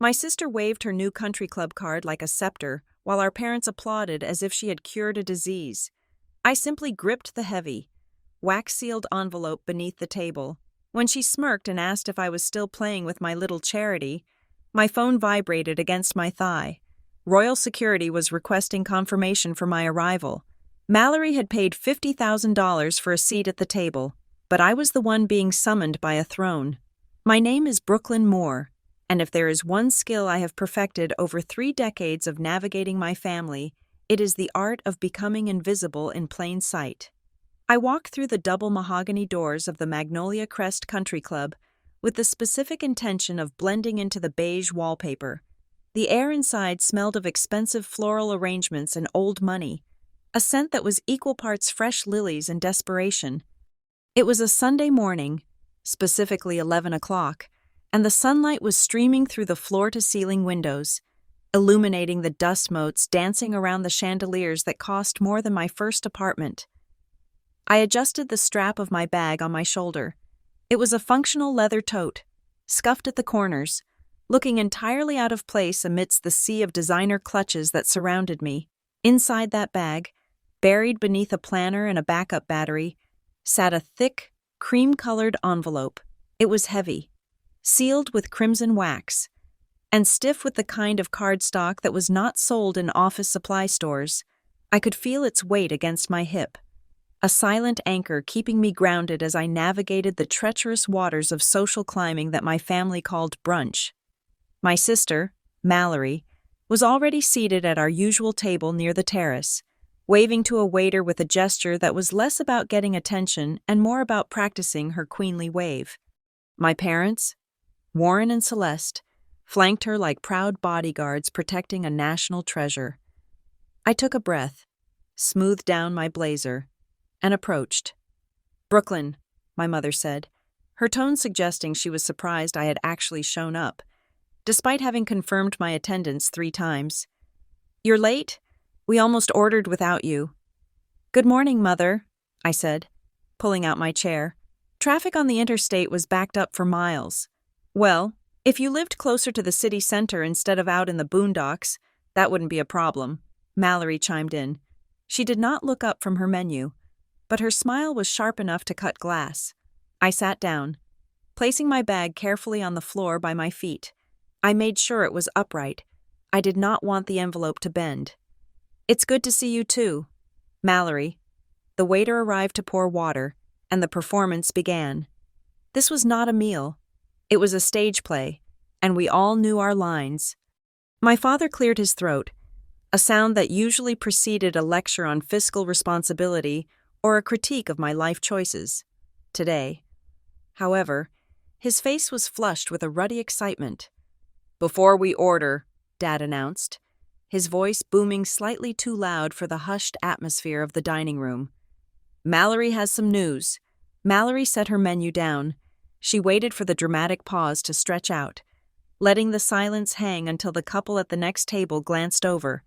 My sister waved her new country club card like a scepter, while our parents applauded as if she had cured a disease. I simply gripped the heavy, wax-sealed envelope beneath the table. When she smirked and asked if I was still playing with my little charity, my phone vibrated against my thigh. Royal Security was requesting confirmation for my arrival. Mallory had paid $50,000 for a seat at the table, but I was the one being summoned by a throne. My name is Brooklyn Moore, and if there is one skill I have perfected over 3 decades of navigating my family, it is the art of becoming invisible in plain sight. I walked through the double mahogany doors of the Magnolia Crest Country Club with the specific intention of blending into the beige wallpaper. The air inside smelled of expensive floral arrangements and old money, a scent that was equal parts fresh lilies and desperation. It was a Sunday morning, specifically 11 o'clock, and the sunlight was streaming through the floor-to-ceiling windows, illuminating the dust motes dancing around the chandeliers that cost more than my first apartment. I adjusted the strap of my bag on my shoulder. It was a functional leather tote, scuffed at the corners, looking entirely out of place amidst the sea of designer clutches that surrounded me. Inside that bag, buried beneath a planner and a backup battery, sat a thick, cream-colored envelope. It was heavy, sealed with crimson wax, and stiff with the kind of cardstock that was not sold in office supply stores. I could feel its weight against my hip, a silent anchor keeping me grounded as I navigated the treacherous waters of social climbing that my family called Brunch. My sister, Mallory, was already seated at our usual table near the terrace, waving to a waiter with a gesture that was less about getting attention and more about practicing her queenly wave. My parents, Warren and Celeste, flanked her like proud bodyguards protecting a national treasure. I took a breath, smoothed down my blazer, and approached. "Brooklyn," my mother said, her tone suggesting she was surprised I had actually shown up, despite having confirmed my attendance 3 times. "You're late? We almost ordered without you." "Good morning, Mother," I said, pulling out my chair. Traffic on the interstate was backed up for miles. "Well, if you lived closer to the city center instead of out in the boondocks, that wouldn't be a problem," Mallory chimed in. She did not look up from her menu, but her smile was sharp enough to cut glass. I sat down, placing my bag carefully on the floor by my feet. I made sure it was upright. I did not want the envelope to bend. "It's good to see you too, Mallory." The waiter arrived to pour water, and the performance began. This was not a meal. It was a stage play, and we all knew our lines. My father cleared his throat, a sound that usually preceded a lecture on fiscal responsibility or a critique of my life choices. Today, however, his face was flushed with a ruddy excitement. "Before we order," Dad announced, his voice booming slightly too loud for the hushed atmosphere of the dining room. "Mallory has some news." Mallory set her menu down. She waited for the dramatic pause to stretch out, letting the silence hang until the couple at the next table glanced over.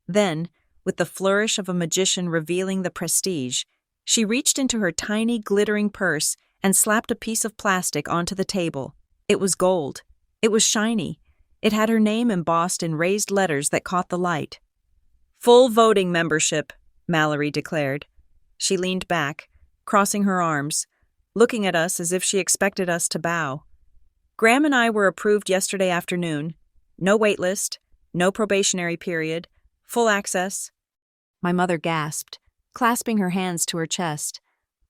Then, with the flourish of a magician revealing the prestige, she reached into her tiny, glittering purse and slapped a piece of plastic onto the table. It was gold. It was shiny. It had her name embossed in raised letters that caught the light. "Full voting membership," Mallory declared. She leaned back, crossing her arms, looking at us as if she expected us to bow. "Graham and I were approved yesterday afternoon. No wait list, no probationary period, full access." My mother gasped, clasping her hands to her chest.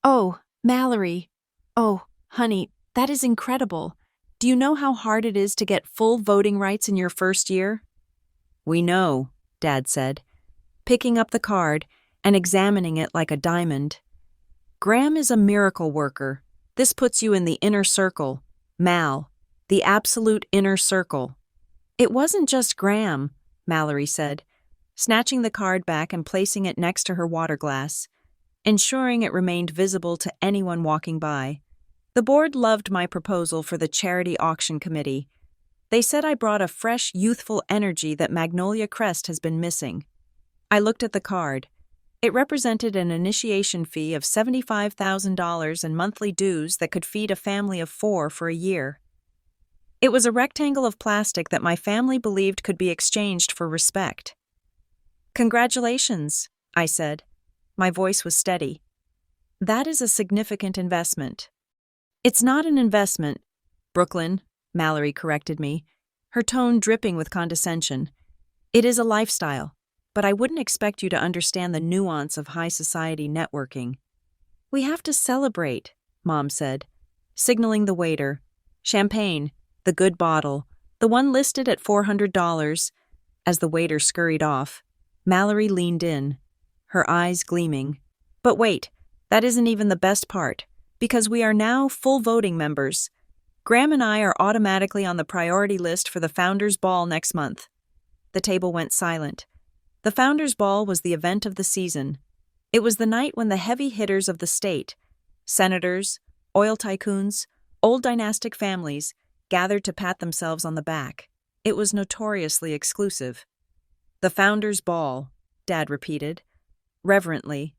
"Oh, Mallory. Oh, honey, that is incredible. Do you know how hard it is to get full voting rights in your first year?" "We know," Dad said, picking up the card and examining it like a diamond. "Graham is a miracle worker. This puts you in the inner circle, Mal, the absolute inner circle." "It wasn't just Graham," Mallory said, snatching the card back and placing it next to her water glass, ensuring it remained visible to anyone walking by. "The board loved my proposal for the charity auction committee. They said I brought a fresh, youthful energy that Magnolia Crest has been missing." I looked at the card. It represented an initiation fee of $75,000 and monthly dues that could feed a family of 4 for a year. It was a rectangle of plastic that my family believed could be exchanged for respect. "Congratulations," I said. My voice was steady. "That is a significant investment." "It's not an investment, Brooklyn," Mallory corrected me, her tone dripping with condescension. "It is a lifestyle, but I wouldn't expect you to understand the nuance of high society networking." "We have to celebrate," Mom said, signaling the waiter. "Champagne, the good bottle, the one listed at $400. As the waiter scurried off, Mallory leaned in, her eyes gleaming. "But wait, that isn't even the best part, because we are now full voting members. Graham and I are automatically on the priority list for the Founders' Ball next month." The table went silent. The Founders' Ball was the event of the season. It was the night when the heavy hitters of the state, senators, oil tycoons, old dynastic families, gathered to pat themselves on the back. It was notoriously exclusive. "The Founders' Ball," Dad repeated, reverently.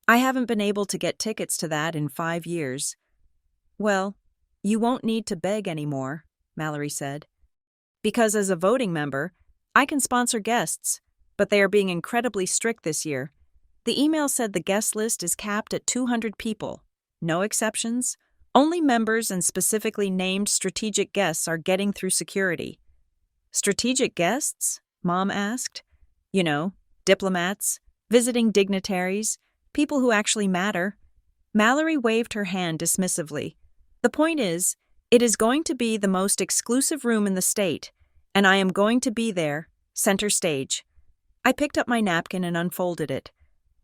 "I haven't been able to get tickets to that in 5 years." "Well, you won't need to beg anymore," Mallory said. "Because as a voting member, I can sponsor guests, but they are being incredibly strict this year. The email said the guest list is capped at 200 people. No exceptions. Only members and specifically named strategic guests are getting through security." "Strategic guests?" Mom asked. "You know, diplomats, visiting dignitaries, people who actually matter." Mallory waved her hand dismissively. "The point is, it is going to be the most exclusive room in the state, and I am going to be there, center stage." I picked up my napkin and unfolded it,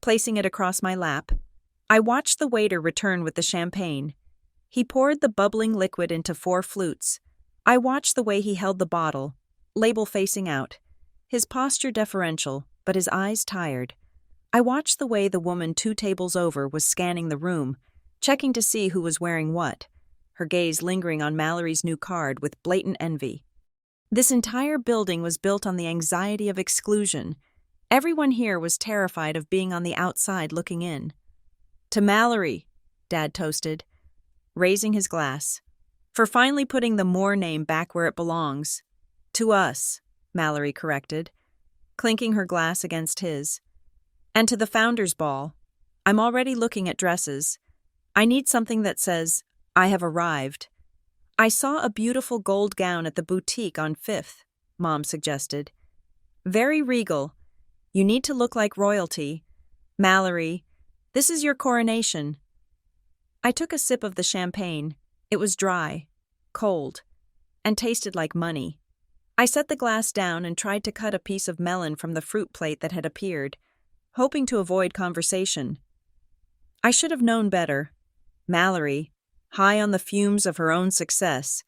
placing it across my lap. I watched the waiter return with the champagne. He poured the bubbling liquid into 4 flutes. I watched the way he held the bottle, label facing out, his posture deferential, but his eyes tired. I watched the way the woman 2 tables over was scanning the room, checking to see who was wearing what, her gaze lingering on Mallory's new card with blatant envy. This entire building was built on the anxiety of exclusion. Everyone here was terrified of being on the outside looking in. "To Mallory," Dad toasted, raising his glass, "for finally putting the Moore name back where it belongs." "To us," Mallory corrected, clinking her glass against his. "And to the Founders' Ball. I'm already looking at dresses. I need something that says, 'I have arrived.'" "I saw a beautiful gold gown at the boutique on 5th, Mom suggested. "Very regal. You need to look like royalty. Mallory, this is your coronation." I took a sip of the champagne. It was dry, cold, and tasted like money. I set the glass down and tried to cut a piece of melon from the fruit plate that had appeared, hoping to avoid conversation. I should have known better. Mallory, high on the fumes of her own success,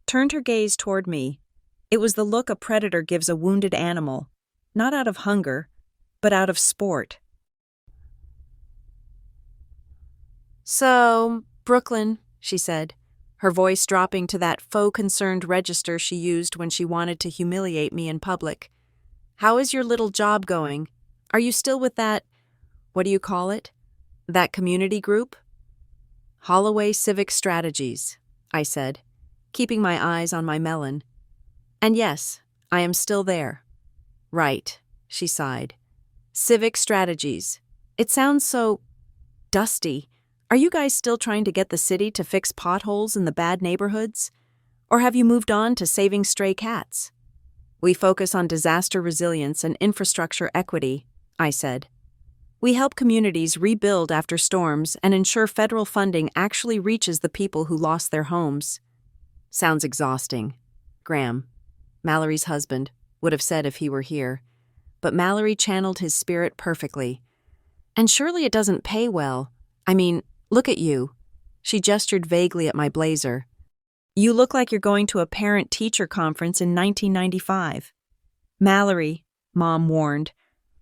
turned her gaze toward me. It was the look a predator gives a wounded animal, not out of hunger, but out of sport. "So, Brooklyn," she said, her voice dropping to that faux concerned register she used when she wanted to humiliate me in public. "How is your little job going? Are you still with that, what do you call it? That community group?" "Holloway Civic Strategies," I said, keeping my eyes on my melon. "And yes, I am still there." "Right," she sighed. "Civic Strategies. It sounds so dusty. Are you guys still trying to get the city to fix potholes in the bad neighborhoods? Or have you moved on to saving stray cats?" "We focus on disaster resilience and infrastructure equity," I said. "We help communities rebuild after storms and ensure federal funding actually reaches the people who lost their homes." "Sounds exhausting," Graham, Mallory's husband, would have said if he were here. But Mallory channeled his spirit perfectly. "And surely it doesn't pay well. I mean, look at you." She gestured vaguely at my blazer. "You look like you're going to a parent-teacher conference in 1995. "Mallory," Mom warned,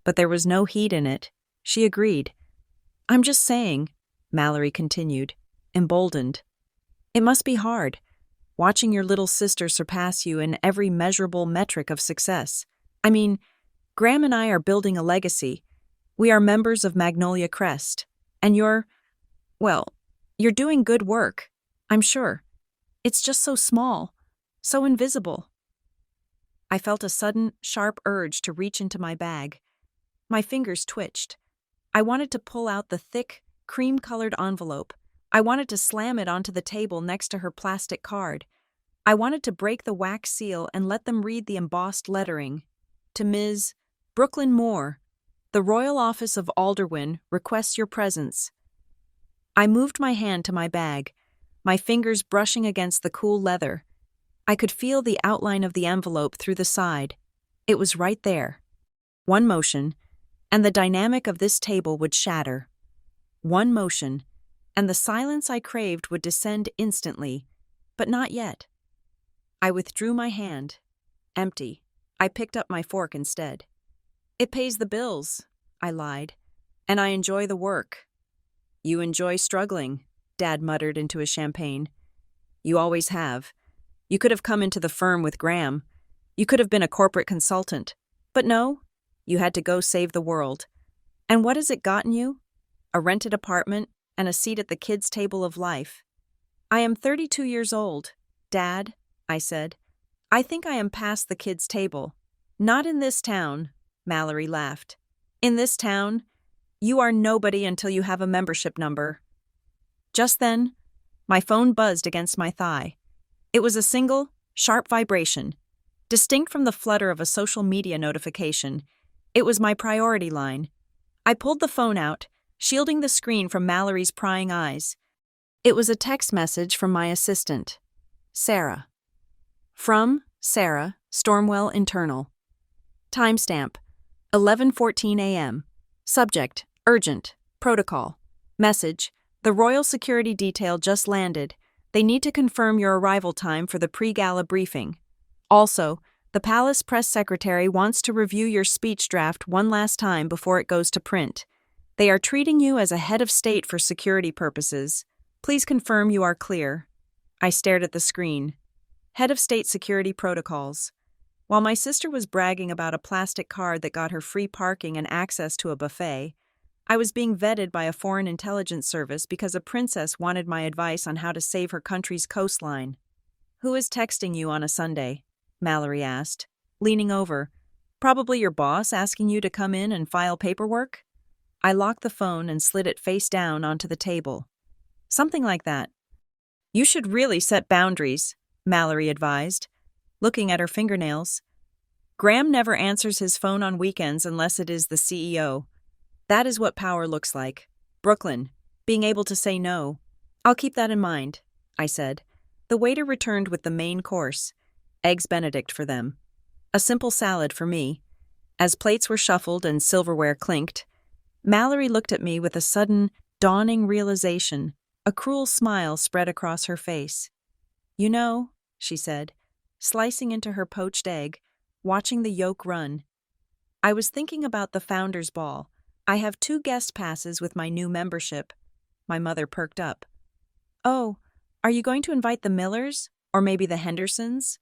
but there was no heat in it. She agreed. "I'm just saying," Mallory continued, emboldened. "It must be hard, watching your little sister surpass you in every measurable metric of success. I mean, Graham and I are building a legacy. We are members of Magnolia Crest. And you're doing good work, I'm sure. It's just so small." So invisible. I felt a sudden, sharp urge to reach into my bag. My fingers twitched. I wanted to pull out the thick, cream-colored envelope. I wanted to slam it onto the table next to her plastic card. I wanted to break the wax seal and let them read the embossed lettering. To Ms. Brooklyn Moore, the Royal Office of Alderwin requests your presence. I moved my hand to my bag, my fingers brushing against the cool leather. I could feel the outline of the envelope through the side. It was right there. One motion, and the dynamic of this table would shatter. One motion, and the silence I craved would descend instantly, but not yet. I withdrew my hand. Empty. I picked up my fork instead. It pays the bills, I lied, and I enjoy the work. You enjoy struggling, Dad muttered into his champagne. You always have. You could have come into the firm with Graham. You could have been a corporate consultant. But no, you had to go save the world. And what has it gotten you? A rented apartment and a seat at the kids' table of life. I am 32 years old, Dad, I said. I think I am past the kids' table. Not in this town, Mallory laughed. In this town, you are nobody until you have a membership number. Just then, my phone buzzed against my thigh. It was a single, sharp vibration, distinct from the flutter of a social media notification. It was my priority line. I pulled the phone out, shielding the screen from Mallory's prying eyes. It was a text message from my assistant, Sarah. From Sarah, Stormwell Internal. Timestamp, 11:14 a.m. Subject, urgent, protocol. Message, the Royal Security Detail just landed. They need to confirm your arrival time for the pre-gala briefing. Also, the Palace Press Secretary wants to review your speech draft one last time before it goes to print. They are treating you as a head of state for security purposes. Please confirm you are clear. I stared at the screen. Head of State Security Protocols. While my sister was bragging about a plastic card that got her free parking and access to a buffet, I was being vetted by a foreign intelligence service because a princess wanted my advice on how to save her country's coastline. Who is texting you on a Sunday? Mallory asked, leaning over. Probably your boss asking you to come in and file paperwork? I locked the phone and slid it face down onto the table. Something like that. You should really set boundaries, Mallory advised, looking at her fingernails. Graham never answers his phone on weekends unless it is the CEO. That is what power looks like. Brooklyn, being able to say no. I'll keep that in mind, I said. The waiter returned with the main course, Eggs Benedict for them. A simple salad for me. As plates were shuffled and silverware clinked, Mallory looked at me with a sudden, dawning realization. A cruel smile spread across her face. You know, she said, slicing into her poached egg, watching the yolk run. I was thinking about the Founders' Ball. I have 2 guest passes with my new membership. My mother perked up. Oh, are you going to invite the Millers? Or maybe the Hendersons?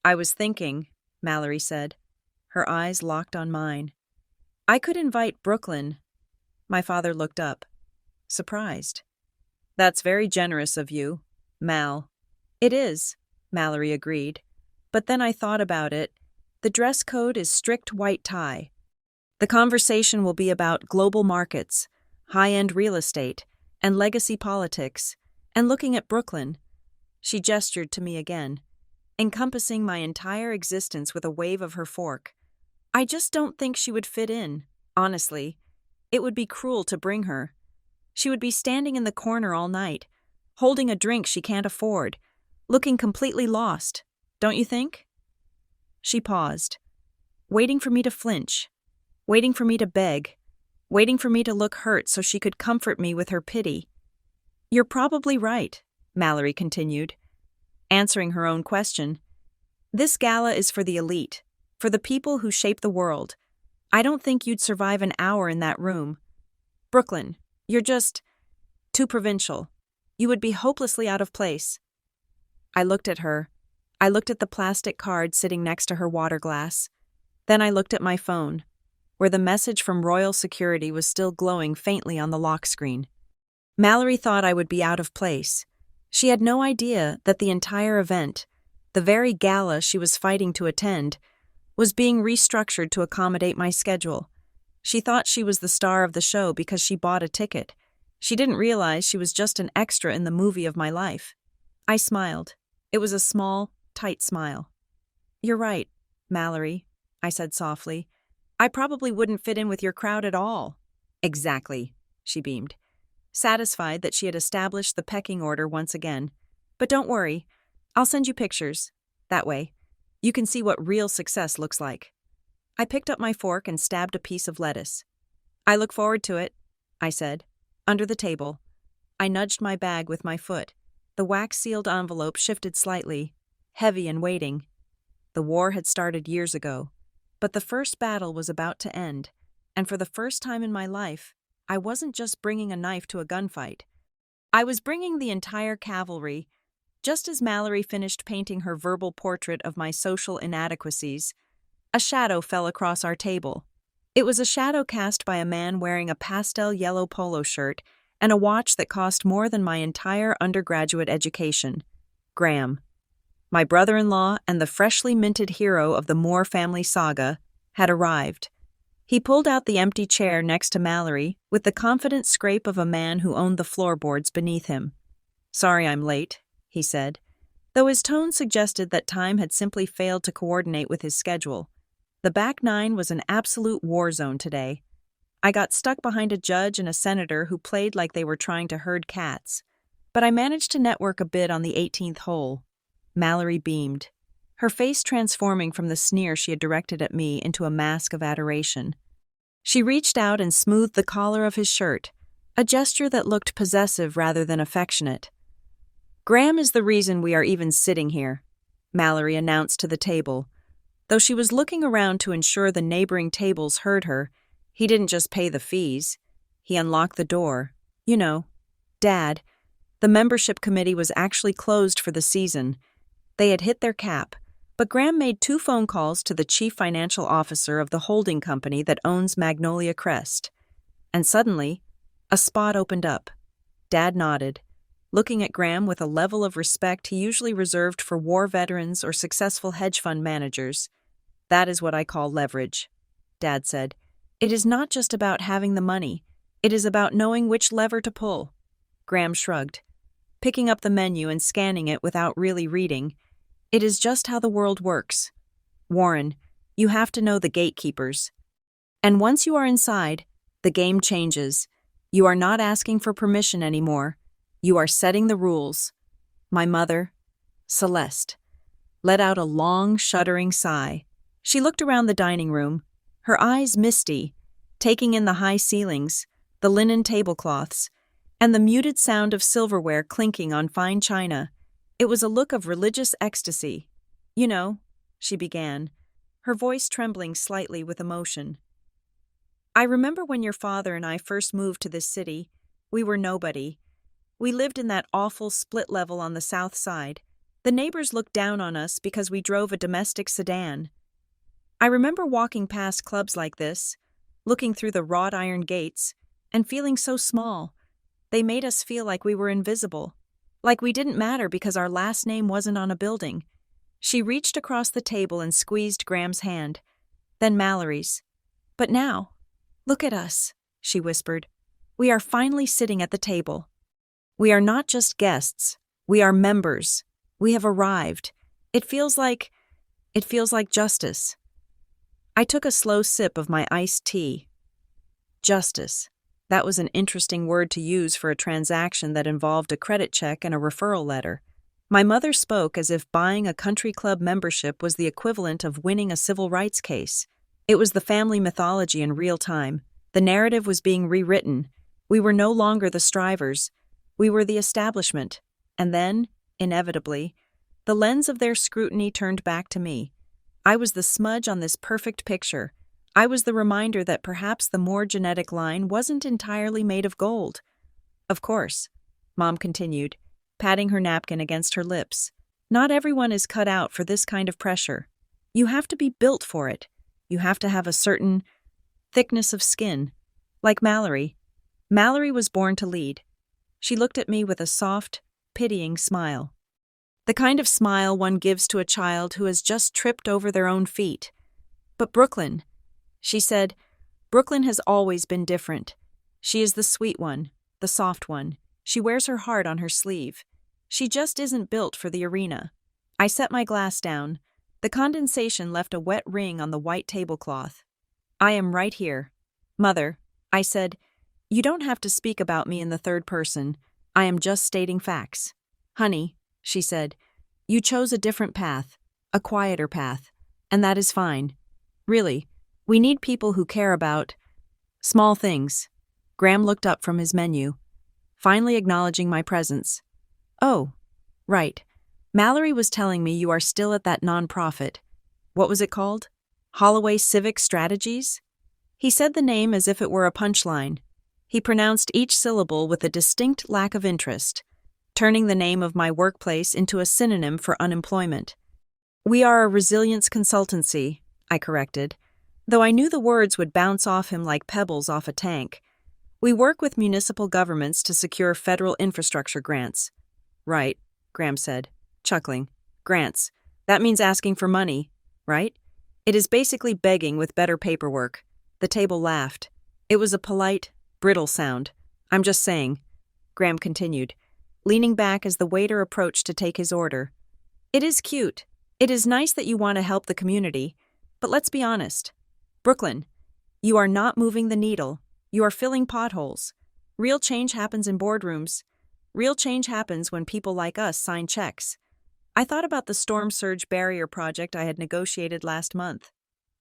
I was thinking, Mallory said. Her eyes locked on mine. I could invite Brooklyn. My father looked up, surprised. That's very generous of you, Mal. It is, Mallory agreed. But then I thought about it. The dress code is strict white tie. The conversation will be about global markets, high-end real estate, and legacy politics, and looking at Brooklyn. She gestured to me again, encompassing my entire existence with a wave of her fork. I just don't think she would fit in, honestly. It would be cruel to bring her. She would be standing in the corner all night, holding a drink she can't afford, looking completely lost, don't you think? She paused, waiting for me to flinch, waiting for me to beg, waiting for me to look hurt so she could comfort me with her pity. You're probably right, Mallory continued, answering her own question. This gala is for the elite, for the people who shape the world. I don't think you'd survive an hour in that room. Brooklyn, you're just too provincial. You would be hopelessly out of place. I looked at her. I looked at the plastic card sitting next to her water glass. Then I looked at my phone, where the message from Royal Security was still glowing faintly on the lock screen. Mallory thought I would be out of place. She had no idea that the entire event, The very gala she was fighting to attend was being restructured to accommodate my schedule. She thought she was the star of the show because she bought a ticket. She didn't realize she was just an extra in the movie of my life. I smiled. It was a small, tight smile. "You're right, Mallory," I said softly. "I probably wouldn't fit in with your crowd at all." "Exactly," she beamed, satisfied that she had established the pecking order once again. "But don't worry, I'll send you pictures. That way, you can see what real success looks like." I picked up my fork and stabbed a piece of lettuce. "I look forward to it," I said. Under the table, I nudged my bag with my foot. The wax-sealed envelope shifted slightly, heavy and weighting. The war had started years ago, but the first battle was about to end, and for the first time in my life, I wasn't just bringing a knife to a gunfight. I was bringing the entire cavalry. Just as Mallory finished painting her verbal portrait of my social inadequacies, a shadow fell across our table. It was a shadow cast by a man wearing a pastel yellow polo shirt and a watch that cost more than my entire undergraduate education. Graham. My brother-in-law and the freshly minted hero of the Moore family saga had arrived. He pulled out the empty chair next to Mallory with the confident scrape of a man who owned the floorboards beneath him. "Sorry I'm late," he said, though his tone suggested that time had simply failed to coordinate with his schedule. The back nine was an absolute war zone today. I got stuck behind a judge and a senator who played like they were trying to herd cats, but I managed to network a bid on the 18th hole. Mallory beamed, her face transforming from the sneer she had directed at me into a mask of adoration. She reached out and smoothed the collar of his shirt, a gesture that looked possessive rather than affectionate. "Graham is the reason we are even sitting here," Mallory announced to the table. Though she was looking around to ensure the neighboring tables heard her, he didn't just pay the fees. He unlocked the door. "You know, Dad, the membership committee was actually closed for the season. They had hit their cap, but Graham made 2 phone calls to the chief financial officer of the holding company that owns Magnolia Crest. And suddenly, a spot opened up." Dad nodded, looking at Graham with a level of respect he usually reserved for war veterans or successful hedge fund managers. "That is what I call leverage," Dad said. "It is not just about having the money. It is about knowing which lever to pull." Graham shrugged, picking up the menu and scanning it without really reading. "It is just how the world works. Warren, you have to know the gatekeepers. And once you are inside, the game changes. You are not asking for permission anymore. You are setting the rules." My mother, Celeste, let out a long, shuddering sigh. She looked around the dining room, her eyes misty, taking in the high ceilings, the linen tablecloths, and the muted sound of silverware clinking on fine china. It was a look of religious ecstasy. "You know," she began, her voice trembling slightly with emotion. "I remember when your father and I first moved to this city. We were nobody. We lived in that awful split level on the south side. The neighbors looked down on us because we drove a domestic sedan. I remember walking past clubs like this, looking through the wrought iron gates, and feeling so small. They made us feel like we were invisible, like we didn't matter because our last name wasn't on a building." She reached across the table and squeezed Graham's hand, then Mallory's. "But now, look at us," she whispered. "We are finally sitting at the table. We are not just guests. We are members. We have arrived. It feels like justice." I took a slow sip of my iced tea. Justice. That was an interesting word to use for a transaction that involved a credit check and a referral letter. My mother spoke as if buying a country club membership was the equivalent of winning a civil rights case. It was the family mythology in real time. The narrative was being rewritten. We were no longer the strivers. We were the establishment. And then, inevitably, the lens of their scrutiny turned back to me. I was the smudge on this perfect picture. I was the reminder that perhaps the more genetic line wasn't entirely made of gold. "Of course," Mom continued, patting her napkin against her lips. "Not everyone is cut out for this kind of pressure. You have to be built for it. You have to have a certain thickness of skin. Like Mallory. Mallory was born to lead." She looked at me with a soft, pitying smile. The kind of smile one gives to a child who has just tripped over their own feet. But Brooklyn, she said, Brooklyn has always been different. She is the sweet one, the soft one. She wears her heart on her sleeve. She just isn't built for the arena. I set my glass down. The condensation left a wet ring on the white tablecloth. I am right here. Mother, I said, you don't have to speak about me in the third person. I am just stating facts. Honey, she said, you chose a different path, a quieter path, and that is fine. Really, we need people who care about small things. Graham looked up from his menu, finally acknowledging my presence. Oh, right. Mallory was telling me you are still at that nonprofit. What was it called? Holloway Civic Strategies? He said the name as if it were a punchline. He pronounced each syllable with a distinct lack of interest, turning the name of my workplace into a synonym for unemployment. We are a resilience consultancy, I corrected, though I knew the words would bounce off him like pebbles off a tank. We work with municipal governments to secure federal infrastructure grants. Right, Graham said, chuckling. Grants. That means asking for money, right? It is basically begging with better paperwork. The table laughed. It was a polite, brittle sound. I'm just saying, Graham continued, leaning back as the waiter approached to take his order. It is cute. It is nice that you want to help the community, but let's be honest. Brooklyn, you are not moving the needle. You are filling potholes. Real change happens in boardrooms. Real change happens when people like us sign checks. I thought about the storm surge barrier project I had negotiated last month.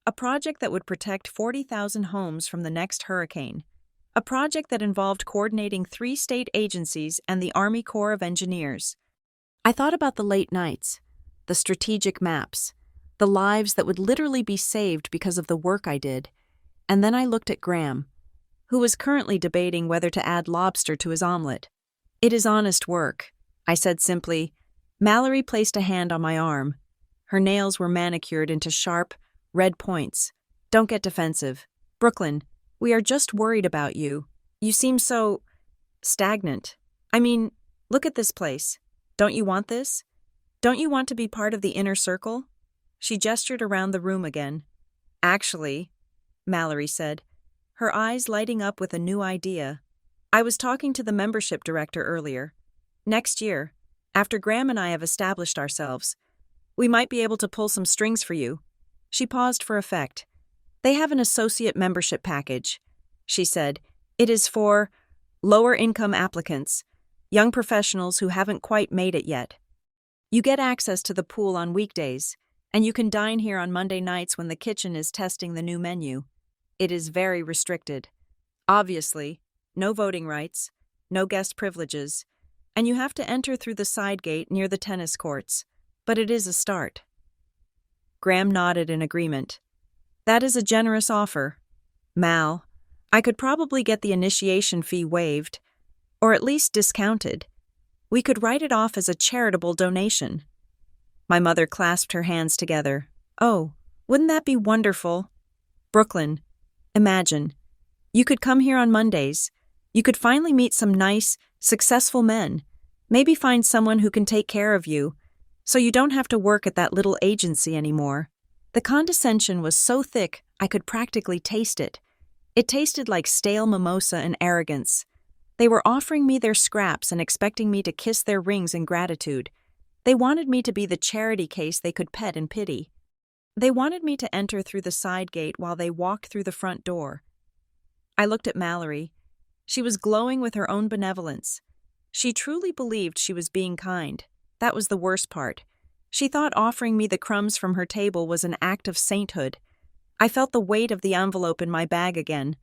A project that would protect 40,000 homes from the next hurricane. A project that involved coordinating 3 state agencies and the Army Corps of Engineers. I thought about the late nights, the strategic maps, the lives that would literally be saved because of the work I did. And then I looked at Graham, who was currently debating whether to add lobster to his omelet. It is honest work, I said simply. Mallory placed a hand on my arm. Her nails were manicured into sharp, red points. Don't get defensive. Brooklyn, we are just worried about you. You seem so stagnant. I mean, look at this place. Don't you want this? Don't you want to be part of the inner circle? She gestured around the room again. Actually, Mallory said, her eyes lighting up with a new idea. I was talking to the membership director earlier. Next year, after Graham and I have established ourselves, we might be able to pull some strings for you. She paused for effect. They have an associate membership package, she said. It is for lower-income applicants, young professionals who haven't quite made it yet. You get access to the pool on weekdays, and you can dine here on Monday nights when the kitchen is testing the new menu. It is very restricted. Obviously, no voting rights, no guest privileges, and you have to enter through the side gate near the tennis courts, but it is a start. Graham nodded in agreement. That is a generous offer. Mal, I could probably get the initiation fee waived, or at least discounted. We could write it off as a charitable donation. My mother clasped her hands together. Oh, wouldn't that be wonderful? Brooklyn, imagine. You could come here on Mondays. You could finally meet some nice, successful men. Maybe find someone who can take care of you, so you don't have to work at that little agency anymore. The condescension was so thick I could practically taste it. It tasted like stale mimosa and arrogance. They were offering me their scraps and expecting me to kiss their rings in gratitude. They wanted me to be the charity case they could pet in pity. They wanted me to enter through the side gate while they walked through the front door. I looked at Mallory. She was glowing with her own benevolence. She truly believed she was being kind. That was the worst part. She thought offering me the crumbs from her table was an act of sainthood. I felt the weight of the envelope in my bag again.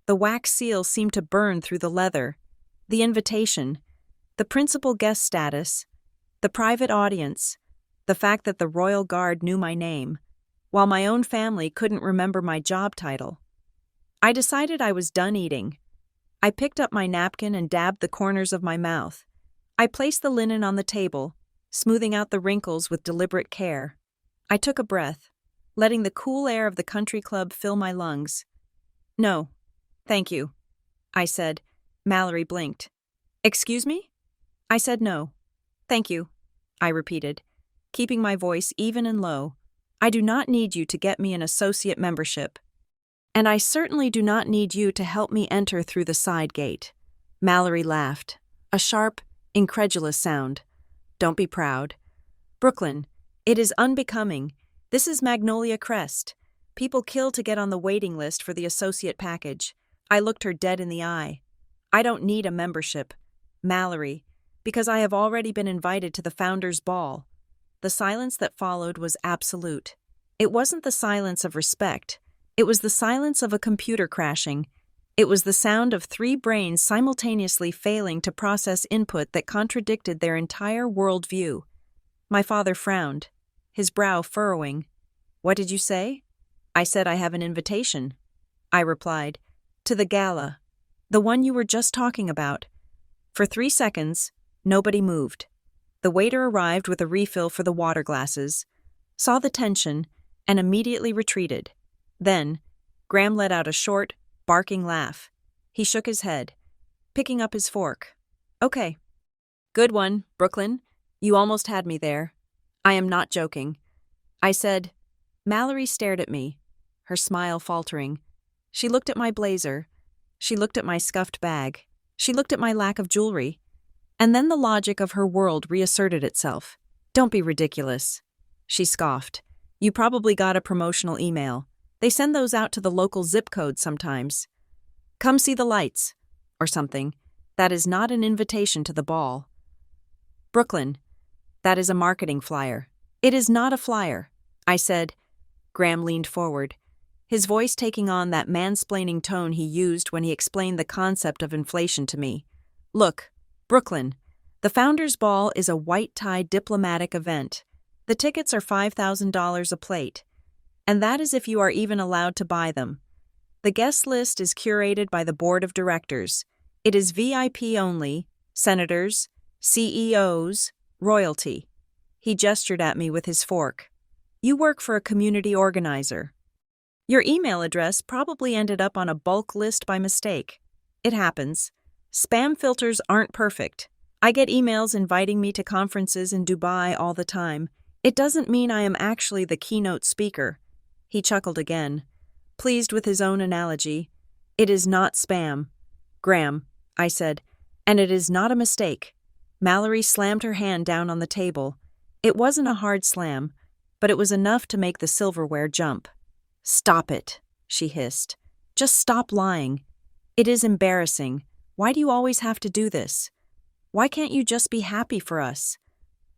The wax seal seemed to burn through the leather. The invitation, the principal guest status, the private audience, the fact that the Royal Guard knew my name, while my own family couldn't remember my job title. I decided I was done eating. I picked up my napkin and dabbed the corners of my mouth. I placed the linen on the table, smoothing out the wrinkles with deliberate care. I took a breath, letting the cool air of the country club fill my lungs. No, thank you, I said. Mallory blinked. Excuse me? I said no. Thank you. I repeated, keeping my voice even and low. I do not need you to get me an associate membership. And I certainly do not need you to help me enter through the side gate. Mallory laughed, a sharp, incredulous sound. Don't be proud. Brooklyn, it is unbecoming. This is Magnolia Crest. People kill to get on the waiting list for the associate package. I looked her dead in the eye. I don't need a membership, Mallory, because I have already been invited to the Founders' Ball. The silence that followed was absolute. It wasn't the silence of respect. It was the silence of a computer crashing. It was the sound of 3 brains simultaneously failing to process input that contradicted their entire worldview. My father frowned, his brow furrowing. What did you say? I said I have an invitation. I replied, to the gala, the one you were just talking about. For 3 seconds, nobody moved. The waiter arrived with a refill for the water glasses, saw the tension, and immediately retreated. Then, Graham let out a short, barking laugh. He shook his head, picking up his fork. Okay. Good one, Brooklyn. You almost had me there. I am not joking. I said. Mallory stared at me, her smile faltering. She looked at my blazer. She looked at my scuffed bag. She looked at my lack of jewelry. And then the logic of her world reasserted itself. Don't be ridiculous. She scoffed. You probably got a promotional email. They send those out to the local zip code sometimes. Come see the lights, or something. That is not an invitation to the ball. Brooklyn, that is a marketing flyer. It is not a flyer, I said. Graham leaned forward, his voice taking on that mansplaining tone he used when he explained the concept of inflation to me. Look, Brooklyn, the Founders' Ball is a white-tie diplomatic event. The tickets are $5,000 a plate, and that is if you are even allowed to buy them. The guest list is curated by the board of directors. It is VIP only, senators, CEOs, royalty. He gestured at me with his fork. You work for a community organizer. Your email address probably ended up on a bulk list by mistake. It happens. Spam filters aren't perfect. I get emails inviting me to conferences in Dubai all the time. It doesn't mean I am actually the keynote speaker. He chuckled again, pleased with his own analogy. It is not spam. Graham, I said, and it is not a mistake. Mallory slammed her hand down on the table. It wasn't a hard slam, but it was enough to make the silverware jump. Stop it, she hissed. Just stop lying. It is embarrassing. Why do you always have to do this? Why can't you just be happy for us?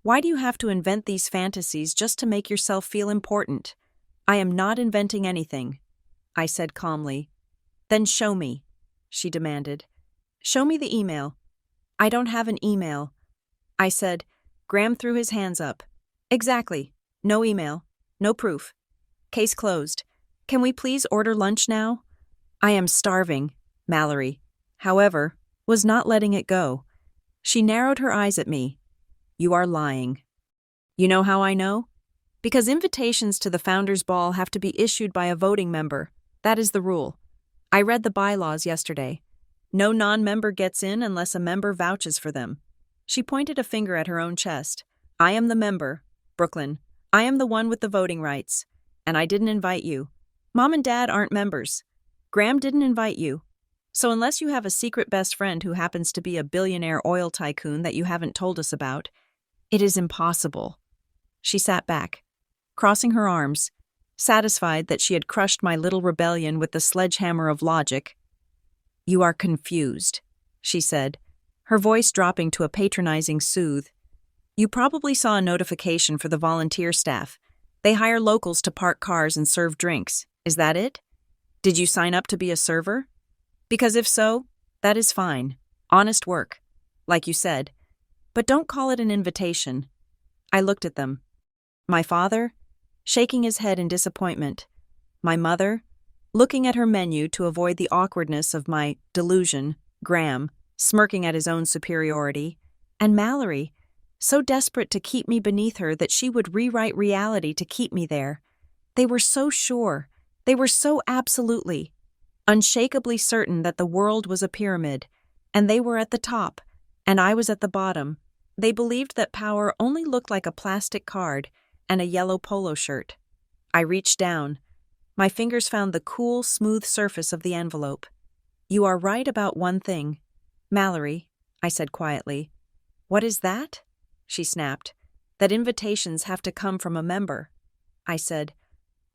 Why do you have to invent these fantasies just to make yourself feel important? I am not inventing anything, I said calmly. Then show me, she demanded. Show me the email. I don't have an email, I said. Graham threw his hands up. Exactly. No email. No proof. Case closed. Can we please order lunch now? I am starving, Mallory, however, was not letting it go. She narrowed her eyes at me. You are lying. You know how I know? Because invitations to the Founders' Ball have to be issued by a voting member. That is the rule. I read the bylaws yesterday. No non-member gets in unless a member vouches for them. She pointed a finger at her own chest. I am the member, Brooklyn. I am the one with the voting rights. And I didn't invite you. Mom and Dad aren't members. Graham didn't invite you. So unless you have a secret best friend who happens to be a billionaire oil tycoon that you haven't told us about, it is impossible. She sat back, crossing her arms, satisfied that she had crushed my little rebellion with the sledgehammer of logic. You are confused, she said, her voice dropping to a patronizing soothe. You probably saw a notification for the volunteer staff. They hire locals to park cars and serve drinks. Is that it? Did you sign up to be a server? Because if so, that is fine. Honest work, like you said. But don't call it an invitation. I looked at them. My father, shaking his head in disappointment. My mother, looking at her menu to avoid the awkwardness of my delusion. Graham, smirking at his own superiority. And Mallory, so desperate to keep me beneath her that she would rewrite reality to keep me there. They were so sure. They were so absolutely, unshakably certain that the world was a pyramid, and they were at the top, and I was at the bottom. They believed that power only looked like a plastic card and a yellow polo shirt. I reached down. My fingers found the cool, smooth surface of the envelope. "You are right about one thing, Mallory," I said quietly. "What is that?" she snapped. "That invitations have to come from a member," I said,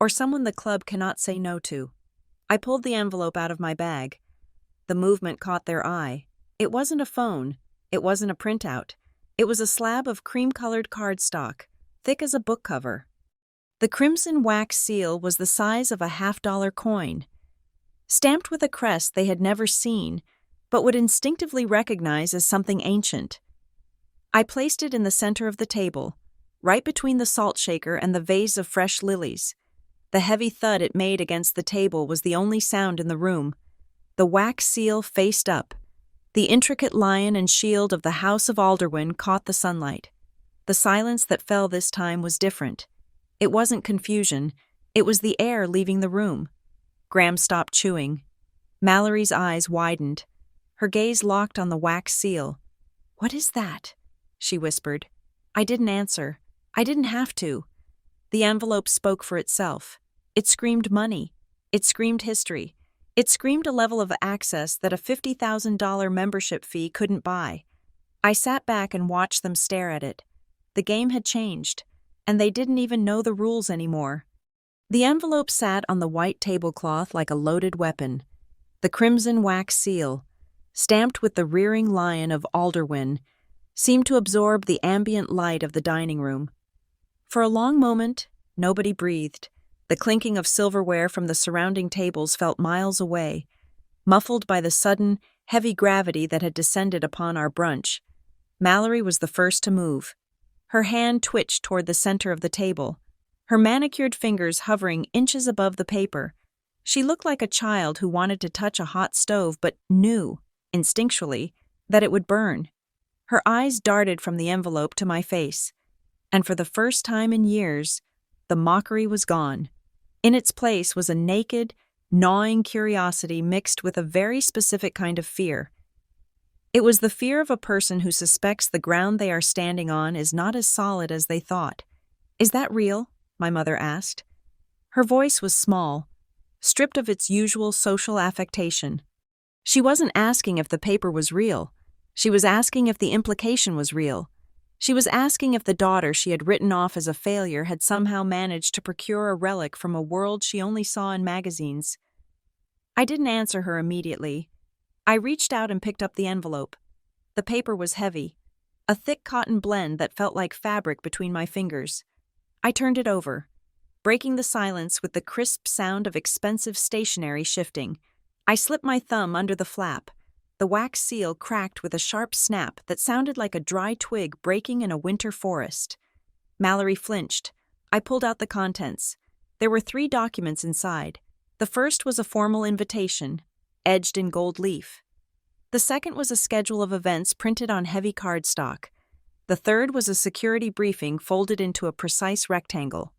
"or someone the club cannot say no to." I pulled the envelope out of my bag. The movement caught their eye. It wasn't a phone. It wasn't a printout. It was a slab of cream-colored cardstock, thick as a book cover. The crimson wax seal was the size of a $50 coin, stamped with a crest they had never seen, but would instinctively recognize as something ancient. I placed it in the center of the table, right between the salt shaker and the vase of fresh lilies. The heavy thud it made against the table was the only sound in the room. The wax seal faced up. The intricate lion and shield of the House of Alderwin caught the sunlight. The silence that fell this time was different. It wasn't confusion. It was the air leaving the room. Graham stopped chewing. Mallory's eyes widened. Her gaze locked on the wax seal. "What is that?" she whispered. I didn't answer. I didn't have to. The envelope spoke for itself. It screamed money. It screamed history. It screamed a level of access that a $50,000 membership fee couldn't buy. I sat back and watched them stare at it. The game had changed, and they didn't even know the rules anymore. The envelope sat on the white tablecloth like a loaded weapon. The crimson wax seal, stamped with the rearing lion of Alderwin, seemed to absorb the ambient light of the dining room. For a long moment, nobody breathed. The clinking of silverware from the surrounding tables felt miles away, muffled by the sudden, heavy gravity that had descended upon our brunch. Mallory was the first to move. Her hand twitched toward the center of the table, her manicured fingers hovering inches above the paper. She looked like a child who wanted to touch a hot stove but knew, instinctually, that it would burn. Her eyes darted from the envelope to my face, and for the first time in years, the mockery was gone. In its place was a naked, gnawing curiosity mixed with a very specific kind of fear. It was the fear of a person who suspects the ground they are standing on is not as solid as they thought. "Is that real?" my mother asked. Her voice was small, stripped of its usual social affectation. She wasn't asking if the paper was real. She was asking if the implication was real. She was asking if the daughter she had written off as a failure had somehow managed to procure a relic from a world she only saw in magazines. I didn't answer her immediately. I reached out and picked up the envelope. The paper was heavy, a thick cotton blend that felt like fabric between my fingers. I turned it over, breaking the silence with the crisp sound of expensive stationery shifting. I slipped my thumb under the flap. The wax seal cracked with a sharp snap that sounded like a dry twig breaking in a winter forest. Mallory flinched. I pulled out the contents. There were 3 documents inside. The first was a formal invitation, edged in gold leaf. The second was a schedule of events printed on heavy cardstock. The third was a security briefing folded into a precise rectangle.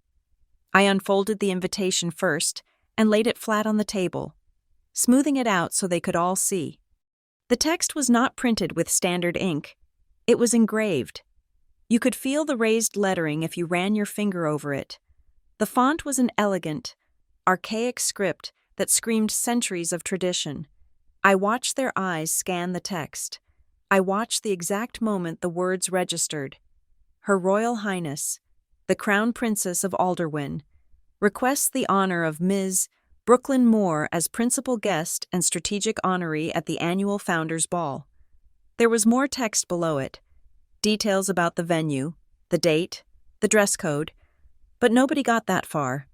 I unfolded the invitation first and laid it flat on the table, smoothing it out so they could all see. The text was not printed with standard ink. It was engraved. You could feel the raised lettering if you ran your finger over it. The font was an elegant, archaic script that screamed centuries of tradition. I watched their eyes scan the text. I watched the exact moment the words registered. Her Royal Highness, the Crown Princess of Alderwin, requests the honor of Ms. Brooklyn Moore as principal guest and strategic honoree at the annual Founders Ball. There was more text below it, details about the venue, the date, the dress code, but nobody got that far.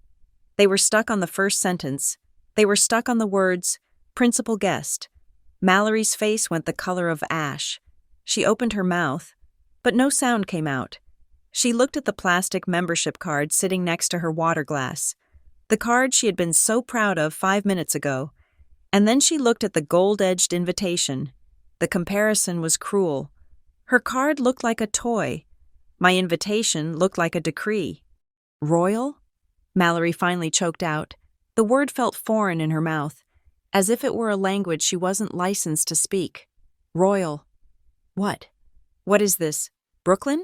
They were stuck on the first sentence. They were stuck on the words, principal guest. Mallory's face went the color of ash. She opened her mouth, but no sound came out. She looked at the plastic membership card sitting next to her water glass, the card she had been so proud of 5 minutes ago, and then she looked at the gold-edged invitation. The comparison was cruel. Her card looked like a toy. My invitation looked like a decree. Royal? Mallory finally choked out. The word felt foreign in her mouth, as if it were a language she wasn't licensed to speak. Royal. What? What is this? Brooklyn?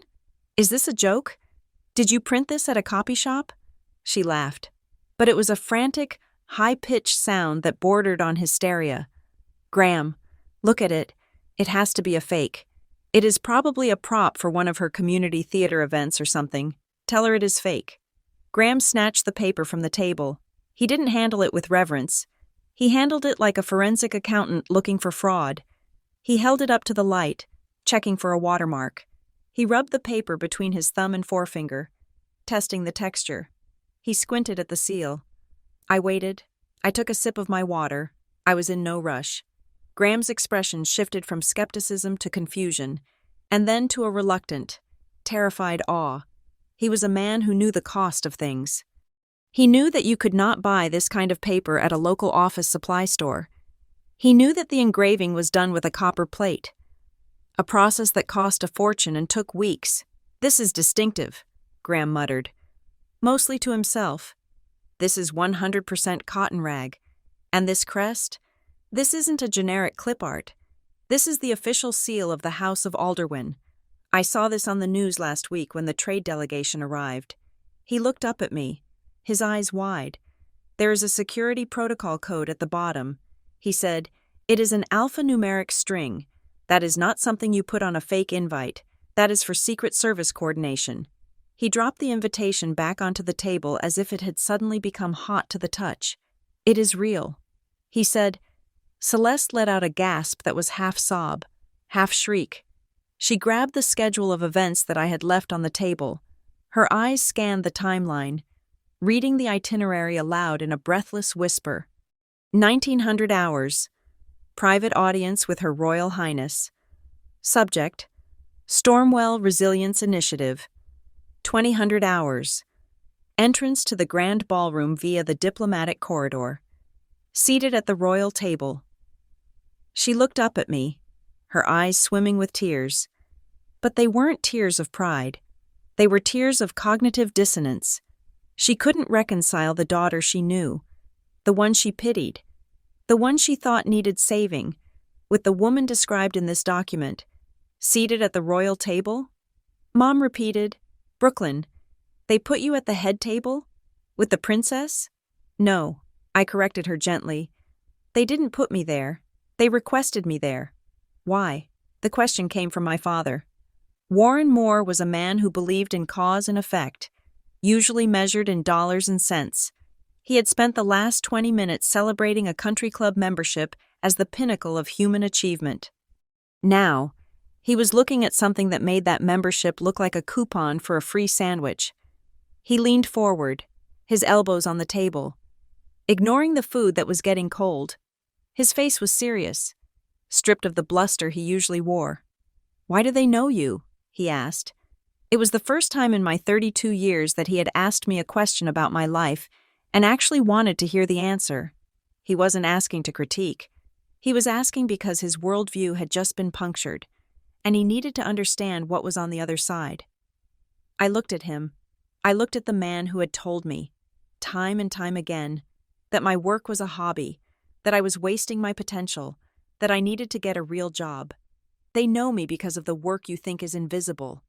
Is this a joke? Did you print this at a copy shop? She laughed. But it was a frantic, high-pitched sound that bordered on hysteria. Graham, look at it. It has to be a fake. It is probably a prop for one of her community theater events or something. Tell her it is fake. Graham snatched the paper from the table. He didn't handle it with reverence. He handled it like a forensic accountant looking for fraud. He held it up to the light, checking for a watermark. He rubbed the paper between his thumb and forefinger, testing the texture. He squinted at the seal. I waited. I took a sip of my water. I was in no rush. Graham's expression shifted from skepticism to confusion, and then to a reluctant, terrified awe. He was a man who knew the cost of things. He knew that you could not buy this kind of paper at a local office supply store. He knew that the engraving was done with a copper plate, a process that cost a fortune and took weeks. This is distinctive, Graham muttered, mostly to himself. This is 100% cotton rag. And this crest? This isn't a generic clip art. This is the official seal of the House of Alderwin. I saw this on the news last week when the trade delegation arrived. He looked up at me, his eyes wide. There is a security protocol code at the bottom. He said, "It is an alphanumeric string. That is not something you put on a fake invite. That is for Secret Service coordination." He dropped the invitation back onto the table as if it had suddenly become hot to the touch. "It is real," he said. Celeste let out a gasp that was half sob, half shriek. She grabbed the schedule of events that I had left on the table. Her eyes scanned the timeline, reading the itinerary aloud in a breathless whisper. 1900 hours. Private audience with Her Royal Highness. Subject: Stormwell Resilience Initiative. 2000 hours. Entrance to the Grand Ballroom via the diplomatic corridor. Seated at the royal table. She looked up at me, her eyes swimming with tears. But they weren't tears of pride. They were tears of cognitive dissonance. She couldn't reconcile the daughter she knew, the one she pitied, the one she thought needed saving, with the woman described in this document, seated at the royal table. Mom repeated, "Brooklyn, they put you at the head table? With the princess?" "No," I corrected her gently. "They didn't put me there. They requested me there." "Why?" The question came from my father. Warren Moore was a man who believed in cause and effect, usually measured in dollars and cents. He had spent the last 20 minutes celebrating a country club membership as the pinnacle of human achievement. Now, he was looking at something that made that membership look like a coupon for a free sandwich. He leaned forward, his elbows on the table, ignoring the food that was getting cold. His face was serious, stripped of the bluster he usually wore. "Why do they know you?" he asked. It was the first time in my 32 years that he had asked me a question about my life and actually wanted to hear the answer. He wasn't asking to critique. He was asking because his worldview had just been punctured, and he needed to understand what was on the other side. I looked at him. I looked at the man who had told me, time and time again, that my work was a hobby, that I was wasting my potential, that I needed to get a real job. "They know me because of the work you think is invisible."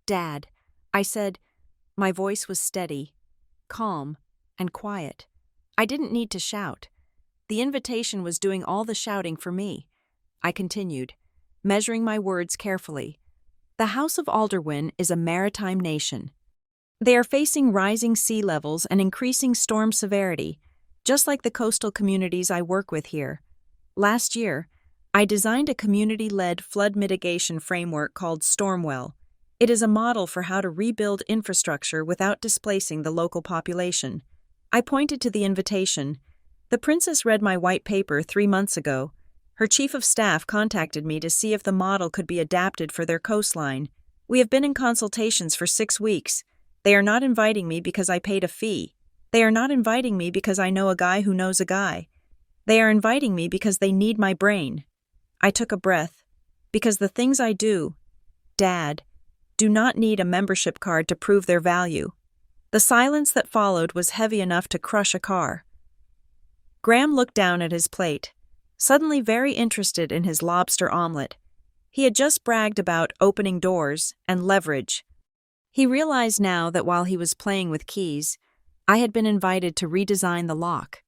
"Dad," I said. My voice was steady, calm, and quiet. I didn't need to shout. The invitation was doing all the shouting for me. I continued, measuring my words carefully. The House of Alderwin is a maritime nation. They are facing rising sea levels and increasing storm severity, just like the coastal communities I work with here. Last year, I designed a community-led flood mitigation framework called Stormwell. It is a model for how to rebuild infrastructure without displacing the local population. I pointed to the invitation. The princess read my white paper 3 months ago. Her chief of staff contacted me to see if the model could be adapted for their coastline. We have been in consultations for 6 weeks. They are not inviting me because I paid a fee. They are not inviting me because I know a guy who knows a guy. They are inviting me because they need my brain. I took a breath. Because the things I do, Dad, do not need a membership card to prove their value. The silence that followed was heavy enough to crush a car. Graham looked down at his plate, suddenly very interested in his lobster omelet. He had just bragged about opening doors and leverage. He realized now that while he was playing with keys, I had been invited to redesign the lock.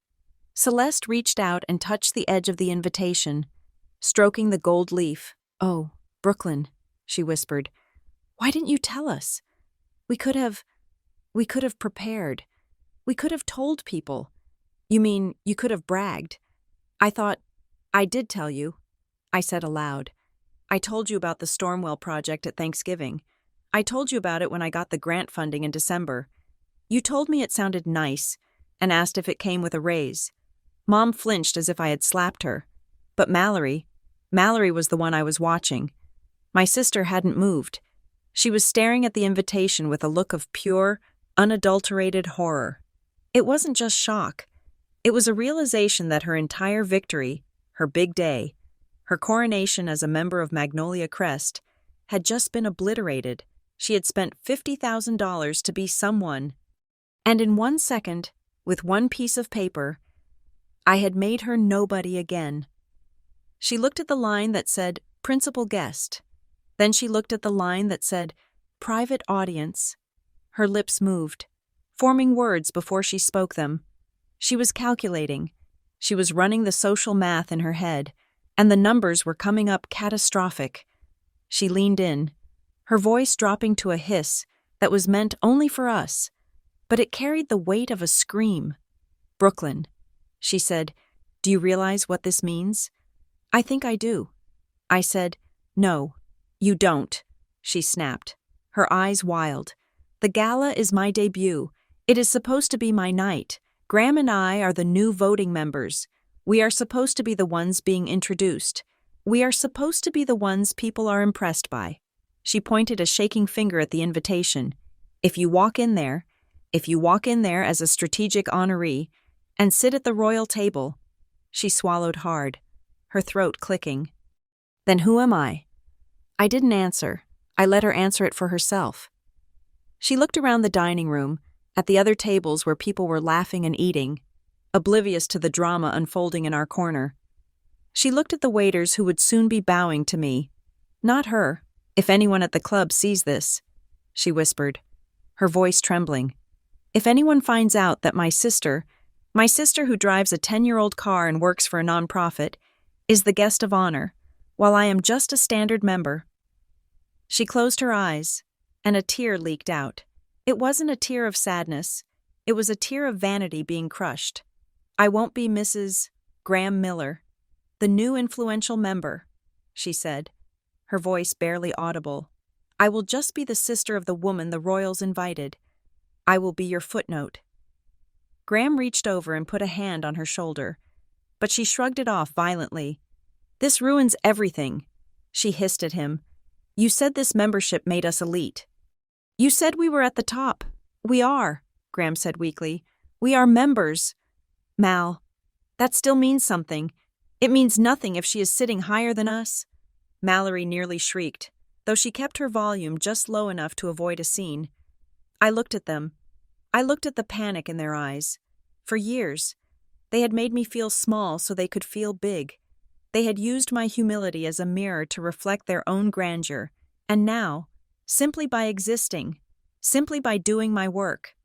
Celeste reached out and touched the edge of the invitation, stroking the gold leaf. "Oh, Brooklyn," she whispered. "Why didn't you tell us? We could have prepared. We could have told people." "You mean you could have bragged?" "I thought, I did tell you," I said aloud. "I told you about the Stormwell project at Thanksgiving. I told you about it when I got the grant funding in December. You told me it sounded nice and asked if it came with a raise." Mom flinched as if I had slapped her. But Mallory was the one I was watching. My sister hadn't moved. She was staring at the invitation with a look of pure, unadulterated horror. It wasn't just shock. It was a realization that her entire victory, her big day, her coronation as a member of Magnolia Crest, had just been obliterated. She had spent $50,000 to be someone. And in 1 second, with one piece of paper, I had made her nobody again. She looked at the line that said, "Principal Guest." Then she looked at the line that said, "Private Audience." Her lips moved, forming words before she spoke them. She was calculating. She was running the social math in her head, and the numbers were coming up catastrophic. She leaned in, her voice dropping to a hiss that was meant only for us, but it carried the weight of a scream. "Brooklyn," she said, "do you realize what this means?" "I think I do." I said, "No, you don't," she snapped, her eyes wild. "The gala is my debut. It is supposed to be my night. Graham and I are the new voting members. We are supposed to be the ones being introduced. We are supposed to be the ones people are impressed by." She pointed a shaking finger at the invitation. If you walk in there as a strategic honoree and sit at the royal table." She swallowed hard, her throat clicking. "Then who am I?" I didn't answer. I let her answer it for herself. She looked around the dining room, at the other tables where people were laughing and eating, oblivious to the drama unfolding in our corner. She looked at the waiters who would soon be bowing to me. "Not her, if anyone at the club sees this," she whispered, her voice trembling. "If anyone finds out that my sister who drives a 10-year-old car and works for a nonprofit, is the guest of honor, while I am just a standard member." She closed her eyes, and a tear leaked out. It wasn't a tear of sadness. It was a tear of vanity being crushed. "I won't be Mrs. Graham Miller, the new influential member," she said, her voice barely audible. "I will just be the sister of the woman the royals invited. I will be your footnote." Graham reached over and put a hand on her shoulder, but she shrugged it off violently. "This ruins everything," she hissed at him. "You said this membership made us elite. You said we were at the top." "We are," Graham said weakly. "We are members." "Mal, that still means something. It means nothing if she is sitting higher than us." Mallory nearly shrieked, though she kept her volume just low enough to avoid a scene. I looked at them. I looked at the panic in their eyes. For years, they had made me feel small so they could feel big. They had used my humility as a mirror to reflect their own grandeur, and now, simply by existing, simply by doing my work,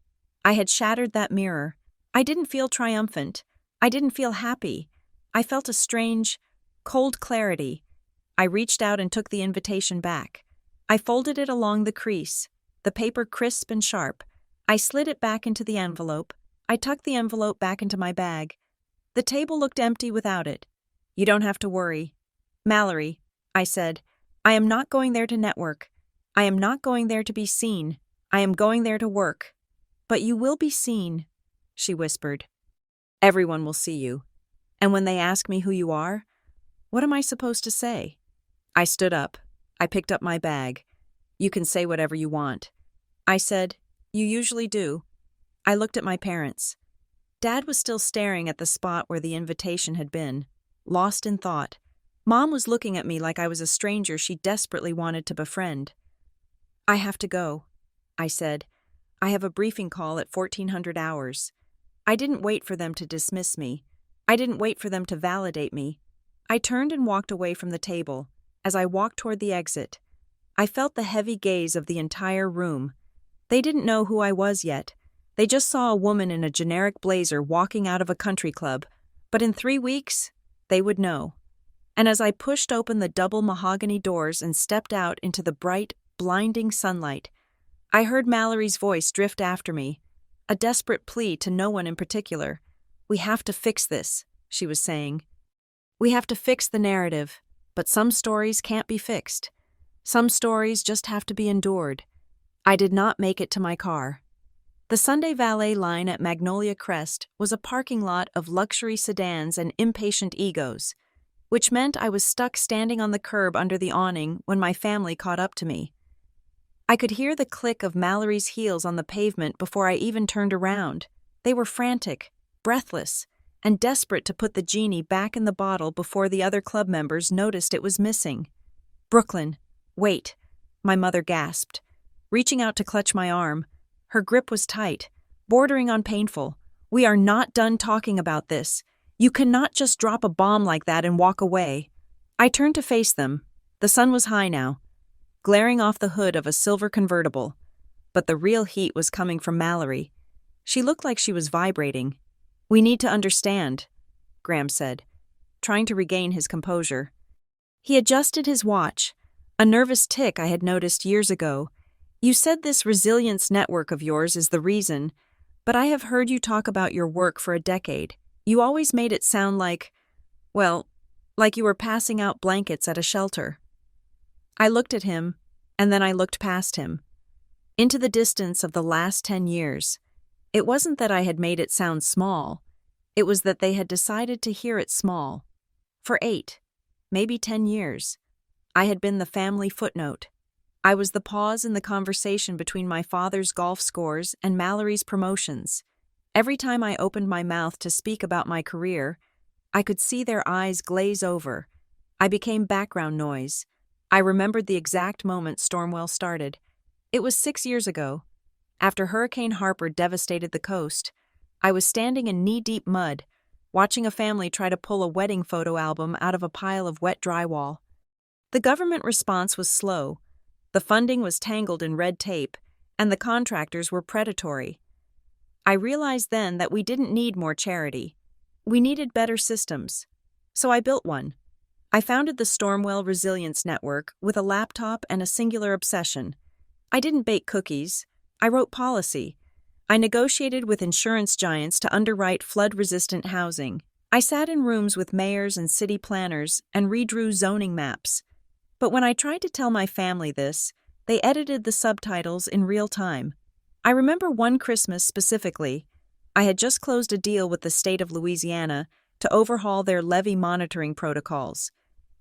I had shattered that mirror. I didn't feel triumphant. I didn't feel happy. I felt a strange, cold clarity. I reached out and took the invitation back. I folded it along the crease, the paper crisp and sharp. I slid it back into the envelope. I tucked the envelope back into my bag. The table looked empty without it. "You don't have to worry." "Mallory," I said, "I am not going there to network. I am not going there to be seen. I am going there to work." "But you will be seen," she whispered. "Everyone will see you. And when they ask me who you are, what am I supposed to say?" I stood up. I picked up my bag. "You can say whatever you want." I said, "You usually do." I looked at my parents. Dad was still staring at the spot where the invitation had been, lost in thought. Mom was looking at me like I was a stranger she desperately wanted to befriend. "I have to go," I said. "I have a briefing call at 1400 hours. I didn't wait for them to dismiss me. I didn't wait for them to validate me. I turned and walked away from the table, as I walked toward the exit. I felt the heavy gaze of the entire room. They didn't know who I was yet. They just saw a woman in a generic blazer walking out of a country club. But in 3 weeks, they would know. And as I pushed open the double mahogany doors and stepped out into the bright, blinding sunlight, I heard Mallory's voice drift after me, a desperate plea to no one in particular. "We have to fix this," she was saying. "We have to fix the narrative, but some stories can't be fixed. Some stories just have to be endured." I did not make it to my car. The Sunday valet line at Magnolia Crest was a parking lot of luxury sedans and impatient egos, which meant I was stuck standing on the curb under the awning when my family caught up to me. I could hear the click of Mallory's heels on the pavement before I even turned around. They were frantic, breathless, and desperate to put the genie back in the bottle before the other club members noticed it was missing. "Brooklyn, wait," my mother gasped, reaching out to clutch my arm. Her grip was tight, bordering on painful. "We are not done talking about this. You cannot just drop a bomb like that and walk away." I turned to face them. The sun was high now, glaring off the hood of a silver convertible. But the real heat was coming from Mallory. She looked like she was vibrating. "We need to understand," Graham said, trying to regain his composure. He adjusted his watch, a nervous tick I had noticed years ago. "You said this resilience network of yours is the reason, but I have heard you talk about your work for a decade. You always made it sound like, well, like you were passing out blankets at a shelter." I looked at him, and then I looked past him, into the distance of the last 10 years. It wasn't that I had made it sound small. It was that they had decided to hear it small. For 8, maybe 10 years, I had been the family footnote. I was the pause in the conversation between my father's golf scores and Mallory's promotions. Every time I opened my mouth to speak about my career, I could see their eyes glaze over. I became background noise. I remembered the exact moment Stormwell started. It was 6 years ago. After Hurricane Harper devastated the coast, I was standing in knee-deep mud, watching a family try to pull a wedding photo album out of a pile of wet drywall. The government response was slow. The funding was tangled in red tape, and the contractors were predatory. I realized then that we didn't need more charity. We needed better systems. So I built one. I founded the Stormwell Resilience Network with a laptop and a singular obsession. I didn't bake cookies. I wrote policy. I negotiated with insurance giants to underwrite flood-resistant housing. I sat in rooms with mayors and city planners and redrew zoning maps. But when I tried to tell my family this, they edited the subtitles in real time. I remember one Christmas specifically. I had just closed a deal with the state of Louisiana to overhaul their levee monitoring protocols.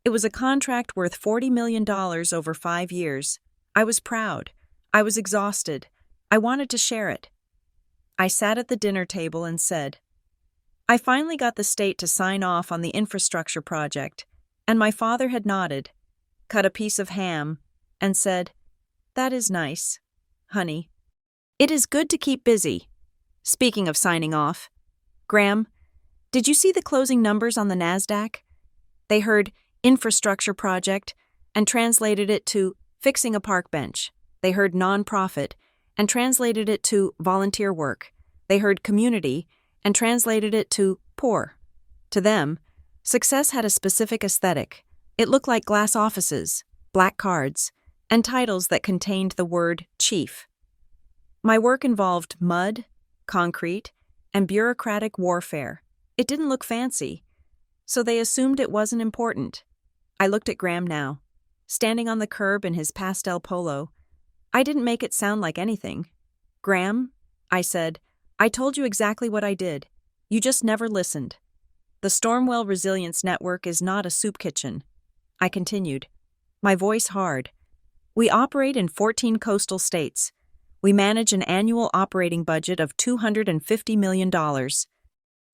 It was a contract worth $40 million over 5 years. I was proud. I was exhausted. I wanted to share it. I sat at the dinner table and said, "I finally got the state to sign off on the infrastructure project," and my father had nodded, cut a piece of ham, and said, "That is nice, honey. It is good to keep busy." Speaking of signing off, Graham, did you see the closing numbers on the NASDAQ? They heard infrastructure project and translated it to fixing a park bench. They heard nonprofit and translated it to volunteer work. They heard community and translated it to poor. To them, success had a specific aesthetic. It looked like glass offices, black cards, and titles that contained the word chief. My work involved mud, concrete, and bureaucratic warfare. It didn't look fancy, so they assumed it wasn't important. I looked at Graham now, standing on the curb in his pastel polo. I didn't make it sound like anything. "Graham," I said, "I told you exactly what I did. You just never listened. The Stormwell Resilience Network is not a soup kitchen." I continued, my voice hard. "We operate in 14 coastal states. We manage an annual operating budget of $250 million.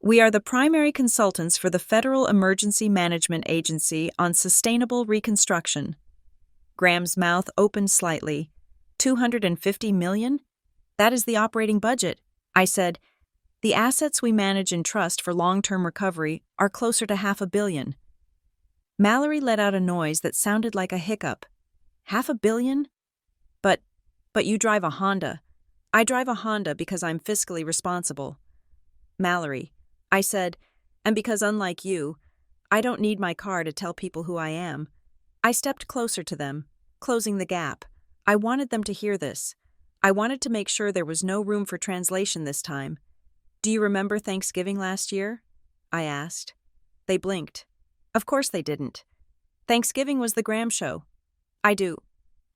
We are the primary consultants for the Federal Emergency Management Agency on sustainable reconstruction." Graham's mouth opened slightly. $250 million? That is the operating budget. I said, "The assets we manage in trust for long-term recovery are closer to $500 million." Mallory let out a noise that sounded like a hiccup. $500 million? But you drive a Honda. I drive a Honda because I'm fiscally responsible. Mallory, I said, and because unlike you, I don't need my car to tell people who I am. I stepped closer to them, closing the gap. I wanted them to hear this. I wanted to make sure there was no room for translation this time. Do you remember Thanksgiving last year? I asked. They blinked. Of course they didn't. Thanksgiving was the Graham show. I do.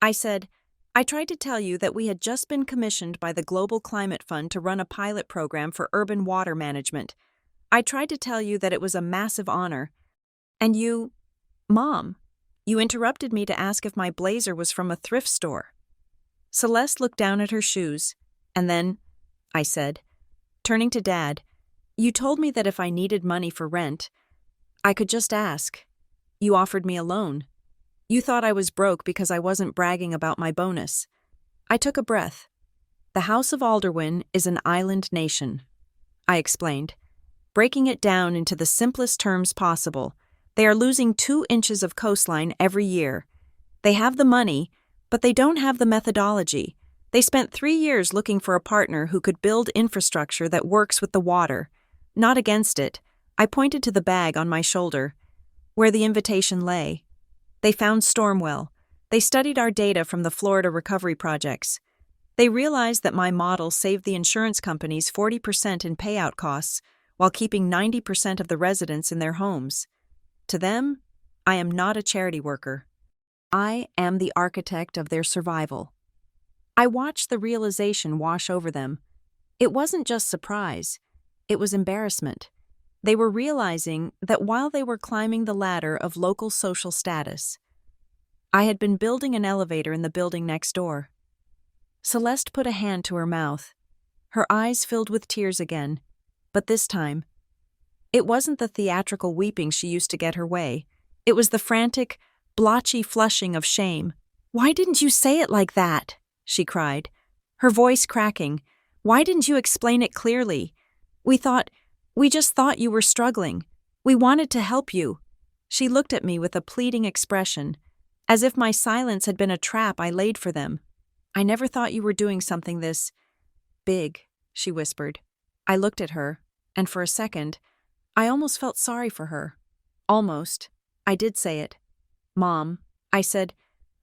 I said, I tried to tell you that we had just been commissioned by the Global Climate Fund to run a pilot program for urban water management. I tried to tell you that it was a massive honor. And you, Mom, you interrupted me to ask if my blazer was from a thrift store. Celeste looked down at her shoes, and then, I said, turning to Dad, you told me that if I needed money for rent, I could just ask. You offered me a loan. You thought I was broke because I wasn't bragging about my bonus. I took a breath. The House of Alderwin is an island nation, I explained, breaking it down into the simplest terms possible. They are losing 2 inches of coastline every year. They have the money, but they don't have the methodology. They spent 3 years looking for a partner who could build infrastructure that works with the water, not against it. I pointed to the bag on my shoulder, where the invitation lay. They found Stormwell. They studied our data from the Florida recovery projects. They realized that my model saved the insurance companies 40% in payout costs while keeping 90% of the residents in their homes. To them, I am not a charity worker. I am the architect of their survival. I watched the realization wash over them. It wasn't just surprise. It was embarrassment. They were realizing that while they were climbing the ladder of local social status, I had been building an elevator in the building next door. Celeste put a hand to her mouth. Her eyes filled with tears again, but this time, it wasn't the theatrical weeping she used to get her way. It was the frantic, blotchy flushing of shame. "Why didn't you say it like that?" she cried, her voice cracking. "Why didn't you explain it clearly? We just thought you were struggling. We wanted to help you." She looked at me with a pleading expression, as if my silence had been a trap I laid for them. "I never thought you were doing something this big," she whispered. I looked at her, and for a second, I almost felt sorry for her. Almost. I did say it. "Mom," I said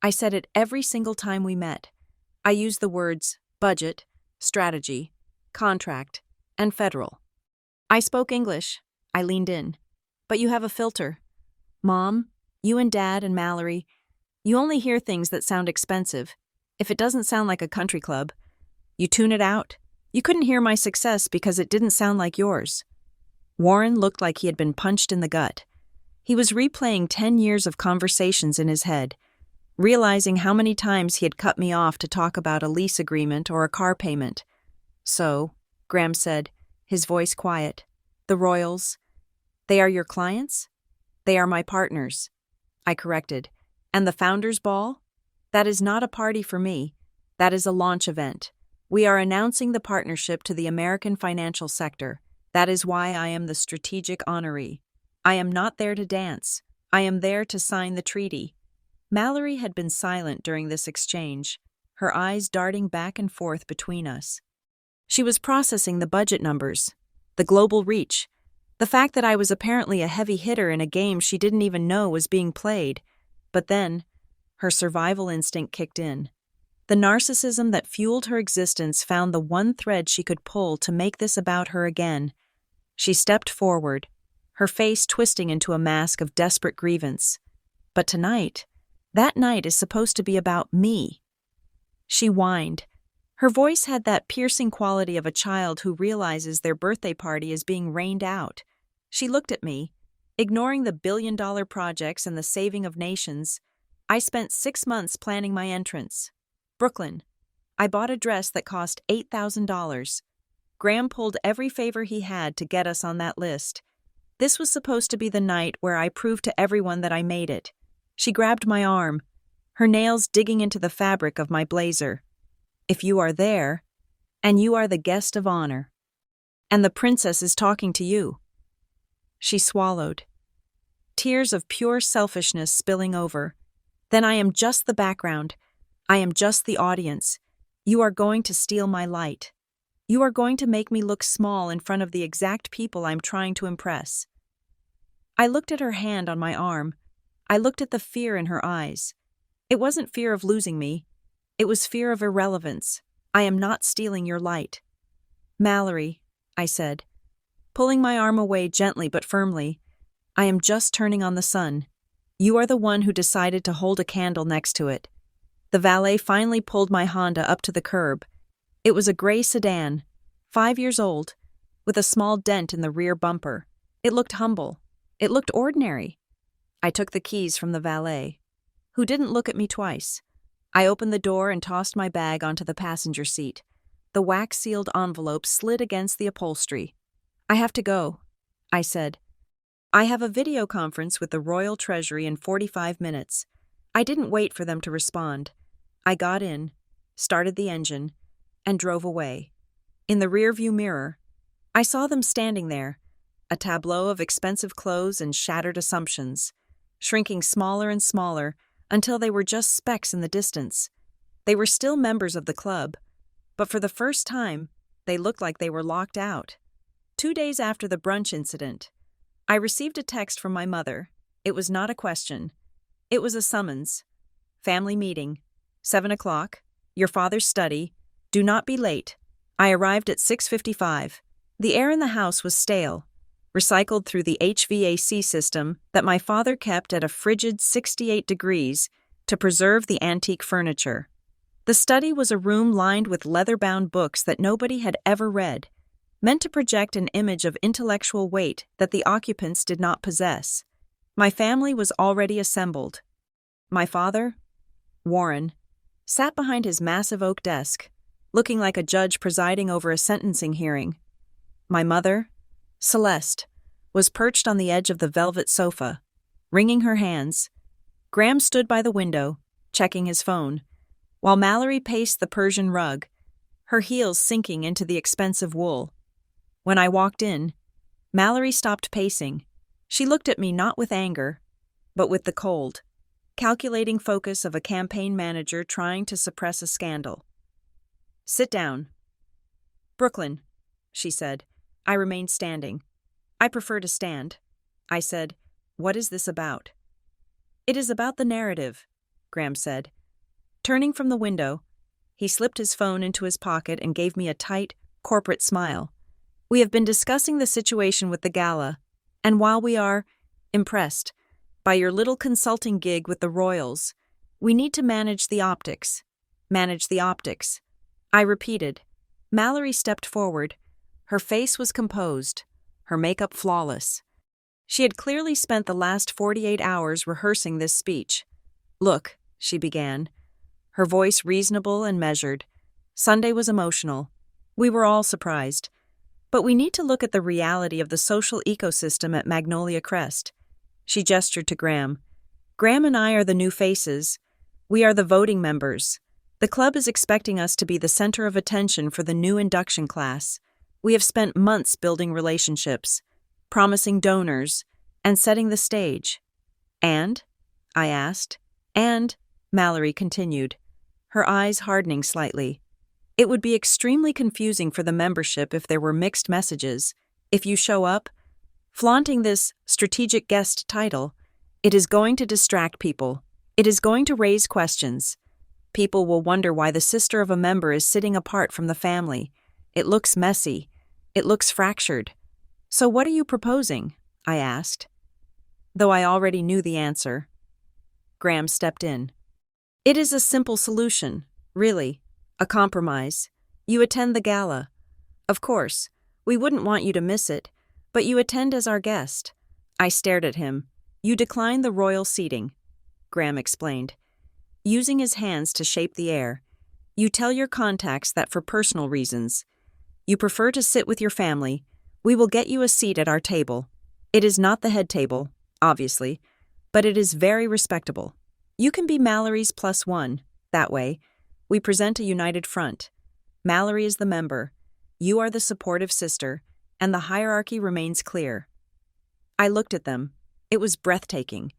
it every single time we met. I used the words budget, strategy, contract, and federal. I spoke English. I leaned in. "But you have a filter. Mom, you and Dad and Mallory, you only hear things that sound expensive. If it doesn't sound like a country club, you tune it out. You couldn't hear my success because it didn't sound like yours." Warren looked like he had been punched in the gut. He was replaying 10 years of conversations in his head, realizing how many times he had cut me off to talk about a lease agreement or a car payment. "So," Graham said, his voice quiet, "the Royals, they are your clients?" "They are my partners," I corrected. "And the Founders Ball? That is not a party for me. That is a launch event. We are announcing the partnership to the American financial sector. That is why I am the strategic honoree. I am not there to dance. I am there to sign the treaty." Mallory had been silent during this exchange, her eyes darting back and forth between us. She was processing the budget numbers, the global reach, the fact that I was apparently a heavy hitter in a game she didn't even know was being played. But then, her survival instinct kicked in. The narcissism that fueled her existence found the one thread she could pull to make this about her again. She stepped forward, her face twisting into a mask of desperate grievance. "But tonight, that night is supposed to be about me." She whined. Her voice had that piercing quality of a child who realizes their birthday party is being rained out. She looked at me, ignoring the billion-dollar projects and the saving of nations. "I spent 6 months planning my entrance. Brooklyn. I bought a dress that cost $8,000. Graham pulled every favor he had to get us on that list. This was supposed to be the night where I proved to everyone that I made it." She grabbed my arm, her nails digging into the fabric of my blazer. "If you are there, and you are the guest of honor, and the princess is talking to you." She swallowed. tears of pure selfishness spilling over. Then I am just the background. I am just the audience. You are going to steal my light. You are going to make me look small in front of the exact people I'm trying to impress. I looked at her hand on my arm. I looked at the fear in her eyes. It wasn't fear of losing me. It was fear of irrelevance. I am not stealing your light. Mallory, I said, pulling my arm away gently but firmly. I am just turning on the sun. You are the one who decided to hold a candle next to it. The valet finally pulled my Honda up to the curb. It was a gray sedan, 5 years old, with a small dent in the rear bumper. It looked humble. It looked ordinary. I took the keys from the valet, who didn't look at me twice. I opened the door and tossed my bag onto the passenger seat. The wax-sealed envelope slid against the upholstery. I have to go, I said. I have a video conference with the Royal Treasury in 45 minutes. I didn't wait for them to respond. I got in, started the engine, and drove away. In the rearview mirror, I saw them standing there, a tableau of expensive clothes and shattered assumptions, shrinking smaller and smaller until they were just specks in the distance. They were still members of the club, but for the first time, they looked like they were locked out. 2 days after the brunch incident, I received a text from my mother. It was not a question. It was a summons. Family meeting. 7 o'clock. Your father's study. Do not be late. I arrived at 6:55. The air in the house was stale, recycled through the HVAC system that my father kept at a frigid 68 degrees to preserve the antique furniture. The study was a room lined with leather-bound books that nobody had ever read, meant to project an image of intellectual weight that the occupants did not possess. My family was already assembled. My father, Warren, sat behind his massive oak desk, looking like a judge presiding over a sentencing hearing. My mother, Celeste, was perched on the edge of the velvet sofa, wringing her hands. Graham stood by the window, checking his phone, while Mallory paced the Persian rug, her heels sinking into the expensive wool. When I walked in, Mallory stopped pacing. She looked at me not with anger, but with the cold, calculating focus of a campaign manager trying to suppress a scandal. Sit down. Brooklyn, she said. I remained standing. I prefer to stand. I said, what is this about? It is about the narrative, Graham said. Turning from the window, he slipped his phone into his pocket and gave me a tight, corporate smile. We have been discussing the situation with the gala, and while we are impressed by your little consulting gig with the royals, we need to manage the optics. Manage the optics. I repeated. Mallory stepped forward. Her face was composed, her makeup flawless. She had clearly spent the last 48 hours rehearsing this speech. Look, she began, her voice reasonable and measured. Sunday was emotional. We were all surprised. But we need to look at the reality of the social ecosystem at Magnolia Crest. She gestured to Graham. Graham and I are the new faces. We are the voting members. The club is expecting us to be the center of attention for the new induction class. We have spent months building relationships, promising donors, and setting the stage. And? I asked. And, Mallory continued, her eyes hardening slightly. It would be extremely confusing for the membership if there were mixed messages. If you show up, flaunting this strategic guest title, it is going to distract people. It is going to raise questions. People will wonder why the sister of a member is sitting apart from the family. It looks messy. It looks fractured. So what are you proposing? I asked. Though I already knew the answer. Graham stepped in. It is a simple solution, really. A compromise. You attend the gala. Of course, we wouldn't want you to miss it, but you attend as our guest. I stared at him. You decline the royal seating, Graham explained, using his hands to shape the air. You tell your contacts that for personal reasons. You prefer to sit with your family. We will get you a seat at our table. It is not the head table, obviously, but it is very respectable. You can be Mallory's +1, that way. We present a united front. Mallory is the member. You are the supportive sister, and the hierarchy remains clear. I looked at them. It was breathtaking.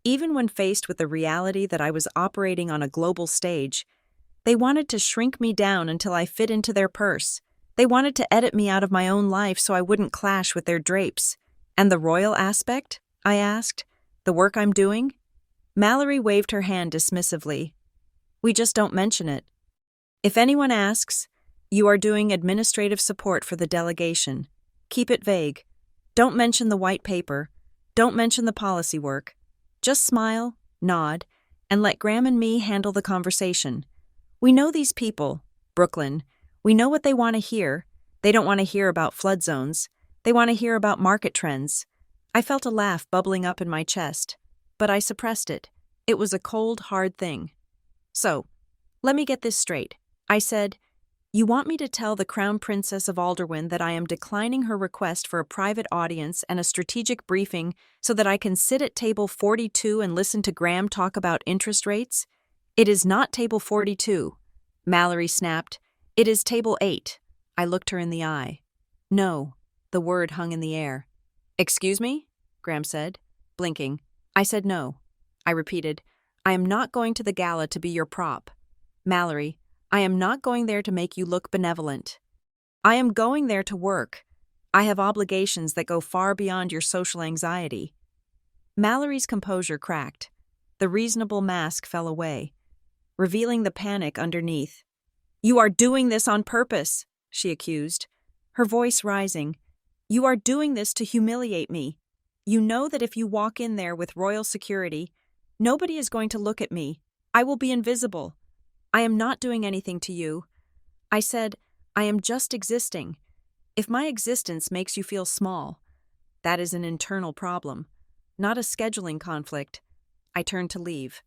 Even when faced with the reality that I was operating on a global stage, they wanted to shrink me down until I fit into their purse. They wanted to edit me out of my own life so I wouldn't clash with their drapes. And the royal aspect? I asked. The work I'm doing? Mallory waved her hand dismissively. We just don't mention it. If anyone asks, you are doing administrative support for the delegation. Keep it vague. Don't mention the white paper. Don't mention the policy work. Just smile, nod, and let Graham and me handle the conversation. We know these people, Brooklyn. We know what they want to hear. They don't want to hear about flood zones. They want to hear about market trends. I felt a laugh bubbling up in my chest, but I suppressed it. It was a cold, hard thing. So, let me get this straight. I said, you want me to tell the Crown Princess of Alderwyn that I am declining her request for a private audience and a strategic briefing so that I can sit at table 42 and listen to Graham talk about interest rates? It is not table 42, Mallory snapped. It is table 8. I looked her in the eye. No, the word hung in the air. Excuse me? Graham said, blinking. I said no. I repeated, I am not going to the gala to be your prop. Mallory, I am not going there to make you look benevolent. I am going there to work. I have obligations that go far beyond your social anxiety. Mallory's composure cracked. The reasonable mask fell away, revealing the panic underneath. You are doing this on purpose, she accused, her voice rising. You are doing this to humiliate me. You know that if you walk in there with royal security, nobody is going to look at me. I will be invisible. I am not doing anything to you. I said, I am just existing. If my existence makes you feel small, that is an internal problem, not a scheduling conflict. I turned to leave,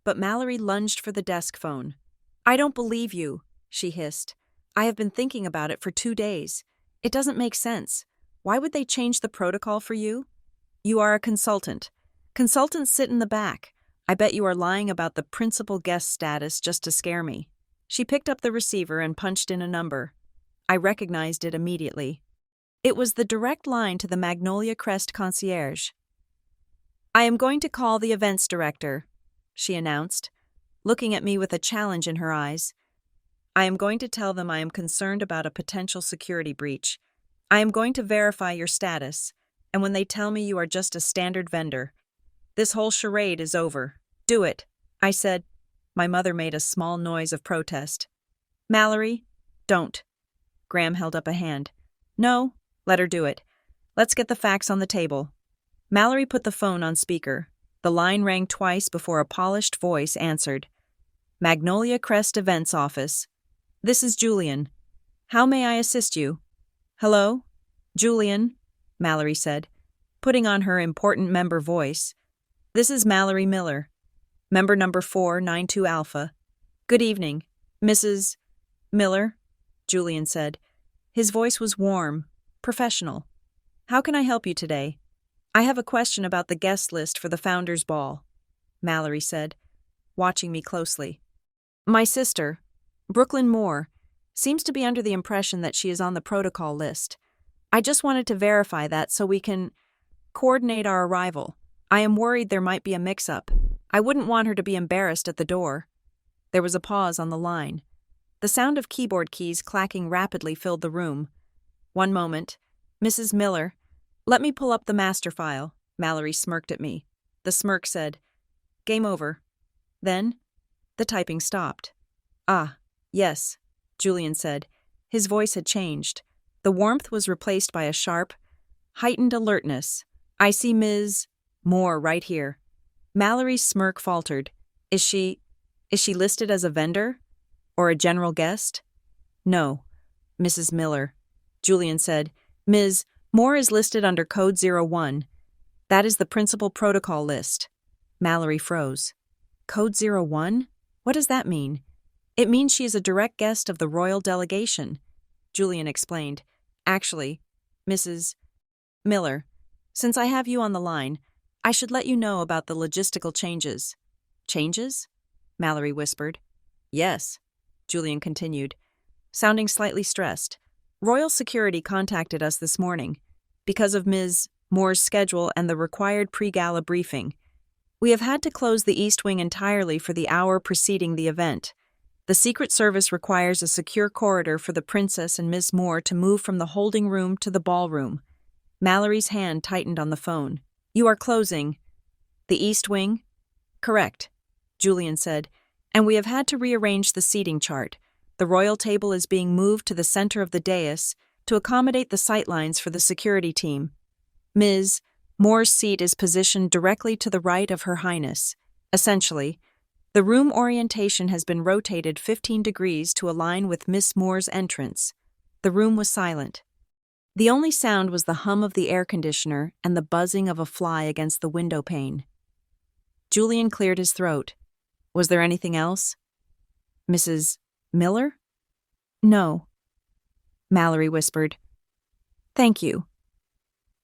but Mallory lunged for the desk phone. I don't believe you, she hissed. I have been thinking about it for 2 days. It doesn't make sense. Why would they change the protocol for you? You are a consultant. Consultants sit in the back. I bet you are lying about the principal guest status just to scare me. She picked up the receiver and punched in a number. I recognized it immediately. It was the direct line to the Magnolia Crest concierge. I am going to call the events director, she announced, looking at me with a challenge in her eyes. I am going to tell them I am concerned about a potential security breach. I am going to verify your status, and when they tell me you are just a standard vendor, this whole charade is over. Do it, I said. My mother made a small noise of protest. Mallory, don't. Graham held up a hand. No, let her do it. Let's get the facts on the table. Mallory put the phone on speaker. The line rang twice before a polished voice answered. Magnolia Crest Events Office. This is Julian. How may I assist you? Hello? Julian, Mallory said, putting on her important member voice. This is Mallory Miller, member number 492 Alpha. Good evening, Mrs. Miller, Julian said. His voice was warm, professional. How can I help you today? I have a question about the guest list for the Founders' Ball, Mallory said, watching me closely. My sister, Brooklyn Moore, seems to be under the impression that she is on the protocol list. I just wanted to verify that so we can coordinate our arrival. I am worried there might be a mix-up. I wouldn't want her to be embarrassed at the door. There was a pause on the line. The sound of keyboard keys clacking rapidly filled the room. One moment. Mrs. Miller, let me pull up the master file. Mallory smirked at me. The smirk said, Game over. Then, the typing stopped. Ah, yes, Julian said. His voice had changed. The warmth was replaced by a sharp, heightened alertness. I see Ms. Moore right here. Mallory's smirk faltered. Is she listed as a vendor? Or a general guest? No, Mrs. Miller, Julian said. Ms. Moore is listed under Code 01. That is the principal protocol list. Mallory froze. Code 01? What does that mean? It means she is a direct guest of the royal delegation, Julian explained. Actually, Mrs. Miller, since I have you on the line, I should let you know about the logistical changes. Changes? Mallory whispered. Yes, Julian continued, sounding slightly stressed. Royal Security contacted us this morning because of Ms. Moore's schedule, and the required pre-gala briefing. We have had to close the East Wing entirely for the hour preceding the event. The Secret Service requires a secure corridor for the Princess and Miss Moore to move from the holding room to the ballroom. Mallory's hand tightened on the phone. You are closing. The East Wing? Correct, Julian said, and we have had to rearrange the seating chart. The royal table is being moved to the center of the dais to accommodate the sightlines for the security team. Ms. Moore's seat is positioned directly to the right of Her Highness. Essentially, the room orientation has been rotated 15 degrees to align with Miss Moore's entrance. The room was silent. The only sound was the hum of the air conditioner and the buzzing of a fly against the window pane. Julian cleared his throat. Was there anything else? Mrs. Miller? No, Mallory whispered. Thank you.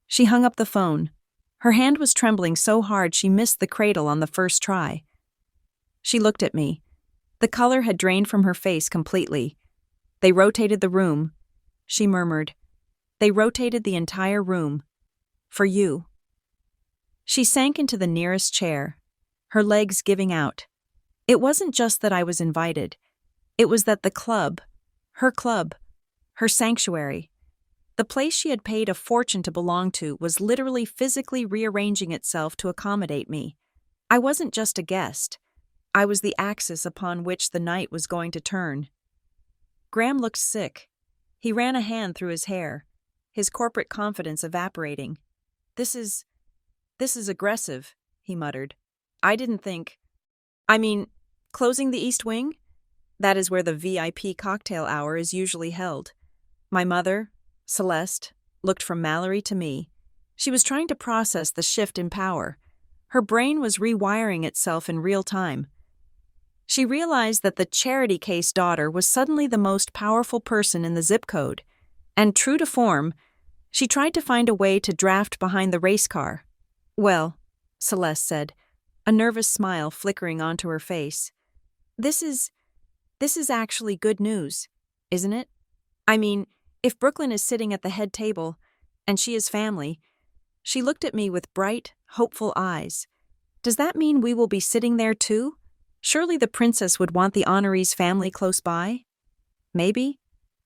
She hung up the phone. Her hand was trembling so hard she missed the cradle on the first try. She looked at me. The color had drained from her face completely. They rotated the room, she murmured. They rotated the entire room. For you. She sank into the nearest chair, her legs giving out. It wasn't just that I was invited. It was that the club, her sanctuary, the place she had paid a fortune to belong to, was literally physically rearranging itself to accommodate me. I wasn't just a guest. I was the axis upon which the night was going to turn. Graham looked sick. He ran a hand through his hair, his corporate confidence evaporating. This is aggressive, he muttered. I didn't think. Closing the East Wing? That is where the VIP cocktail hour is usually held. My mother, Celeste, looked from Mallory to me. She was trying to process the shift in power. Her brain was rewiring itself in real time. She realized that the charity case daughter was suddenly the most powerful person in the zip code, and true to form, she tried to find a way to draft behind the race car. Well, Celeste said, a nervous smile flickering onto her face. This is actually good news, isn't it? If Brooklyn is sitting at the head table, and she is family, she looked at me with bright, hopeful eyes. Does that mean we will be sitting there too? Surely the princess would want the honoree's family close by? Maybe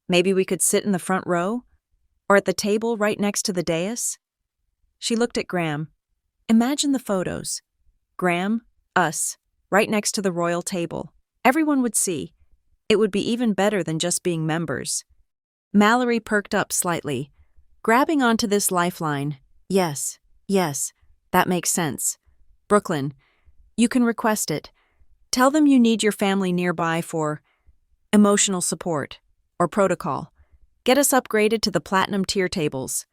we could sit in the front row? Or at the table right next to the dais? She looked at Graham. Imagine the photos. Graham, us, right next to the royal table. Everyone would see. It would be even better than just being members. Mallory perked up slightly, grabbing onto this lifeline. Yes, that makes sense. Brooklyn, you can request it. Tell them you need your family nearby for emotional support or protocol. Get us upgraded to the platinum tier tables.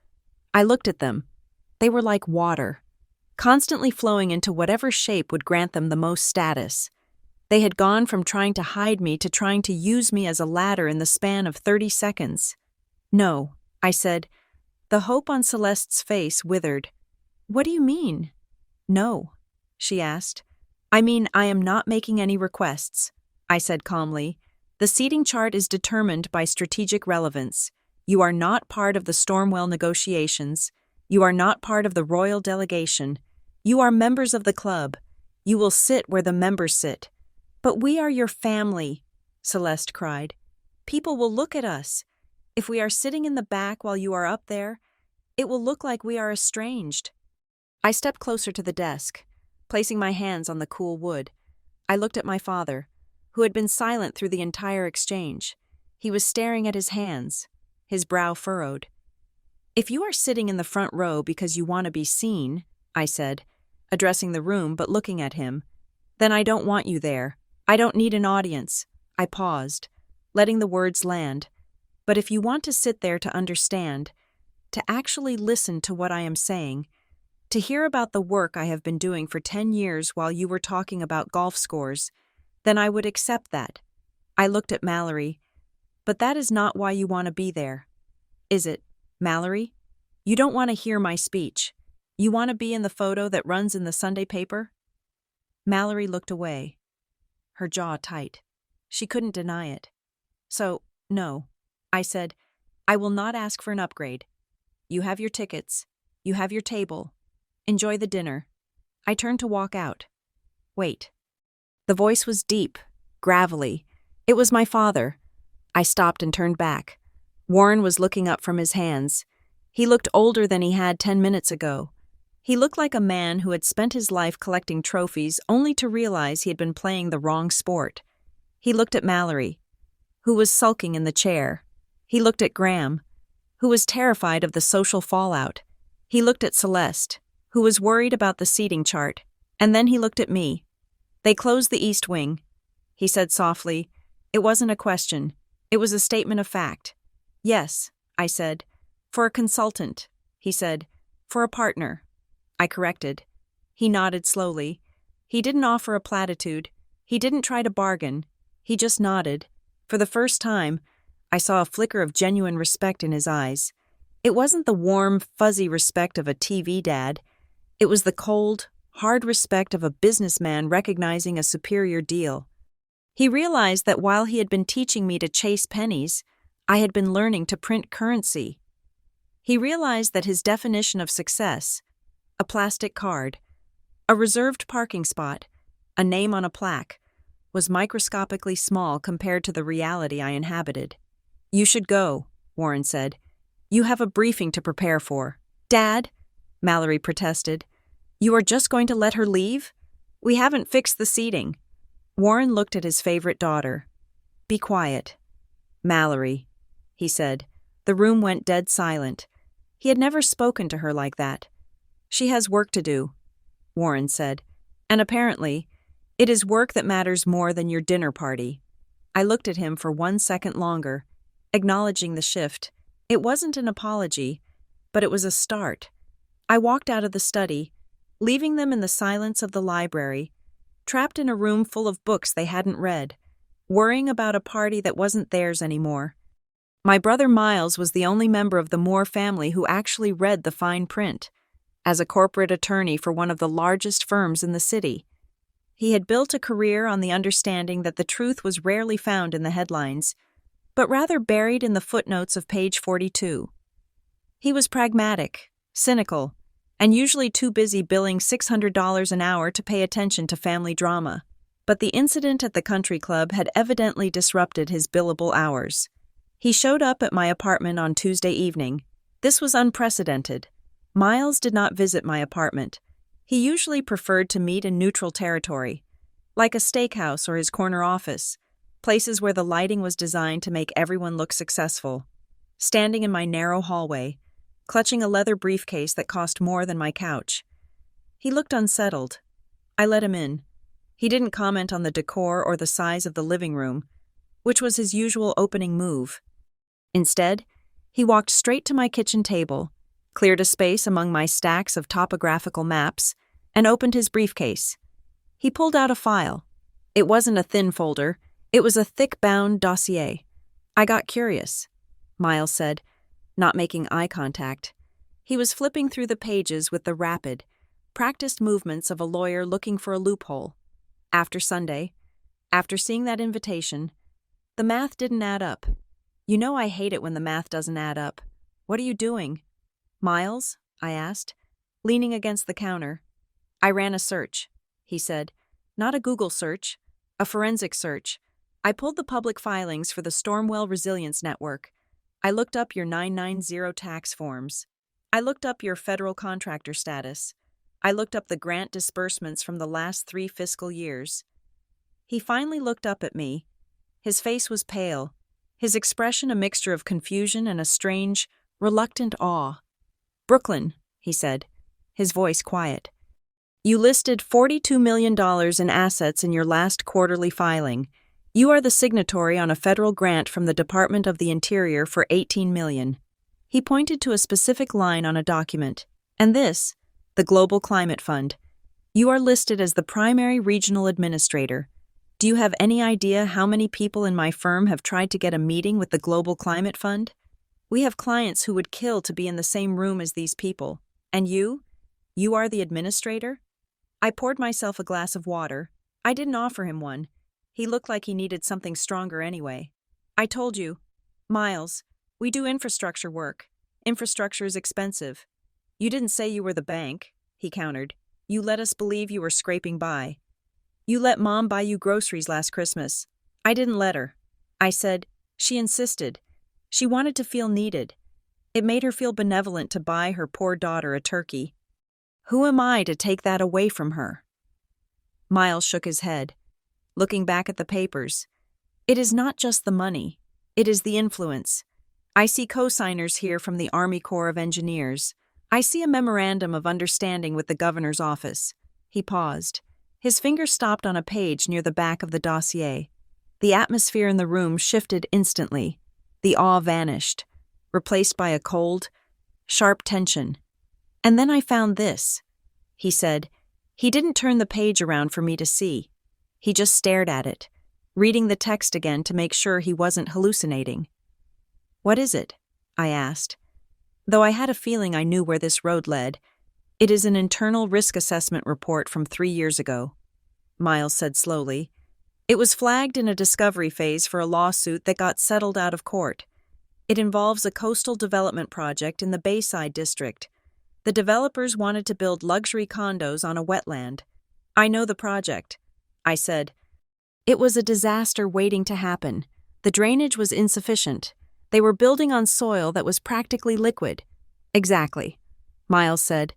I looked at them. They were like water, constantly flowing into whatever shape would grant them the most status. They had gone from trying to hide me to trying to use me as a ladder in the span of 30 seconds. No, I said. The hope on Celeste's face withered. What do you mean? No, she asked. I am not making any requests, I said calmly. The seating chart is determined by strategic relevance. You are not part of the Stormwell negotiations. You are not part of the royal delegation. You are members of the club. You will sit where the members sit. But we are your family, Celeste cried. People will look at us. If we are sitting in the back while you are up there, it will look like we are estranged. I stepped closer to the desk, placing my hands on the cool wood. I looked at my father, who had been silent through the entire exchange. He was staring at his hands, his brow furrowed. If you are sitting in the front row because you want to be seen, I said, addressing the room but looking at him, then I don't want you there. I don't need an audience. I paused, letting the words land. But if you want to sit there to understand, to actually listen to what I am saying, to hear about the work I have been doing for 10 years while you were talking about golf scores, then I would accept that. I looked at Mallory. But that is not why you want to be there. Is it, Mallory? You don't want to hear my speech. You want to be in the photo that runs in the Sunday paper? Mallory looked away, her jaw tight. She couldn't deny it. So, no, I said, I will not ask for an upgrade. You have your tickets. You have your table. Enjoy the dinner." I turned to walk out. "Wait." The voice was deep, gravelly. It was my father. I stopped and turned back. Warren was looking up from his hands. He looked older than he had 10 minutes ago. He looked like a man who had spent his life collecting trophies only to realize he had been playing the wrong sport. He looked at Mallory, who was sulking in the chair. He looked at Graham, who was terrified of the social fallout. He looked at Celeste, who was worried about the seating chart. And then he looked at me. "They closed the East Wing," he said softly. It wasn't a question. It was a statement of fact. "Yes," I said. "For a consultant," he said. "For a partner." I corrected. He nodded slowly. He didn't offer a platitude. He didn't try to bargain. He just nodded. For the first time, I saw a flicker of genuine respect in his eyes. It wasn't the warm, fuzzy respect of a TV dad. It was the cold, hard respect of a businessman recognizing a superior deal. He realized that while he had been teaching me to chase pennies, I had been learning to print currency. He realized that his definition of success, a plastic card, a reserved parking spot, a name on a plaque, was microscopically small compared to the reality I inhabited. "You should go," Warren said. "You have a briefing to prepare for." "Dad," Mallory protested, "you are just going to let her leave? We haven't fixed the seating." Warren looked at his favorite daughter. "Be quiet." "Mallory," he said. The room went dead silent. He had never spoken to her like that. "She has work to do," Warren said. "And apparently, it is work that matters more than your dinner party." I looked at him for 1 second longer, acknowledging the shift. It wasn't an apology, but it was a start. I walked out of the study, leaving them in the silence of the library, trapped in a room full of books they hadn't read, worrying about a party that wasn't theirs anymore. My brother Miles was the only member of the Moore family who actually read the fine print. As a corporate attorney for one of the largest firms in the city, he had built a career on the understanding that the truth was rarely found in the headlines, but rather buried in the footnotes of page 42. He was pragmatic, cynical, and usually too busy billing $600 an hour to pay attention to family drama. But the incident at the country club had evidently disrupted his billable hours. He showed up at my apartment on Tuesday evening. This was unprecedented. Miles did not visit my apartment. He usually preferred to meet in neutral territory, like a steakhouse or his corner office, places where the lighting was designed to make everyone look successful. Standing in my narrow hallway, clutching a leather briefcase that cost more than my couch. He looked unsettled. I let him in. He didn't comment on the decor or the size of the living room, which was his usual opening move. Instead, he walked straight to my kitchen table, cleared a space among my stacks of topographical maps, and opened his briefcase. He pulled out a file. It wasn't a thin folder. It was a thick-bound dossier. I got curious, Miles said, not making eye contact. He was flipping through the pages with the rapid, practiced movements of a lawyer looking for a loophole. After Sunday, after seeing that invitation, the math didn't add up. You know I hate it when the math doesn't add up. What are you doing? Miles? I asked, leaning against the counter. I ran a search, he said. Not a Google search, a forensic search. I pulled the public filings for the Stormwell Resilience Network. I looked up your 990 tax forms. I looked up your federal contractor status. I looked up the grant disbursements from the last 3 fiscal years. He finally looked up at me. His face was pale, his expression a mixture of confusion and a strange, reluctant awe. Brooklyn, he said, his voice quiet. You listed $42 million in assets in your last quarterly filing. You are the signatory on a federal grant from the Department of the Interior for $18 million. He pointed to a specific line on a document. And this, the Global Climate Fund. You are listed as the primary regional administrator. Do you have any idea how many people in my firm have tried to get a meeting with the Global Climate Fund? We have clients who would kill to be in the same room as these people. And you? You are the administrator? I poured myself a glass of water. I didn't offer him one. He looked like he needed something stronger anyway. I told you, Miles, we do infrastructure work. Infrastructure is expensive. You didn't say you were the bank, he countered. You let us believe you were scraping by. You let Mom buy you groceries last Christmas. I didn't let her. I said, she insisted. She wanted to feel needed. It made her feel benevolent to buy her poor daughter a turkey. Who am I to take that away from her? Miles shook his head, looking back at the papers. It is not just the money. It is the influence. I see co-signers here from the Army Corps of Engineers. I see a memorandum of understanding with the governor's office. He paused. His finger stopped on a page near the back of the dossier. The atmosphere in the room shifted instantly. The awe vanished, replaced by a cold, sharp tension. And then I found this, he said. He didn't turn the page around for me to see. He just stared at it, reading the text again to make sure he wasn't hallucinating. What is it? I asked. Though I had a feeling I knew where this road led. It is an internal risk assessment report from 3 years ago, Miles said slowly. It was flagged in a discovery phase for a lawsuit that got settled out of court. It involves a coastal development project in the Bayside district. The developers wanted to build luxury condos on a wetland. I know the project, I said. It was a disaster waiting to happen. The drainage was insufficient. They were building on soil that was practically liquid. Exactly, Miles said.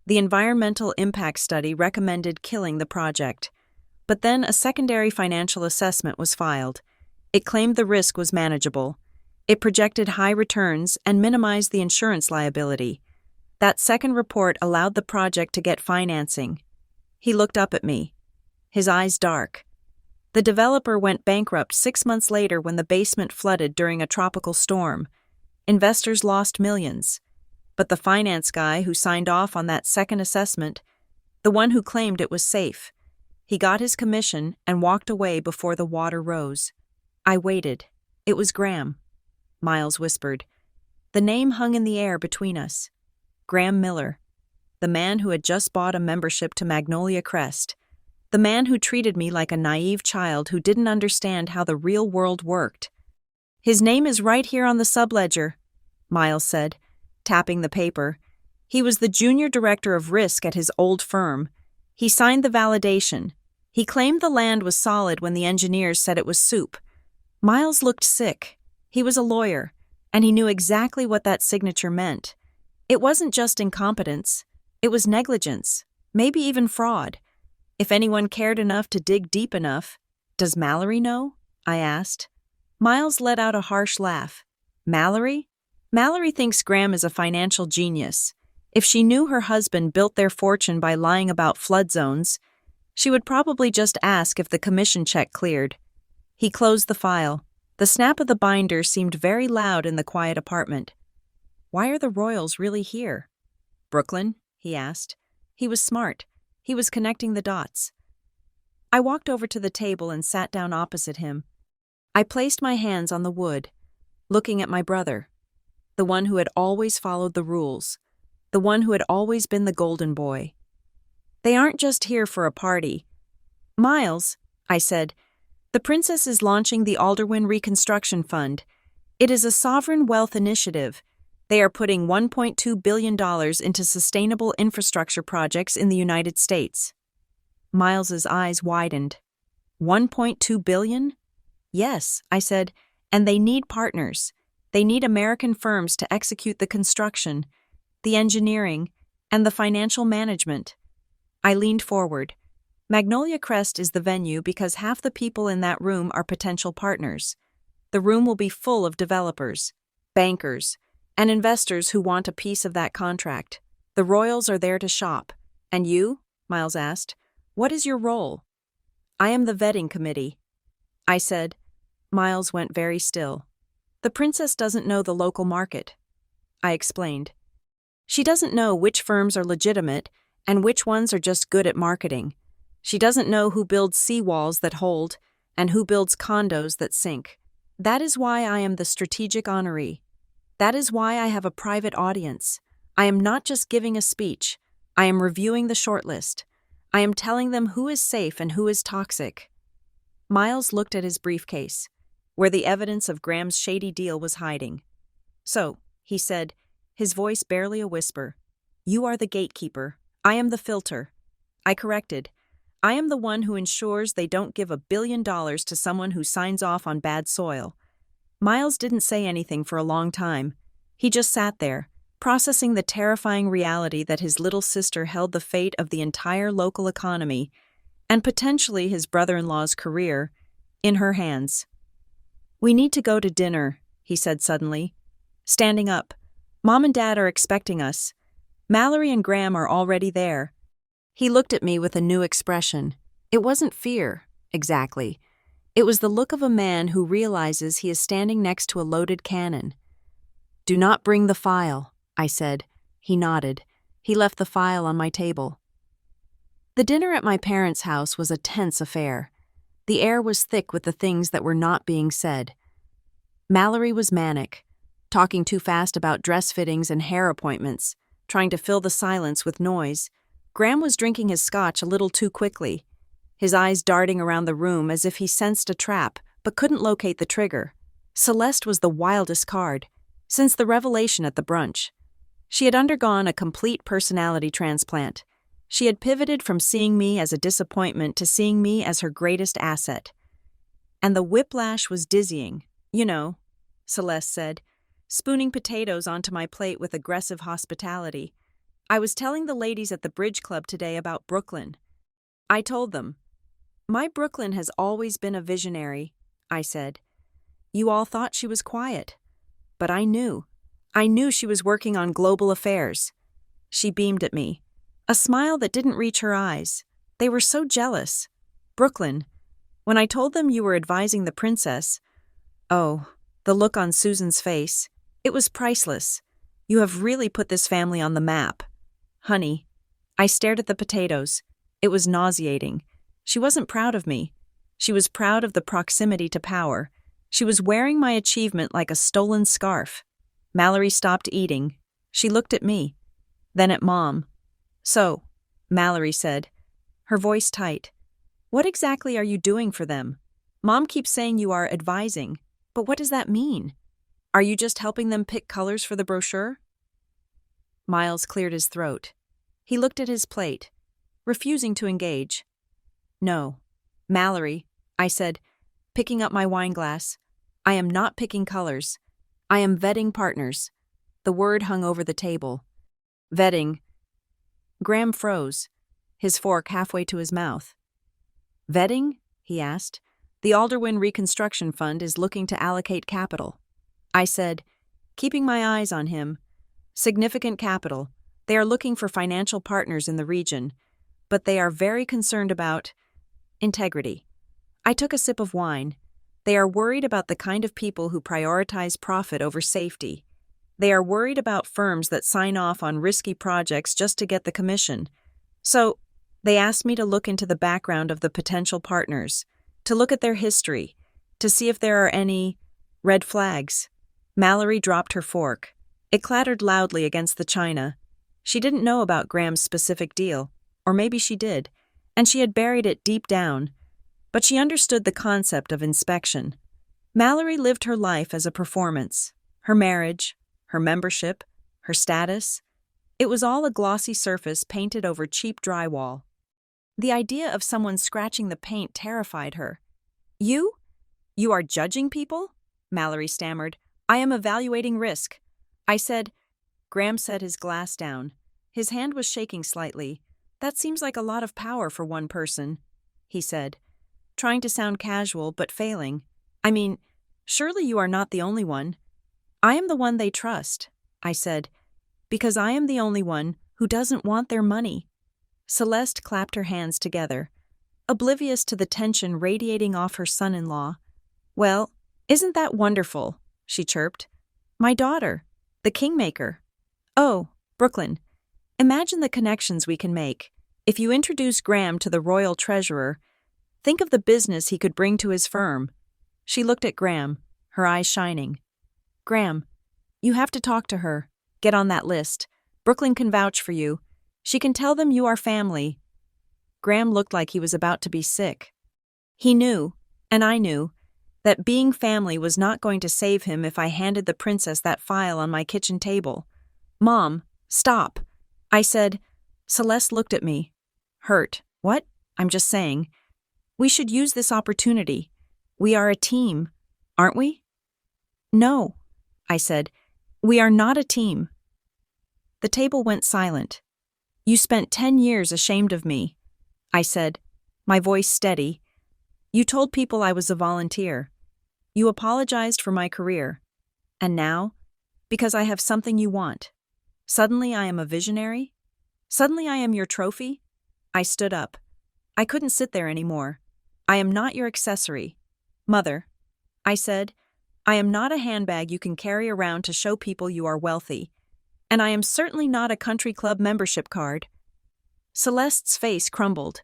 The environmental impact study recommended killing the project. But then a secondary financial assessment was filed. It claimed the risk was manageable. It projected high returns and minimized the insurance liability. That second report allowed the project to get financing. He looked up at me, his eyes dark. The developer went bankrupt 6 months later when the basement flooded during a tropical storm. Investors lost millions. But the finance guy who signed off on that second assessment, the one who claimed it was safe, he got his commission and walked away before the water rose. I waited. It was Graham, Miles whispered. The name hung in the air between us. Graham Miller, the man who had just bought a membership to Magnolia Crest, the man who treated me like a naive child who didn't understand how the real world worked. His name is right here on the subledger, Miles said, tapping the paper. He was the junior director of risk at his old firm. He signed the validation. He claimed the land was solid when the engineers said it was soup. Miles looked sick. He was a lawyer, and he knew exactly what that signature meant. It wasn't just incompetence. It was negligence, maybe even fraud. If anyone cared enough to dig deep enough, does Mallory know? I asked. Miles let out a harsh laugh. Mallory? Mallory thinks Graham is a financial genius. If she knew her husband built their fortune by lying about flood zones, she would probably just ask if the commission check cleared. He closed the file. The snap of the binder seemed very loud in the quiet apartment. Why are the Royals really here? Brooklyn? He asked. He was smart. He was connecting the dots. I walked over to the table and sat down opposite him. I placed my hands on the wood, looking at my brother, the one who had always followed the rules, the one who had always been the golden boy. They aren't just here for a party. Miles, I said, the princess is launching the Alderwin Reconstruction Fund. It is a sovereign wealth initiative. They are putting $1.2 billion into sustainable infrastructure projects in the United States. Miles's eyes widened. $1.2 billion? Yes, I said, and they need partners. They need American firms to execute the construction, the engineering, and the financial management. I leaned forward. Magnolia Crest is the venue because half the people in that room are potential partners. The room will be full of developers, bankers, and investors who want a piece of that contract. The Royals are there to shop. And you? Miles asked. What is your role? I am the vetting committee, I said. Miles went very still. The princess doesn't know the local market, I explained. She doesn't know which firms are legitimate and which ones are just good at marketing. She doesn't know who builds seawalls that hold and who builds condos that sink. That is why I am the strategic honoree. That is why I have a private audience. I am not just giving a speech. I am reviewing the shortlist. I am telling them who is safe and who is toxic. Miles looked at his briefcase, where the evidence of Graham's shady deal was hiding. So, he said, his voice barely a whisper, You are the gatekeeper. I am the filter. I corrected. I am the one who ensures they don't give $1 billion to someone who signs off on bad soil. Miles didn't say anything for a long time. He just sat there, processing the terrifying reality that his little sister held the fate of the entire local economy, and potentially his brother-in-law's career, in her hands. "We need to go to dinner," he said suddenly. Standing up. "Mom and Dad are expecting us. Mallory and Graham are already there." He looked at me with a new expression. It wasn't fear, exactly. It was the look of a man who realizes he is standing next to a loaded cannon. "Do not bring the file," I said. He nodded. He left the file on my table. The dinner at my parents' house was a tense affair. The air was thick with the things that were not being said. Mallory was manic, talking too fast about dress fittings and hair appointments, trying to fill the silence with noise. Graham was drinking his scotch a little too quickly, his eyes darting around the room as if he sensed a trap but couldn't locate the trigger. Celeste was the wildest card, since the revelation at the brunch. She had undergone a complete personality transplant. She had pivoted from seeing me as a disappointment to seeing me as her greatest asset. And the whiplash was dizzying, you know, Celeste said, spooning potatoes onto my plate with aggressive hospitality. "I was telling the ladies at the bridge club today about Brooklyn." I told them. "My Brooklyn has always been a visionary," I said. "You all thought she was quiet. But I knew. I knew she was working on global affairs." She beamed at me. A smile that didn't reach her eyes. They were so jealous. "Brooklyn, when I told them you were advising the princess..." Oh, the look on Susan's face. It was priceless. "You have really put this family on the map." "Honey." I stared at the potatoes. It was nauseating. She wasn't proud of me. She was proud of the proximity to power. She was wearing my achievement like a stolen scarf. Mallory stopped eating. She looked at me, then at Mom. "So," Mallory said, her voice tight, "what exactly are you doing for them? Mom keeps saying you are advising, but what does that mean? Are you just helping them pick colors for the brochure?" Miles cleared his throat. He looked at his plate, refusing to engage. "No, Mallory," I said, picking up my wineglass. "I am not picking colors. I am vetting partners." The word hung over the table. Vetting. Graham froze, his fork halfway to his mouth. "Vetting?" he asked. "The Alderwin Reconstruction Fund is looking to allocate capital." I said, keeping my eyes on him. "Significant capital. They are looking for financial partners in the region, but they are very concerned about integrity." I took a sip of wine. They are worried about the kind of people who prioritize profit over safety. They are worried about firms that sign off on risky projects just to get the commission. So, they asked me to look into the background of the potential partners, to look at their history, to see if there are any red flags. Mallory dropped her fork. It clattered loudly against the china. She didn't know about Graham's specific deal, or maybe she did, and she had buried it deep down. But she understood the concept of inspection. Mallory lived her life as a performance. Her marriage, her membership, her status. It was all a glossy surface painted over cheap drywall. The idea of someone scratching the paint terrified her. "You? You are judging people?" Mallory stammered. "I am evaluating risk." I said. Graham set his glass down. His hand was shaking slightly. "That seems like a lot of power for one person," he said, trying to sound casual but failing. "I mean, surely you are not the only one." "I am the one they trust," I said, "because I am the only one who doesn't want their money." Celeste clapped her hands together, oblivious to the tension radiating off her son-in-law. "Well, isn't that wonderful?" she chirped. "My daughter, the kingmaker. Oh, Brooklyn, imagine the connections we can make. If you introduce Graham to the royal treasurer, think of the business he could bring to his firm." She looked at Graham, her eyes shining. "Graham, you have to talk to her. Get on that list. Brooklyn can vouch for you. She can tell them you are family." Graham looked like he was about to be sick. He knew, and I knew, that being family was not going to save him if I handed the princess that file on my kitchen table. "Mom, stop." I said. Celeste looked at me. Hurt. What? I'm just saying. We should use this opportunity. We are a team, aren't we? No, I said. We are not a team. The table went silent. You spent 10 years ashamed of me, I said, my voice steady. You told people I was a volunteer. You apologized for my career. And now, because I have something you want, suddenly I am a visionary? Suddenly I am your trophy? I stood up. I couldn't sit there anymore. I am not your accessory. Mother, I said, I am not a handbag you can carry around to show people you are wealthy. And I am certainly not a country club membership card. Celeste's face crumbled.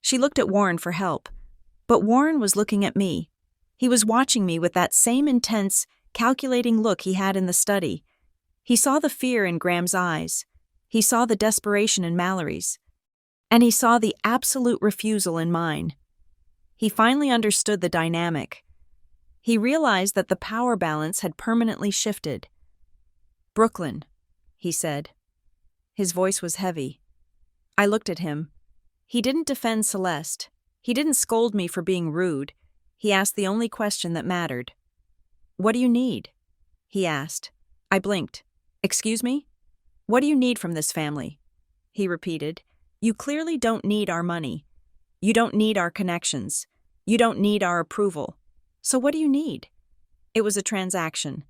She looked at Warren for help. But Warren was looking at me. He was watching me with that same intense, calculating look he had in the study. He saw the fear in Graham's eyes. He saw the desperation in Mallory's. And he saw the absolute refusal in mine. He finally understood the dynamic. He realized that the power balance had permanently shifted. Brooklyn, he said. His voice was heavy. I looked at him. He didn't defend Celeste. He didn't scold me for being rude. He asked the only question that mattered. What do you need? He asked. I blinked. Excuse me? What do you need from this family? He repeated. You clearly don't need our money. You don't need our connections. You don't need our approval. So what do you need? It was a transaction.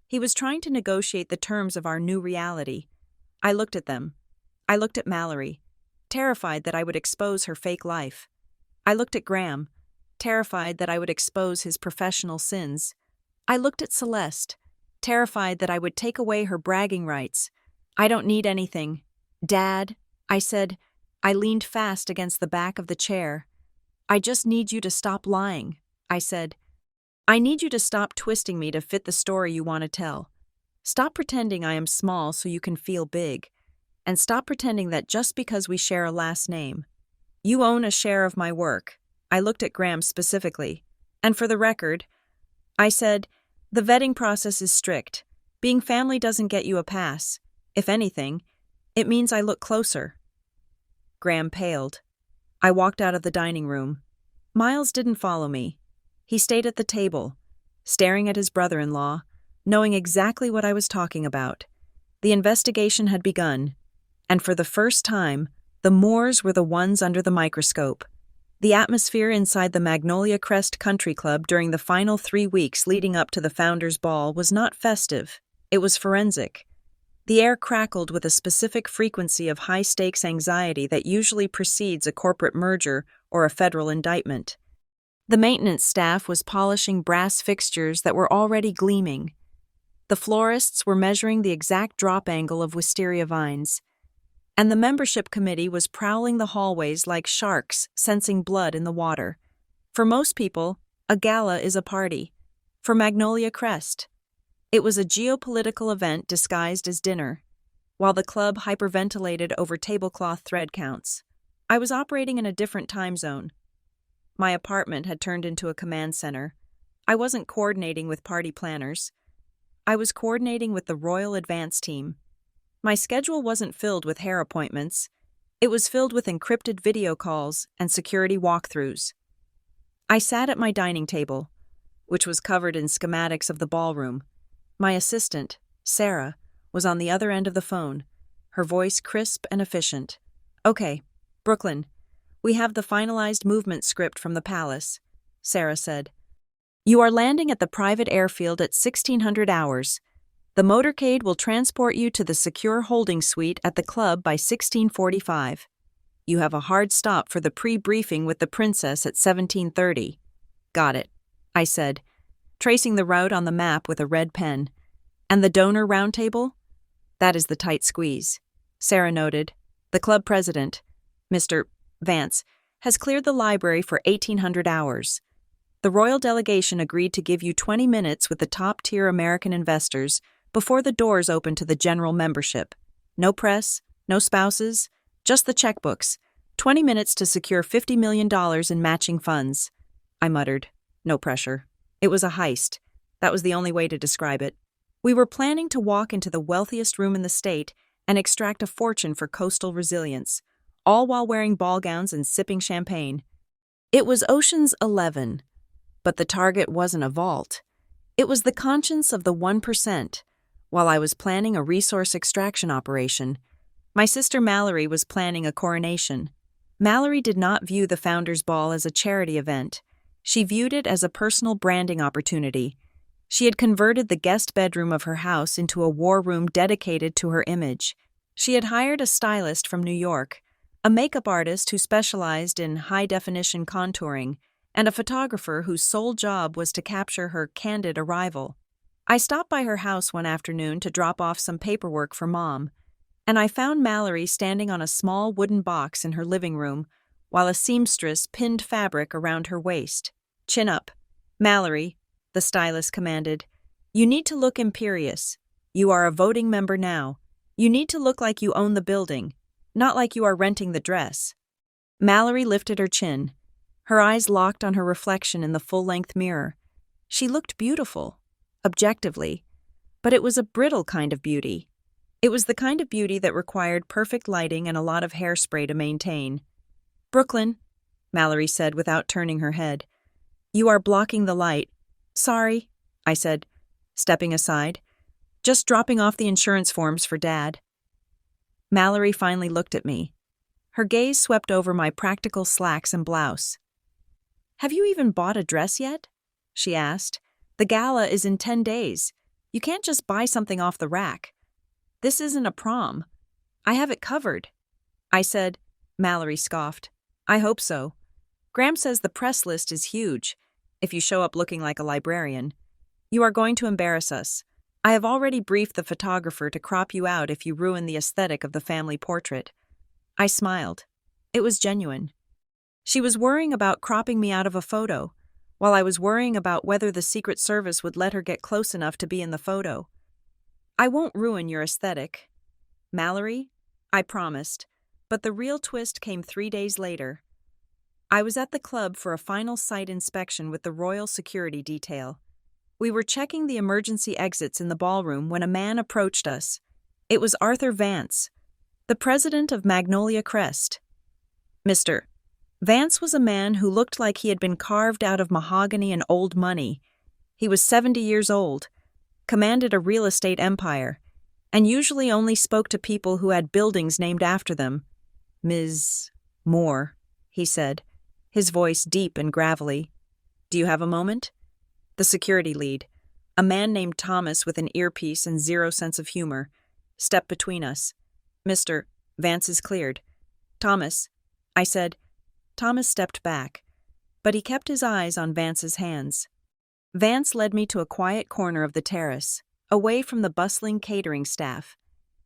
He was trying to negotiate the terms of our new reality. I looked at them. I looked at Mallory, terrified that I would expose her fake life. I looked at Graham, terrified that I would expose his professional sins. I looked at Celeste, terrified that I would take away her bragging rights. I don't need anything. Dad, I said. I leaned fast against the back of the chair. I just need you to stop lying, I said. I need you to stop twisting me to fit the story you want to tell. Stop pretending I am small so you can feel big. And stop pretending that just because we share a last name. You own a share of my work. I looked at Graham specifically. And for the record, I said, the vetting process is strict. Being family doesn't get you a pass. If anything, it means I look closer. Graham paled. I walked out of the dining room. Miles didn't follow me. He stayed at the table, staring at his brother-in-law, knowing exactly what I was talking about. The investigation had begun, and for the first time, the Moores were the ones under the microscope. The atmosphere inside the Magnolia Crest Country Club during the final 3 weeks leading up to the Founders' Ball was not festive. It was forensic. The air crackled with a specific frequency of high-stakes anxiety that usually precedes a corporate merger or a federal indictment. The maintenance staff was polishing brass fixtures that were already gleaming. The florists were measuring the exact drop angle of wisteria vines. And the membership committee was prowling the hallways like sharks sensing blood in the water. For most people, a gala is a party. For Magnolia Crest, it was a geopolitical event disguised as dinner. While the club hyperventilated over tablecloth thread counts, I was operating in a different time zone. My apartment had turned into a command center. I wasn't coordinating with party planners. I was coordinating with the Royal Advance Team. My schedule wasn't filled with hair appointments. It was filled with encrypted video calls and security walkthroughs. I sat at my dining table, which was covered in schematics of the ballroom. My assistant, Sarah, was on the other end of the phone, her voice crisp and efficient. Okay, Brooklyn, we have the finalized movement script from the palace, Sarah said. You are landing at the private airfield at 1600 hours. The motorcade will transport you to the secure holding suite at the club by 1645. You have a hard stop for the pre-briefing with the princess at 1730. Got it, I said, tracing the route on the map with a red pen. And the donor roundtable? That is the tight squeeze. Sarah noted. The club president, Mr. Vance, has cleared the library for 1800 hours. The royal delegation agreed to give you 20 minutes with the top-tier American investors before the doors open to the general membership. No press, no spouses, just the checkbooks. 20 minutes to secure $50 million in matching funds. I muttered. No pressure. It was a heist. That was the only way to describe it. We were planning to walk into the wealthiest room in the state and extract a fortune for coastal resilience, all while wearing ball gowns and sipping champagne. It was Ocean's 11, but the target wasn't a vault. It was the conscience of the 1%. While I was planning a resource extraction operation, my sister Mallory was planning a coronation. Mallory did not view the Founders Ball as a charity event. She viewed it as a personal branding opportunity. She had converted the guest bedroom of her house into a war room dedicated to her image. She had hired a stylist from New York, a makeup artist who specialized in high-definition contouring, and a photographer whose sole job was to capture her candid arrival. I stopped by her house one afternoon to drop off some paperwork for Mom, and I found Mallory standing on a small wooden box in her living room while a seamstress pinned fabric around her waist. "Chin up. Mallory," the stylist commanded. "You need to look imperious. You are a voting member now. You need to look like you own the building, not like you are renting the dress." Mallory lifted her chin. Her eyes locked on her reflection in the full-length mirror. She looked beautiful, objectively, but it was a brittle kind of beauty. It was the kind of beauty that required perfect lighting and a lot of hairspray to maintain. "Brooklyn," Mallory said without turning her head. "You are blocking the light." "Sorry," I said, stepping aside. "Just dropping off the insurance forms for Dad." Mallory finally looked at me. Her gaze swept over my practical slacks and blouse. "Have you even bought a dress yet?" she asked. "The gala is in 10 days. You can't just buy something off the rack. This isn't a prom. I have it covered." I said. Mallory scoffed. "I hope so. Graham says the press list is huge, if you show up looking like a librarian. You are going to embarrass us. I have already briefed the photographer to crop you out if you ruin the aesthetic of the family portrait." I smiled. It was genuine. She was worrying about cropping me out of a photo, while I was worrying about whether the Secret Service would let her get close enough to be in the photo. "I won't ruin your aesthetic, Mallory," I promised, but the real twist came 3 days later. I was at the club for a final site inspection with the Royal Security Detail. We were checking the emergency exits in the ballroom when a man approached us. It was Arthur Vance, the president of Magnolia Crest. Mr. Vance was a man who looked like he had been carved out of mahogany and old money. He was 70 years old, commanded a real estate empire, and usually only spoke to people who had buildings named after them. "Ms. Moore," he said, his voice deep and gravelly. "Do you have a moment?" The security lead, a man named Thomas with an earpiece and zero sense of humor, stepped between us. "Mr. Vance is cleared." "Thomas," I said. Thomas stepped back, but he kept his eyes on Vance's hands. Vance led me to a quiet corner of the terrace, away from the bustling catering staff.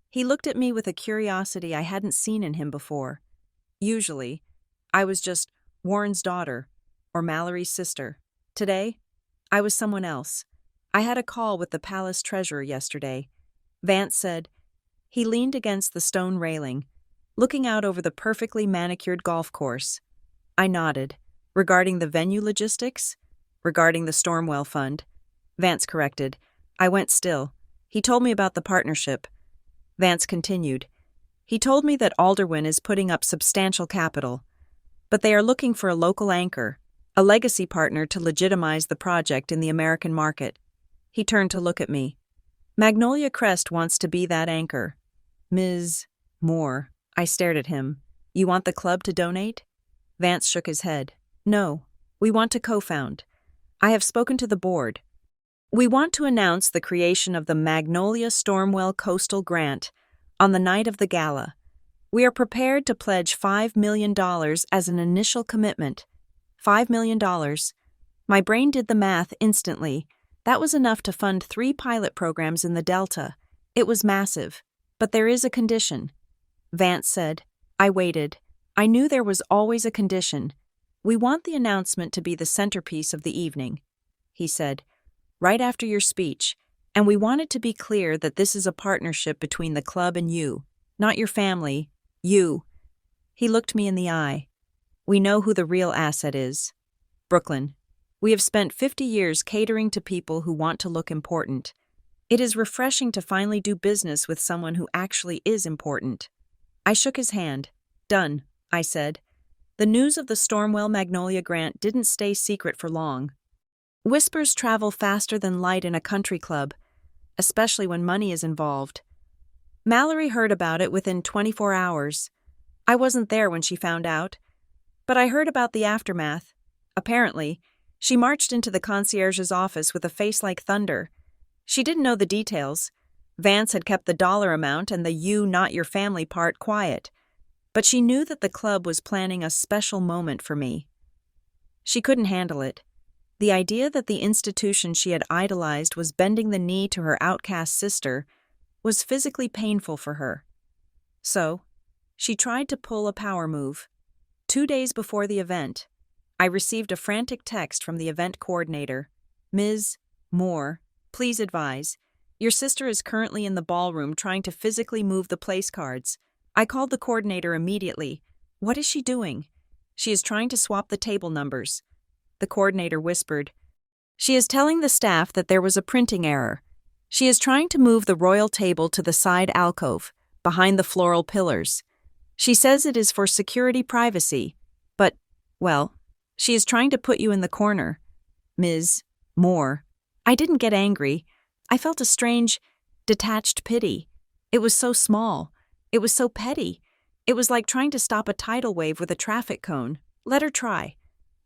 He looked at me with a curiosity I hadn't seen in him before. Usually, I was just Warren's daughter or Mallory's sister. Today, I was someone else. I had a call with the palace treasurer yesterday. Vance said. He leaned against the stone railing, looking out over the perfectly manicured golf course. I nodded. Regarding the venue logistics? Regarding the Stormwell Fund? Vance corrected. I went still. He told me about the partnership. Vance continued. He told me that Alderwin is putting up substantial capital, but they are looking for a local anchor, a legacy partner to legitimize the project in the American market. He turned to look at me. Magnolia Crest wants to be that anchor. Ms. Moore. I stared at him. You want the club to donate? Vance shook his head. No, we want to co-found. I have spoken to the board. We want to announce the creation of the Magnolia Stormwell Coastal Grant on the night of the gala. We are prepared to pledge $5 million as an initial commitment. $5 million. My brain did the math instantly. That was enough to fund 3 pilot programs in the Delta. It was massive. But there is a condition. Vance said. I waited. I knew there was always a condition. We want the announcement to be the centerpiece of the evening, he said, right after your speech, and we want it to be clear that this is a partnership between the club and you, not your family, you. He looked me in the eye. We know who the real asset is. Brooklyn. We have spent 50 years catering to people who want to look important. It is refreshing to finally do business with someone who actually is important. I shook his hand. Done, I said. The news of the Stormwell Magnolia grant didn't stay secret for long. Whispers travel faster than light in a country club, especially when money is involved. Mallory heard about it within 24 hours. I wasn't there when she found out, but I heard about the aftermath. Apparently, she marched into the concierge's office with a face like thunder. She didn't know the details. Vance had kept the dollar amount and the "you, not your family" part quiet, but she knew that the club was planning a special moment for me. She couldn't handle it. The idea that the institution she had idolized was bending the knee to her outcast sister was physically painful for her. So, she tried to pull a power move. 2 days before the event, I received a frantic text from the event coordinator. "Ms. Moore, please advise. Your sister is currently in the ballroom trying to physically move the place cards." I called the coordinator immediately. "What is she doing?" "She is trying to swap the table numbers." The coordinator whispered, "She is telling the staff that there was a printing error. She is trying to move the royal table to the side alcove, behind the floral pillars. She says it is for security privacy, but, well, she is trying to put you in the corner. Ms. Moore." I didn't get angry. I felt a strange, detached pity. It was so small. It was so petty. It was like trying to stop a tidal wave with a traffic cone. "Let her try,"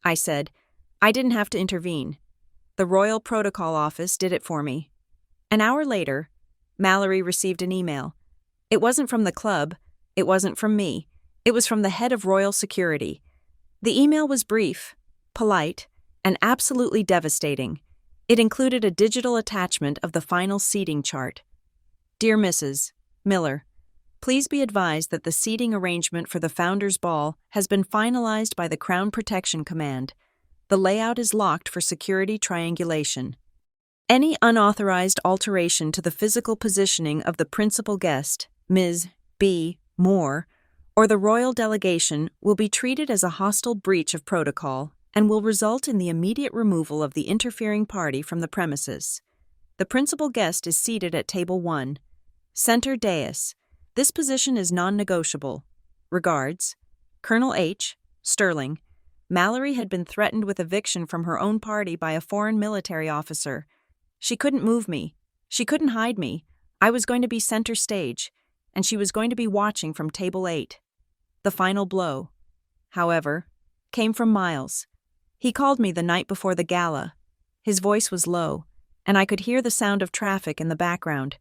I said. I didn't have to intervene. The Royal Protocol Office did it for me. An hour later, Mallory received an email. It wasn't from the club. It wasn't from me. It was from the head of Royal Security. The email was brief, polite, and absolutely devastating. It included a digital attachment of the final seating chart. "Dear Mrs. Miller, please be advised that the seating arrangement for the Founders' Ball has been finalized by the Crown Protection Command. The layout is locked for security triangulation. Any unauthorized alteration to the physical positioning of the principal guest, Ms. B. Moore, or the royal delegation will be treated as a hostile breach of protocol and will result in the immediate removal of the interfering party from the premises. The principal guest is seated at table 1, center dais. This position is non-negotiable. Regards, Colonel H. Sterling." Mallory had been threatened with eviction from her own party by a foreign military officer. She couldn't move me. She couldn't hide me. I was going to be center stage, and she was going to be watching from table 8. The final blow, however, came from Miles. He called me the night before the gala. His voice was low, and I could hear the sound of traffic in the background.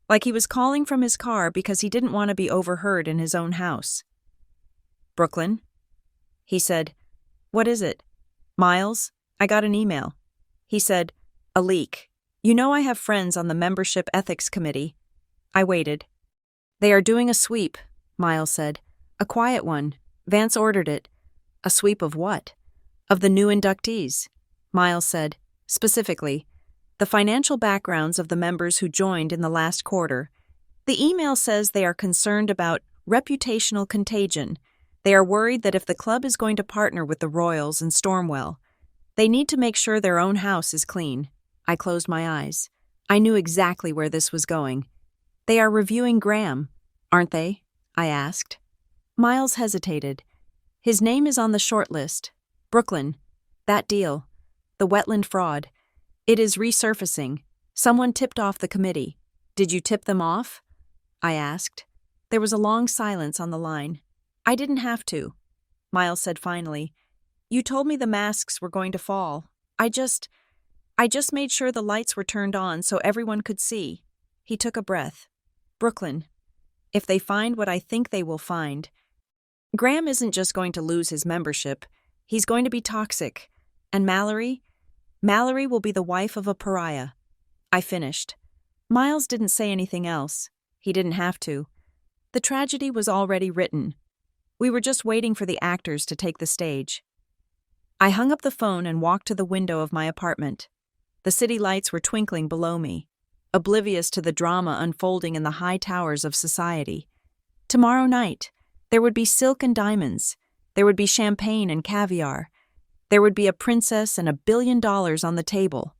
Like he was calling from his car because he didn't want to be overheard in his own house. "Brooklyn?" He said, "What is it?" "Miles, I got an email." He said, "A leak. You know I have friends on the membership ethics committee." I waited. "They are doing a sweep," Miles said. "A quiet one. Vance ordered it." "A sweep of what?" "Of the new inductees." Miles said, "Specifically, the financial backgrounds of the members who joined in the last quarter. The email says they are concerned about reputational contagion. They are worried that if the club is going to partner with the Royals and Stormwell, they need to make sure their own house is clean." I closed my eyes. I knew exactly where this was going. "They are reviewing Graham, aren't they?" I asked. Miles hesitated. "His name is on the short list. Brooklyn, that deal, the wetland fraud. It is resurfacing. Someone tipped off the committee." "Did you tip them off?" I asked. There was a long silence on the line. "I didn't have to," Miles said finally. "You told me the masks were going to fall. I just made sure the lights were turned on so everyone could see." He took a breath. "Brooklyn, if they find what I think they will find, Graham isn't just going to lose his membership. He's going to be toxic. And Mallory will be the wife of a pariah." I finished. Miles didn't say anything else. He didn't have to. The tragedy was already written. We were just waiting for the actors to take the stage. I hung up the phone and walked to the window of my apartment. The city lights were twinkling below me, oblivious to the drama unfolding in the high towers of society. Tomorrow night, there would be silk and diamonds. There would be champagne and caviar. There would be a princess and $1 billion on the table.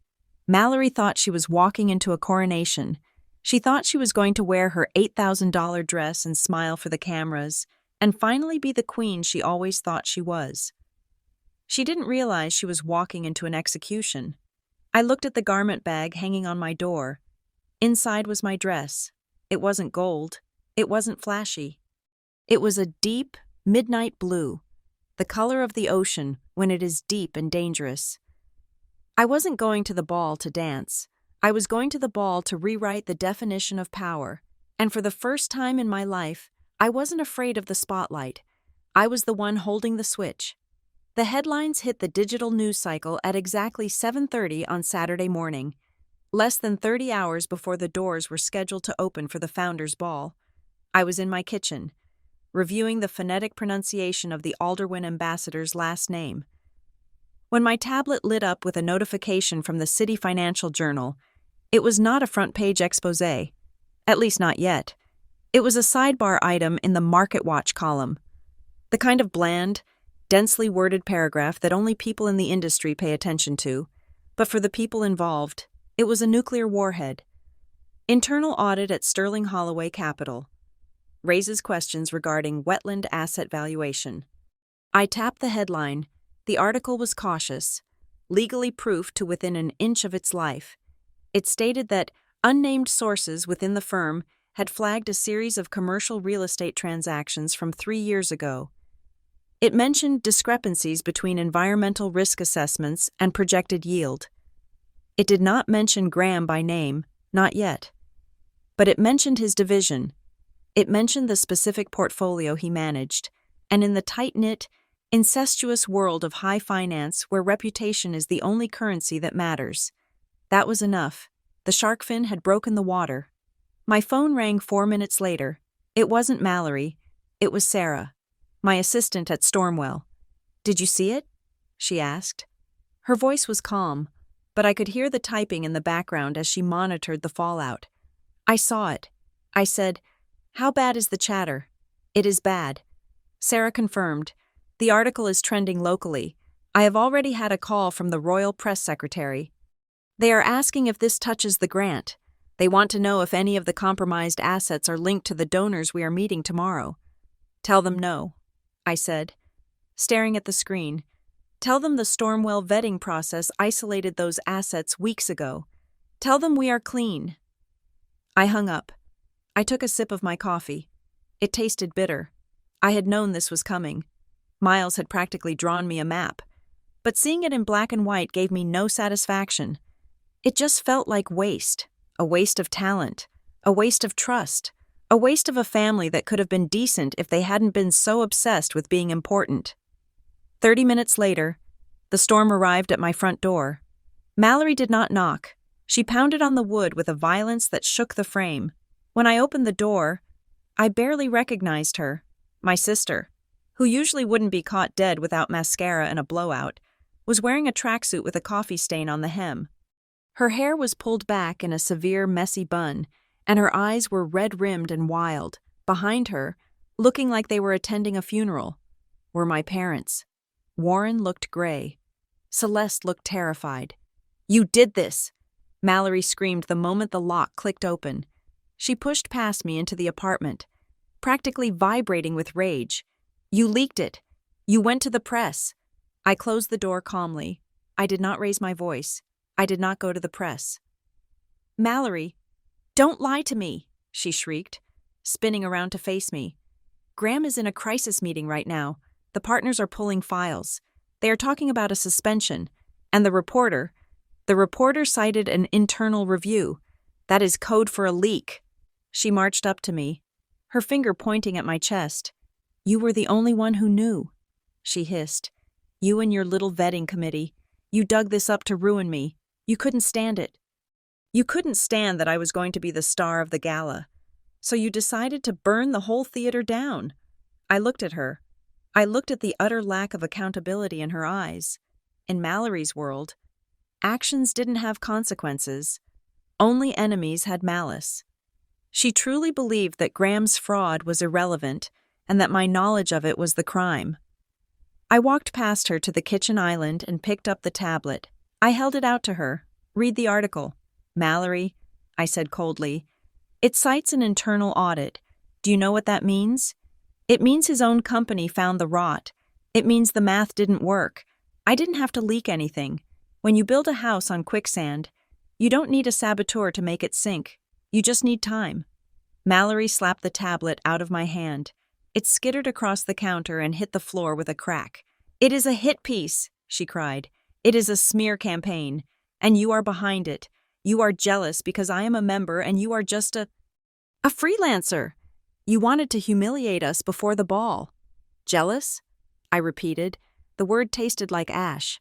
Mallory thought she was walking into a coronation. She thought she was going to wear her $8,000 dress and smile for the cameras, and finally be the queen she always thought she was. She didn't realize she was walking into an execution. I looked at the garment bag hanging on my door. Inside was my dress. It wasn't gold. It wasn't flashy. It was a deep, midnight blue, the color of the ocean when it is deep and dangerous. I wasn't going to the ball to dance. I was going to the ball to rewrite the definition of power, and for the first time in my life, I wasn't afraid of the spotlight. I was the one holding the switch. The headlines hit the digital news cycle at exactly 7:30 on Saturday morning, less than 30 hours before the doors were scheduled to open for the Founders' Ball. I was in my kitchen, reviewing the phonetic pronunciation of the Alderwin ambassador's last name, when my tablet lit up with a notification from the City Financial Journal. It was not a front-page exposé, at least not yet. It was a sidebar item in the Market Watch column, the kind of bland, densely worded paragraph that only people in the industry pay attention to, but for the people involved, it was a nuclear warhead. Internal audit at Sterling Holloway Capital raises questions regarding wetland asset valuation. I tapped the headline. The article was cautious, legally proofed to within an inch of its life. It stated that unnamed sources within the firm had flagged a series of commercial real estate transactions from 3 years ago. It mentioned discrepancies between environmental risk assessments and projected yield. It did not mention Graham by name, not yet. But it mentioned his division. It mentioned the specific portfolio he managed, and in the tight-knit, incestuous world of high finance where reputation is the only currency that matters. That was enough. The shark fin had broken the water. My phone rang 4 minutes later. It wasn't Mallory. It was Sarah, my assistant at Stormwell. "Did you see it?" she asked. Her voice was calm, but I could hear the typing in the background as she monitored the fallout. "I saw it." I said, "How bad is the chatter?" "It is bad." Sarah confirmed. "The article is trending locally. I have already had a call from the Royal Press Secretary. They are asking if this touches the grant. They want to know if any of the compromised assets are linked to the donors we are meeting tomorrow." "Tell them no," I said, staring at the screen. "Tell them the Stormwell vetting process isolated those assets weeks ago. Tell them we are clean." I hung up. I took a sip of my coffee. It tasted bitter. I had known this was coming. Miles had practically drawn me a map, but seeing it in black and white gave me no satisfaction. It just felt like waste, a waste of talent, a waste of trust, a waste of a family that could have been decent if they hadn't been so obsessed with being important. 30 minutes later, the storm arrived at my front door. Mallory did not knock. She pounded on the wood with a violence that shook the frame. When I opened the door, I barely recognized her, my sister, who usually wouldn't be caught dead without mascara and a blowout, was wearing a tracksuit with a coffee stain on the hem. Her hair was pulled back in a severe, messy bun, and her eyes were red-rimmed and wild. Behind her, looking like they were attending a funeral, were my parents. Warren looked gray. Celeste looked terrified. "You did this!" Mallory screamed the moment the lock clicked open. She pushed past me into the apartment, practically vibrating with rage. "You leaked it. You went to the press." I closed the door calmly. I did not raise my voice. I did not go to the press. "Mallory, don't lie to me," she shrieked, spinning around to face me. "Graham is in a crisis meeting right now. The partners are pulling files. They are talking about a suspension, and the reporter cited an internal review. That is code for a leak." She marched up to me, her finger pointing at my chest. "You were the only one who knew," she hissed. "You and your little vetting committee. You dug this up to ruin me. You couldn't stand it. You couldn't stand that I was going to be the star of the gala. So you decided to burn the whole theater down." I looked at her. I looked at the utter lack of accountability in her eyes. In Mallory's world, actions didn't have consequences. Only enemies had malice. She truly believed that Graham's fraud was irrelevant and that my knowledge of it was the crime. I walked past her to the kitchen island and picked up the tablet. I held it out to her. Read the article. Mallory, I said coldly. It cites an internal audit. Do you know what that means? It means his own company found the rot. It means the math didn't work. I didn't have to leak anything. When you build a house on quicksand, you don't need a saboteur to make it sink. You just need time. Mallory slapped the tablet out of my hand. It skittered across the counter and hit the floor with a crack. It is a hit piece, she cried. It is a smear campaign, and you are behind it. You are jealous because I am a member and you are just a freelancer. You wanted to humiliate us before the ball. Jealous? I repeated. The word tasted like ash.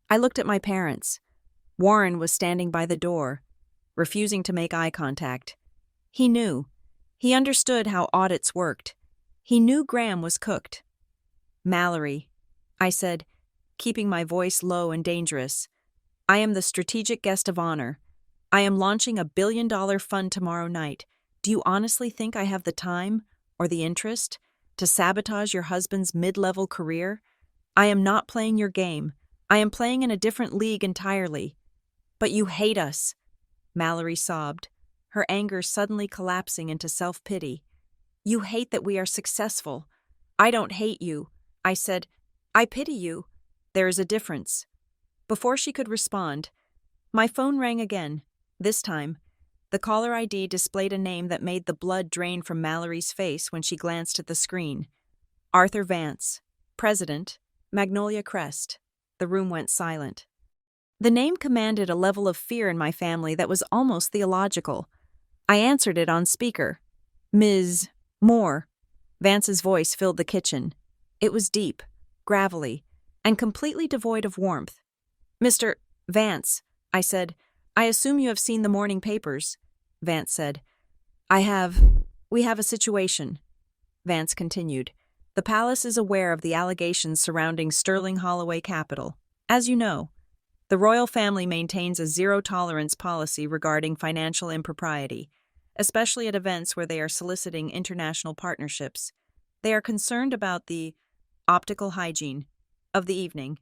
I looked at my parents. Warren was standing by the door, refusing to make eye contact. He knew. He understood how audits worked. He knew Graham was cooked. Mallory, I said, keeping my voice low and dangerous. I am the strategic guest of honor. I am launching a $1 billion fund tomorrow night. Do you honestly think I have the time, or the interest, to sabotage your husband's mid-level career? I am not playing your game. I am playing in a different league entirely. But you hate us, Mallory sobbed, her anger suddenly collapsing into self-pity. You hate that we are successful. I don't hate you. I said, I pity you. There is a difference. Before she could respond, my phone rang again. This time, the caller ID displayed a name that made the blood drain from Mallory's face when she glanced at the screen. Arthur Vance, President, Magnolia Crest. The room went silent. The name commanded a level of fear in my family that was almost theological. I answered it on speaker. Ms. Moore. Vance's voice filled the kitchen. It was deep, gravelly, and completely devoid of warmth. Mr. Vance, I said, I assume you have seen the morning papers. Vance said, I have. We have a situation. Vance continued. The palace is aware of the allegations surrounding Sterling Holloway Capital. As you know, the royal family maintains a zero-tolerance policy regarding financial impropriety, especially at events where they are soliciting international partnerships. They are concerned about the optical hygiene of the evening.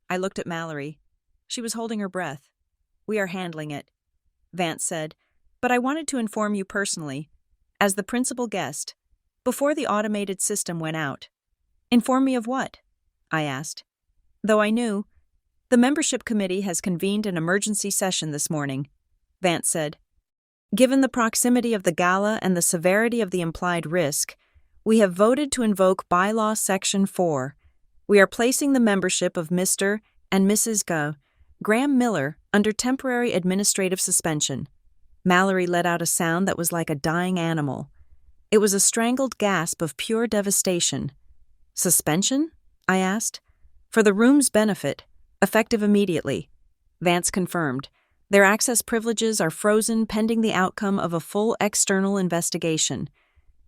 I looked at Mallory. She was holding her breath. We are handling it, Vance said, but I wanted to inform you personally, as the principal guest, before the automated system went out. Inform me of what? I asked. Though I knew, the membership committee has convened an emergency session this morning, Vance said. Given the proximity of the gala and the severity of the implied risk, we have voted to invoke Bylaw Section 4. We are placing the membership of Mr. and Mrs. Graham Miller under temporary administrative suspension. Mallory let out a sound that was like a dying animal. It was a strangled gasp of pure devastation. Suspension? I asked. For the room's benefit, effective immediately. Vance confirmed. Their access privileges are frozen pending the outcome of a full external investigation.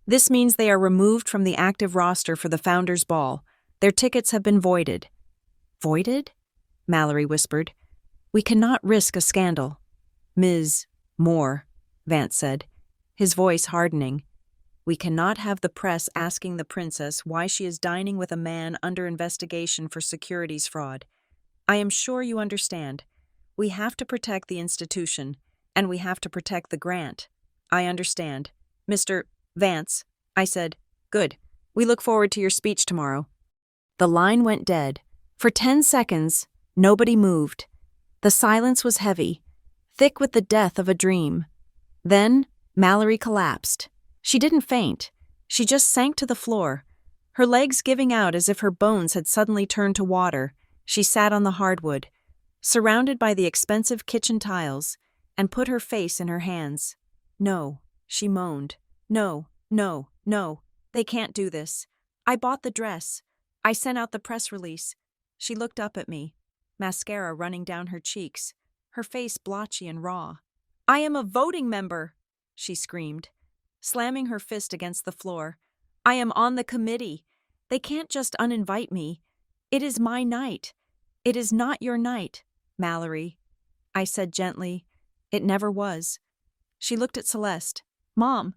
This means they are removed from the active roster for the Founders' Ball. Their tickets have been voided. Voided? Mallory whispered. We cannot risk a scandal. Ms. Moore, Vance said, his voice hardening. We cannot have the press asking the princess why she is dining with a man under investigation for securities fraud. I am sure you understand. We have to protect the institution, and we have to protect the grant. I understand. Mr. Vance, I said, good. We look forward to your speech tomorrow. The line went dead. For 10 seconds, nobody moved. The silence was heavy, thick with the death of a dream. Then, Mallory collapsed. She didn't faint. She just sank to the floor, her legs giving out as if her bones had suddenly turned to water. She sat on the hardwood, surrounded by the expensive kitchen tiles, and put her face in her hands. No, she moaned. No, no, no. They can't do this. I bought the dress. I sent out the press release. She looked up at me, mascara running down her cheeks, her face blotchy and raw. I am a voting member, she screamed, slamming her fist against the floor. I am on the committee. They can't just uninvite me. It is my night. It is not your night, Mallory. I said gently. It never was. She looked at Celeste. Mom,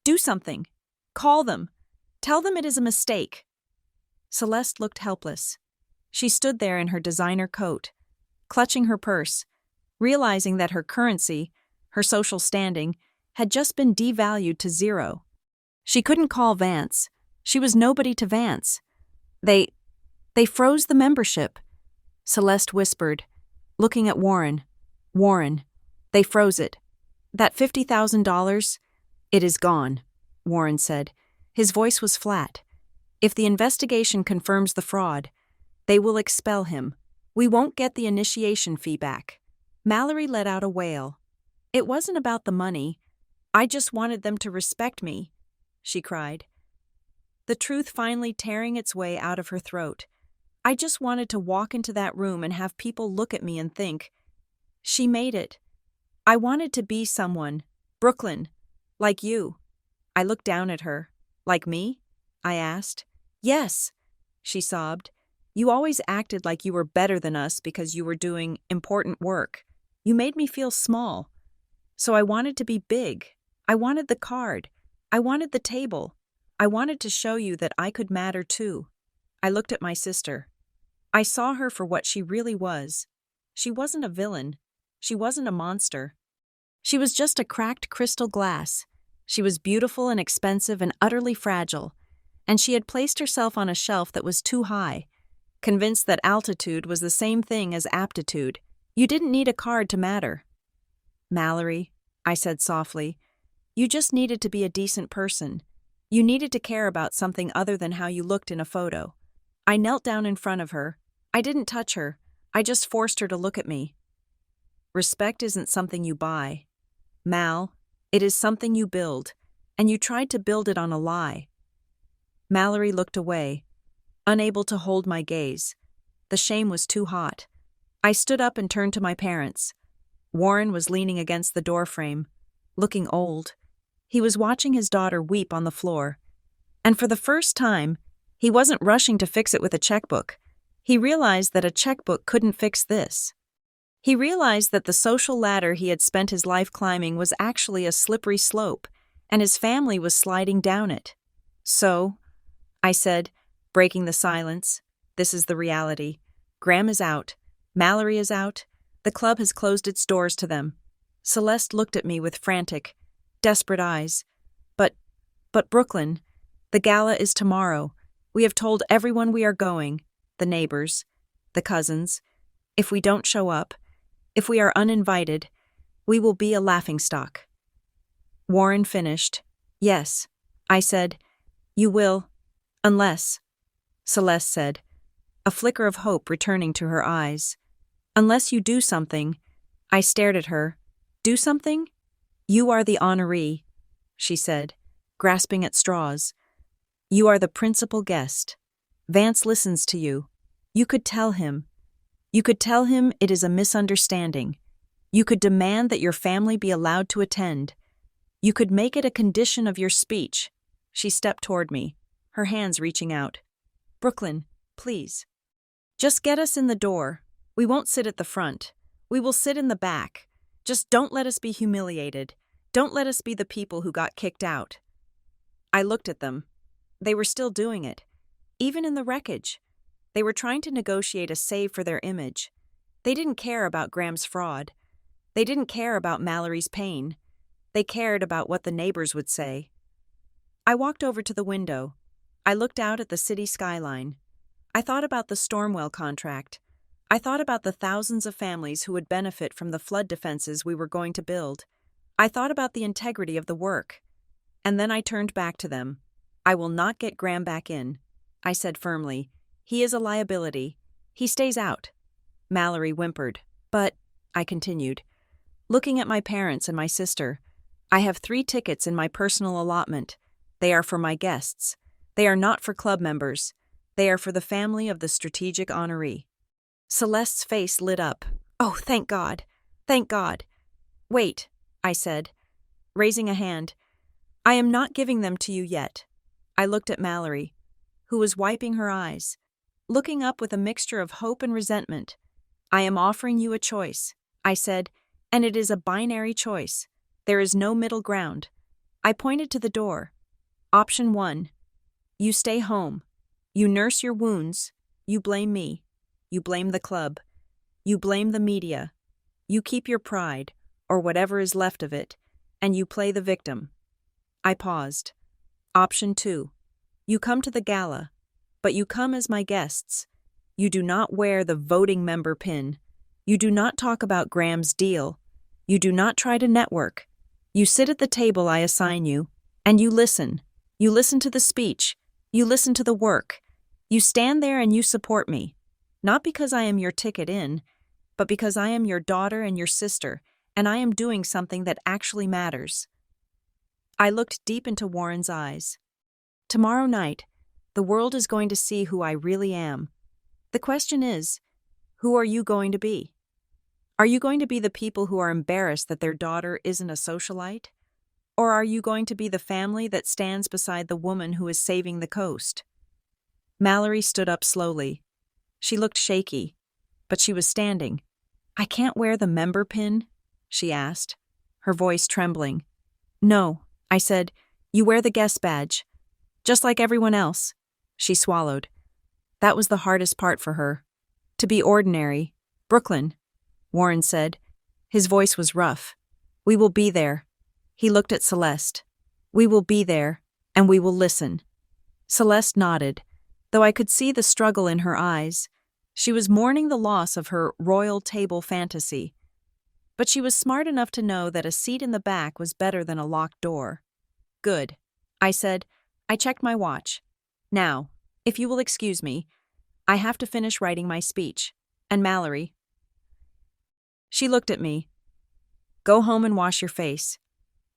do something. Call them. Tell them it is a mistake. Celeste looked helpless. She stood there in her designer coat, clutching her purse, realizing that her currency, her social standing, had just been devalued to zero. She couldn't call Vance. She was nobody to Vance. They froze the membership, Celeste whispered, looking at Warren. Warren, they froze it. That $50,000, it is gone, Warren said. His voice was flat. If the investigation confirms the fraud, they will expel him. We won't get the initiation fee back. Mallory let out a wail. It wasn't about the money. I just wanted them to respect me, she cried. The truth finally tearing its way out of her throat. I just wanted to walk into that room and have people look at me and think, she made it. I wanted to be someone, Brooklyn, like you. I looked down at her. Like me? I asked. Yes, she sobbed. You always acted like you were better than us because you were doing important work. You made me feel small. So I wanted to be big. I wanted the card. I wanted the table. I wanted to show you that I could matter too. I looked at my sister. I saw her for what she really was. She wasn't a villain. She wasn't a monster. She was just a cracked crystal glass. She was beautiful and expensive and utterly fragile, and she had placed herself on a shelf that was too high, convinced that altitude was the same thing as aptitude. You didn't need a card to matter. Mallory, I said softly, you just needed to be a decent person. You needed to care about something other than how you looked in a photo. I knelt down in front of her. I didn't touch her. I just forced her to look at me. Respect isn't something you buy. Mal, it is something you build, and you tried to build it on a lie. Mallory looked away, unable to hold my gaze. The shame was too hot. I stood up and turned to my parents. Warren was leaning against the doorframe, looking old. He was watching his daughter weep on the floor. And for the first time, he wasn't rushing to fix it with a checkbook. He realized that a checkbook couldn't fix this. He realized that the social ladder he had spent his life climbing was actually a slippery slope, and his family was sliding down it. So, I said, breaking the silence, this is the reality. Graham is out. Mallory is out. The club has closed its doors to them. Celeste looked at me with frantic, desperate eyes. But Brooklyn, the gala is tomorrow. We have told everyone we are going, the neighbors, the cousins. If we don't show up, if we are uninvited, we will be a laughingstock. Warren finished. Yes, I said. You will, unless, Celeste said, a flicker of hope returning to her eyes. Unless you do something. I stared at her. Do something? You are the honoree, she said, grasping at straws. You are the principal guest. Vance listens to you. You could tell him. You could tell him it is a misunderstanding. You could demand that your family be allowed to attend. You could make it a condition of your speech. She stepped toward me, her hands reaching out. Brooklyn, please. Just get us in the door. We won't sit at the front. We will sit in the back. Just don't let us be humiliated. Don't let us be the people who got kicked out. I looked at them. They were still doing it. Even in the wreckage. They were trying to negotiate a save for their image. They didn't care about Graham's fraud. They didn't care about Mallory's pain. They cared about what the neighbors would say. I walked over to the window. I looked out at the city skyline. I thought about the Stormwell contract. I thought about the thousands of families who would benefit from the flood defenses we were going to build. I thought about the integrity of the work. And then I turned back to them. I will not get Graham back in, I said firmly. He is a liability. He stays out. Mallory whimpered. But, I continued, looking at my parents and my sister, I have 3 tickets in my personal allotment. They are for my guests. They are not for club members. They are for the family of the strategic honoree. Celeste's face lit up. Oh, thank God. Thank God. Wait, I said, raising a hand. I am not giving them to you yet. I looked at Mallory, who was wiping her eyes, looking up with a mixture of hope and resentment. I am offering you a choice, I said, and it is a binary choice. There is no middle ground. I pointed to the door. Option 1. You stay home. You nurse your wounds. You blame me. You blame the club. You blame the media. You keep your pride, or whatever is left of it, and you play the victim. I paused. Option 2. You come to the gala, but you come as my guests. You do not wear the voting member pin. You do not talk about Graham's deal. You do not try to network. You sit at the table I assign you, and you listen. You listen to the speech. You listen to the work. You stand there and you support me. Not because I am your ticket in, but because I am your daughter and your sister, and I am doing something that actually matters. I looked deep into Warren's eyes. Tomorrow night, the world is going to see who I really am. The question is, who are you going to be? Are you going to be the people who are embarrassed that their daughter isn't a socialite? Or are you going to be the family that stands beside the woman who is saving the coast? Mallory stood up slowly. She looked shaky, but she was standing. I can't wear the member pin? She asked, her voice trembling. No, I said, you wear the guest badge. Just like everyone else. She swallowed. That was the hardest part for her. To be ordinary. Brooklyn, Warren said. His voice was rough. We will be there. He looked at Celeste. We will be there, and we will listen. Celeste nodded, though I could see the struggle in her eyes. She was mourning the loss of her royal table fantasy. But she was smart enough to know that a seat in the back was better than a locked door. Good, I said. I checked my watch. Now, if you will excuse me, I have to finish writing my speech. And Mallory. She looked at me. Go home and wash your face.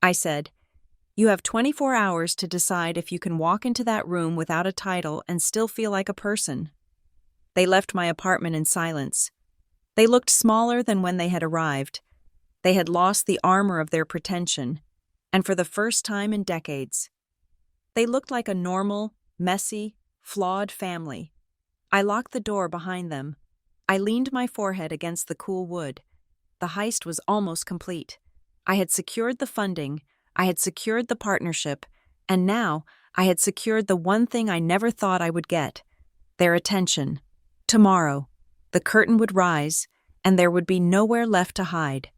I said, you have 24 hours to decide if you can walk into that room without a title and still feel like a person. They left my apartment in silence. They looked smaller than when they had arrived. They had lost the armor of their pretension, and for the first time in decades. They looked like a normal, messy, flawed family. I locked the door behind them. I leaned my forehead against the cool wood. The heist was almost complete. I had secured the funding, I had secured the partnership, and now I had secured the one thing I never thought I would get: their attention. Tomorrow, the curtain would rise, and there would be nowhere left to hide.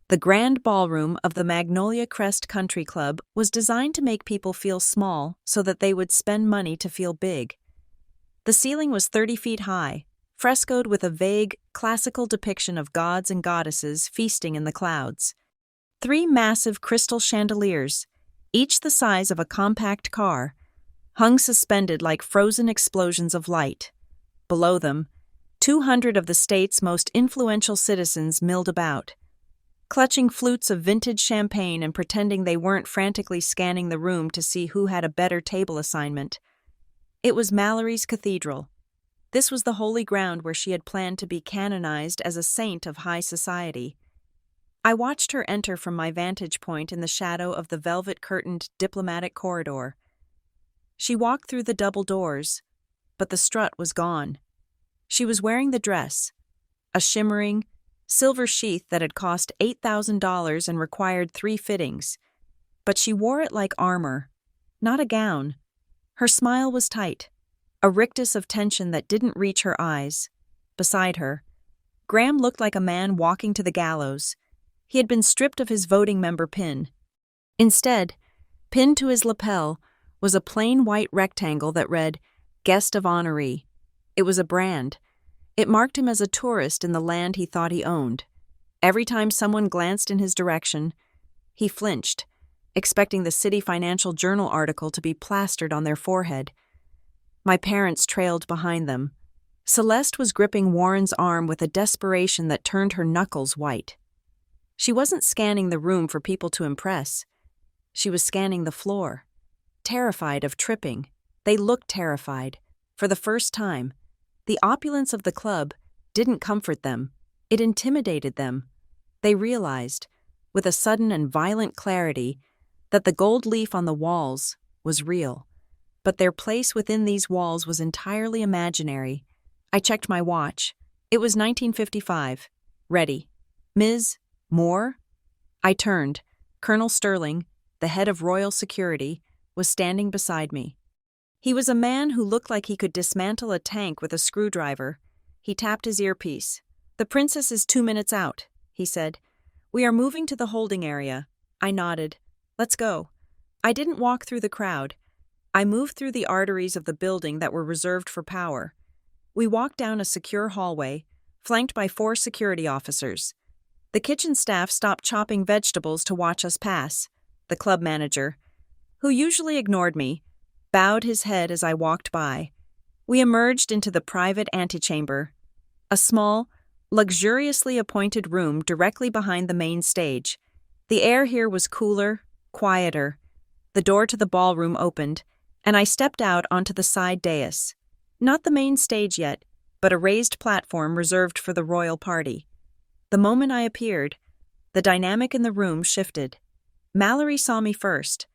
The grand ballroom of the Magnolia Crest Country Club was designed to make people feel small so that they would spend money to feel big. The ceiling was 30 feet high, frescoed with a vague, classical depiction of gods and goddesses feasting in the clouds. 3 massive crystal chandeliers, each the size of a compact car, hung suspended like frozen explosions of light. Below them, 200 of the state's most influential citizens milled about, clutching flutes of vintage champagne and pretending they weren't frantically scanning the room to see who had a better table assignment. It was Mallory's cathedral. This was the holy ground where she had planned to be canonized as a saint of high society. I watched her enter from my vantage point in the shadow of the velvet-curtained diplomatic corridor. She walked through the double doors, but the strut was gone. She was wearing the dress, a shimmering, silver sheath that had cost $8,000 and required 3 fittings, but she wore it like armor, not a gown. Her smile was tight, a rictus of tension that didn't reach her eyes. Beside her, Graham looked like a man walking to the gallows. He had been stripped of his voting member pin. Instead, pinned to his lapel was a plain white rectangle that read, Guest of Honoree. It was a brand. It marked him as a tourist in the land he thought he owned. Every time someone glanced in his direction, he flinched, expecting the City Financial Journal article to be plastered on their forehead. My parents trailed behind them. Celeste was gripping Warren's arm with a desperation that turned her knuckles white. She wasn't scanning the room for people to impress. She was scanning the floor, terrified of tripping. They looked terrified. For the first time, the opulence of the club didn't comfort them. It intimidated them. They realized, with a sudden and violent clarity, that the gold leaf on the walls was real. But their place within these walls was entirely imaginary. I checked my watch. It was 1955. Ready. Ms. Moore? I turned. Colonel Sterling, the head of Royal Security, was standing beside me. He was a man who looked like he could dismantle a tank with a screwdriver. He tapped his earpiece. The princess is 2 minutes out. he said. "We are moving to the holding area." I nodded. "Let's go." I didn't walk through the crowd. I moved through the arteries of the building that were reserved for power. We walked down a secure hallway, flanked by 4 security officers. The kitchen staff stopped chopping vegetables to watch us pass. The club manager, who usually ignored me, bowed his head as I walked by. We emerged into the private antechamber, a small, luxuriously appointed room directly behind the main stage. The air here was cooler, quieter. The door to the ballroom opened, and I stepped out onto the side dais. Not the main stage yet, but a raised platform reserved for the royal party. The moment I appeared, the dynamic in the room shifted. Mallory saw me first.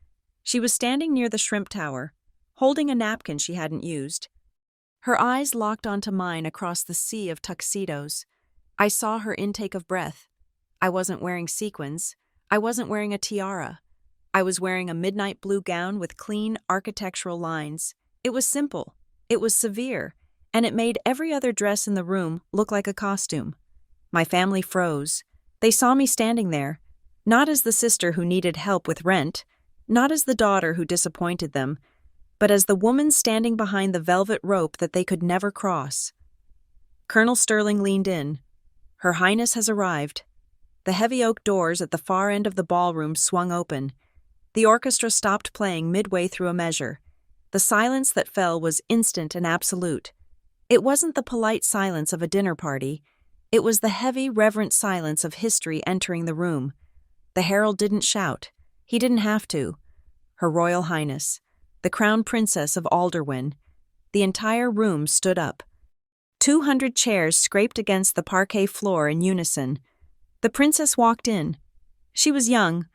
She was standing near the shrimp tower, holding a napkin she hadn't used. Her eyes locked onto mine across the sea of tuxedos. I saw her intake of breath. I wasn't wearing sequins. I wasn't wearing a tiara. I was wearing a midnight blue gown with clean architectural lines. It was simple. It was severe, and it made every other dress in the room look like a costume. My family froze. They saw me standing there, not as the sister who needed help with rent, not as the daughter who disappointed them, but as the woman standing behind the velvet rope that they could never cross. Colonel Sterling leaned in. "Her Highness has arrived." The heavy oak doors at the far end of the ballroom swung open. The orchestra stopped playing midway through a measure. The silence that fell was instant and absolute. It wasn't the polite silence of a dinner party. It was the heavy, reverent silence of history entering the room. The herald didn't shout. He didn't have to. Her Royal Highness, the Crown Princess of Alderwyn. The entire room stood up. 200 chairs scraped against the parquet floor in unison. The princess walked in. She was young,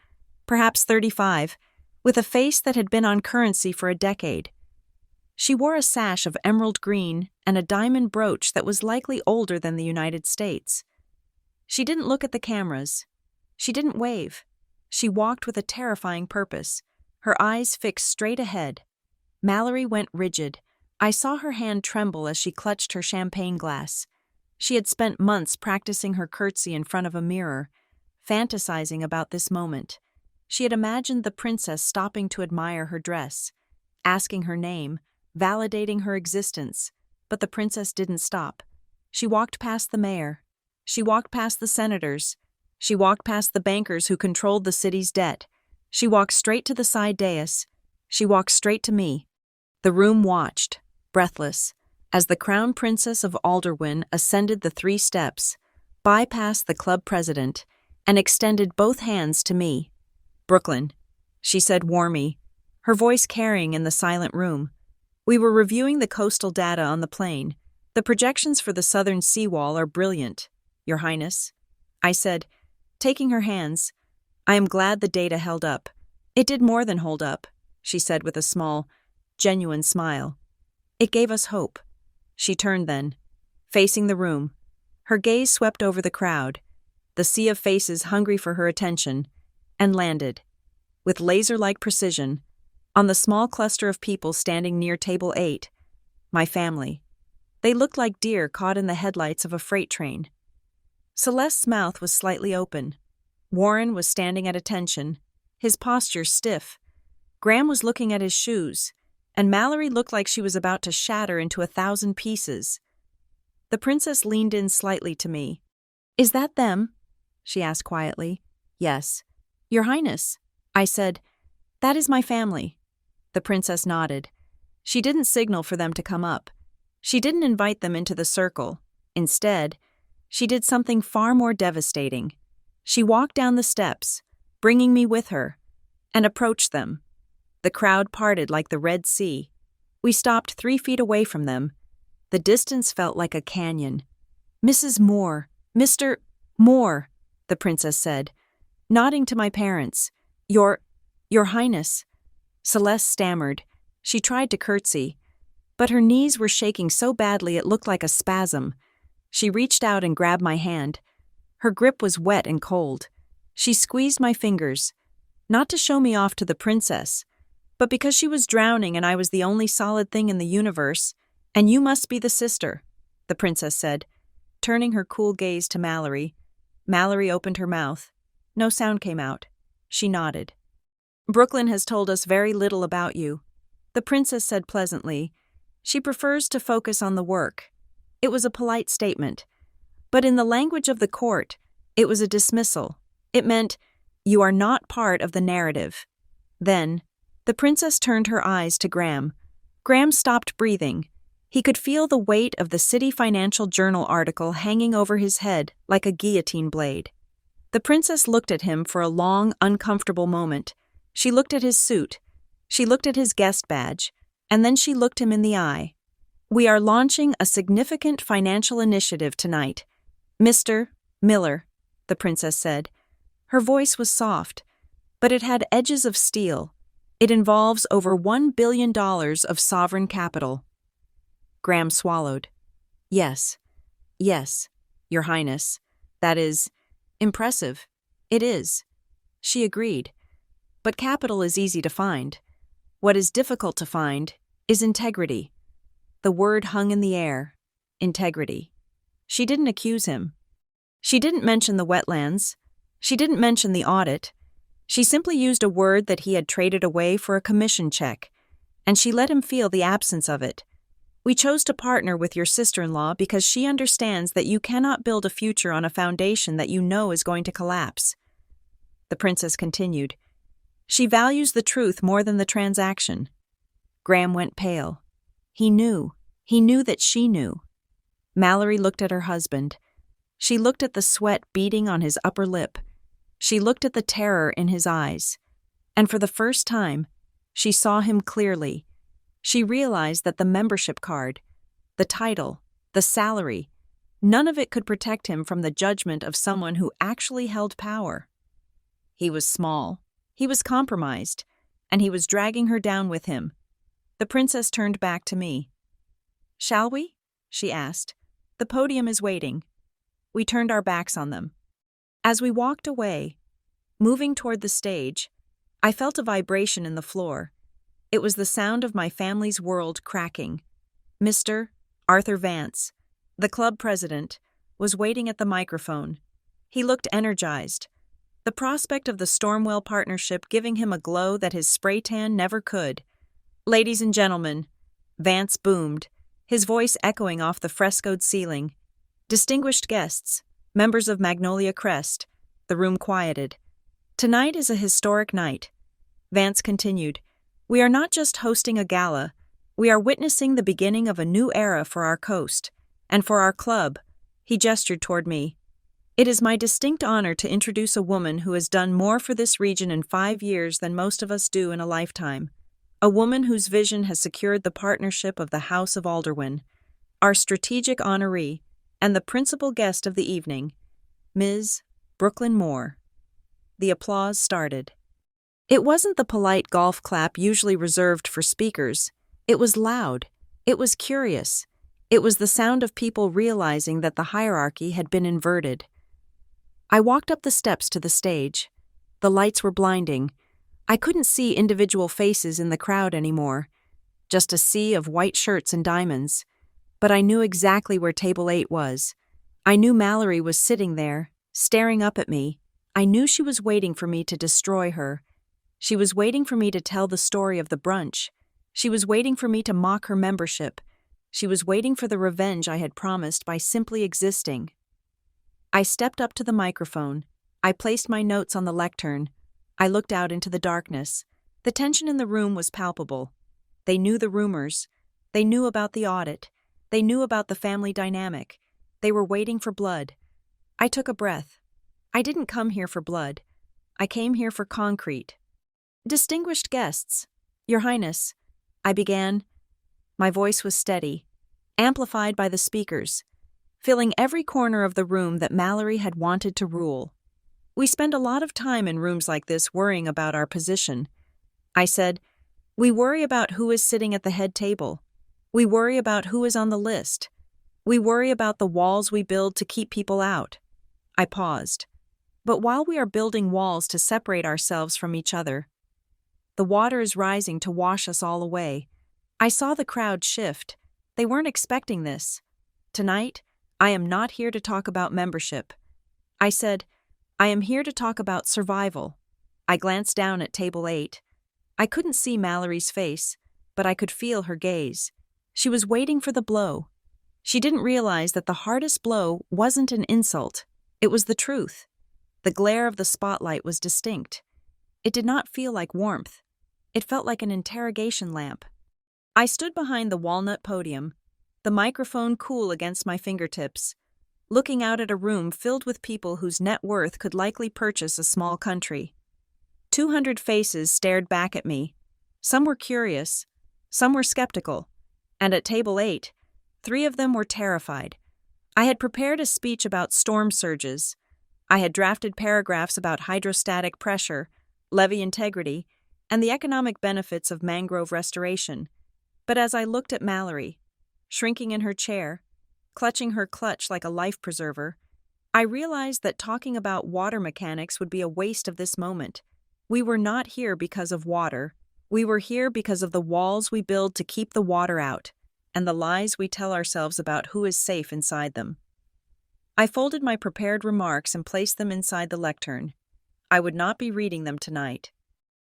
perhaps 35, with a face that had been on currency for a decade. She wore a sash of emerald green and a diamond brooch that was likely older than the United States. She didn't look at the cameras. She didn't wave. She walked with a terrifying purpose, her eyes fixed straight ahead. Mallory went rigid. I saw her hand tremble as she clutched her champagne glass. She had spent months practicing her curtsy in front of a mirror, fantasizing about this moment. She had imagined the princess stopping to admire her dress, asking her name, validating her existence, but the princess didn't stop. She walked past the mayor. She walked past the senators. She walked past the bankers who controlled the city's debt. She walked straight to the side dais. She walked straight to me. The room watched, breathless, as the Crown Princess of Alderwyn ascended the 3 steps, bypassed the club president, and extended both hands to me. "Brooklyn," she said warmly, her voice carrying in the silent room. We were reviewing the coastal data on the plane. "The projections for the southern seawall are brilliant, Your Highness," I said, taking her hands. "I am glad the data held up." "It did more than hold up," she said with a small, genuine smile. "It gave us hope." She turned then, facing the room. Her gaze swept over the crowd, the sea of faces hungry for her attention, and landed, with laser-like precision, on the small cluster of people standing near table 8, my family. They looked like deer caught in the headlights of a freight train. Celeste's mouth was slightly open. Warren was standing at attention, his posture stiff. Graham was looking at his shoes, and Mallory looked like she was about to shatter into 1,000 pieces. The princess leaned in slightly to me. "Is that them?" she asked quietly. "Yes." "Your Highness," I said, "that is my family." The princess nodded. She didn't signal for them to come up. She didn't invite them into the circle. Instead, she did something far more devastating. She walked down the steps, bringing me with her, and approached them. The crowd parted like the Red Sea. We stopped 3 feet away from them. The distance felt like a canyon. "Mrs. Moore, Mr. Moore," the princess said, nodding to my parents. Your Highness." Celeste stammered. She tried to curtsy, but her knees were shaking so badly it looked like a spasm. She reached out and grabbed my hand. Her grip was wet and cold. She squeezed my fingers, not to show me off to the princess, but because she was drowning and I was the only solid thing in the universe, and you must be the sister, the princess said, turning her cool gaze to Mallory. Mallory opened her mouth. No sound came out. She nodded. Brooklyn has told us very little about you, the princess said pleasantly. She prefers to focus on the work. It was a polite statement. But in the language of the court, it was a dismissal. It meant, you are not part of the narrative. Then, the princess turned her eyes to Graham. Graham stopped breathing. He could feel the weight of the City Financial Journal article hanging over his head like a guillotine blade. The princess looked at him for a long, uncomfortable moment. She looked at his suit. She looked at his guest badge. And then she looked him in the eye. We are launching a significant financial initiative tonight. Mr. Miller, the princess said. Her voice was soft, but it had edges of steel. It involves over $1 billion of sovereign capital. Graham swallowed. Yes, Your Highness. That is impressive. It is. She agreed. But capital is easy to find. What is difficult to find is integrity. The word hung in the air. Integrity. She didn't accuse him. She didn't mention the wetlands. She didn't mention the audit. She simply used a word that he had traded away for a commission check, and she let him feel the absence of it. We chose to partner with your sister-in-law because she understands that you cannot build a future on a foundation that you know is going to collapse. The princess continued. She values the truth more than the transaction. Graham went pale. He knew that she knew. Mallory looked at her husband. She looked at the sweat beading on his upper lip. She looked at the terror in his eyes. And for the first time, she saw him clearly. She realized that the membership card, the title, the salary, none of it could protect him from the judgment of someone who actually held power. He was small, he was compromised, and he was dragging her down with him. The princess turned back to me. Shall we? She asked. The podium is waiting. We turned our backs on them. As we walked away, moving toward the stage, I felt a vibration in the floor. It was the sound of my family's world cracking. Mr. Arthur Vance, the club president, was waiting at the microphone. He looked energized. The prospect of the Stormwell partnership giving him a glow that his spray tan never could. Ladies and gentlemen, Vance boomed, his voice echoing off the frescoed ceiling. Distinguished guests, members of Magnolia Crest, the room quieted. Tonight is a historic night. Vance continued. We are not just hosting a gala, we are witnessing the beginning of a new era for our coast, and for our club. He gestured toward me. It is my distinct honor to introduce a woman who has done more for this region in 5 years than most of us do in a lifetime. A woman whose vision has secured the partnership of the House of Alderwin, our strategic honoree, and the principal guest of the evening, Ms. Brooklyn Moore. The applause started. It wasn't the polite golf clap usually reserved for speakers. It was loud. It was curious. It was the sound of people realizing that the hierarchy had been inverted. I walked up the steps to the stage. The lights were blinding. I couldn't see individual faces in the crowd anymore, just a sea of white shirts and diamonds. But I knew exactly where Table 8 was. I knew Mallory was sitting there, staring up at me. I knew she was waiting for me to destroy her. She was waiting for me to tell the story of the brunch. She was waiting for me to mock her membership. She was waiting for the revenge I had promised by simply existing. I stepped up to the microphone. I placed my notes on the lectern. I looked out into the darkness. The tension in the room was palpable. They knew the rumors. They knew about the audit. They knew about the family dynamic. They were waiting for blood. I took a breath. I didn't come here for blood. I came here for concrete. Distinguished guests, Your Highness, I began. My voice was steady, amplified by the speakers, filling every corner of the room that Mallory had wanted to rule. We spend a lot of time in rooms like this worrying about our position. I said, we worry about who is sitting at the head table. We worry about who is on the list. We worry about the walls we build to keep people out. I paused. But while we are building walls to separate ourselves from each other, the water is rising to wash us all away. I saw the crowd shift. They weren't expecting this. Tonight, I am not here to talk about membership. I said, "I am here to talk about survival." I glanced down at table 8. I couldn't see Mallory's face, but I could feel her gaze. She was waiting for the blow. She didn't realize that the hardest blow wasn't an insult. It was the truth. The glare of the spotlight was distinct. It did not feel like warmth. It felt like an interrogation lamp. I stood behind the walnut podium, the microphone cool against my fingertips, looking out at a room filled with people whose net worth could likely purchase a small country. 200 faces stared back at me. Some were curious, some were skeptical, and at table 8, 3 of them were terrified. I had prepared a speech about storm surges. I had drafted paragraphs about hydrostatic pressure, levee integrity, and the economic benefits of mangrove restoration. But as I looked at Mallory, shrinking in her chair, clutching her clutch like a life preserver, I realized that talking about water mechanics would be a waste of this moment. We were not here because of water. We were here because of the walls we build to keep the water out, and the lies we tell ourselves about who is safe inside them. I folded my prepared remarks and placed them inside the lectern. I would not be reading them tonight.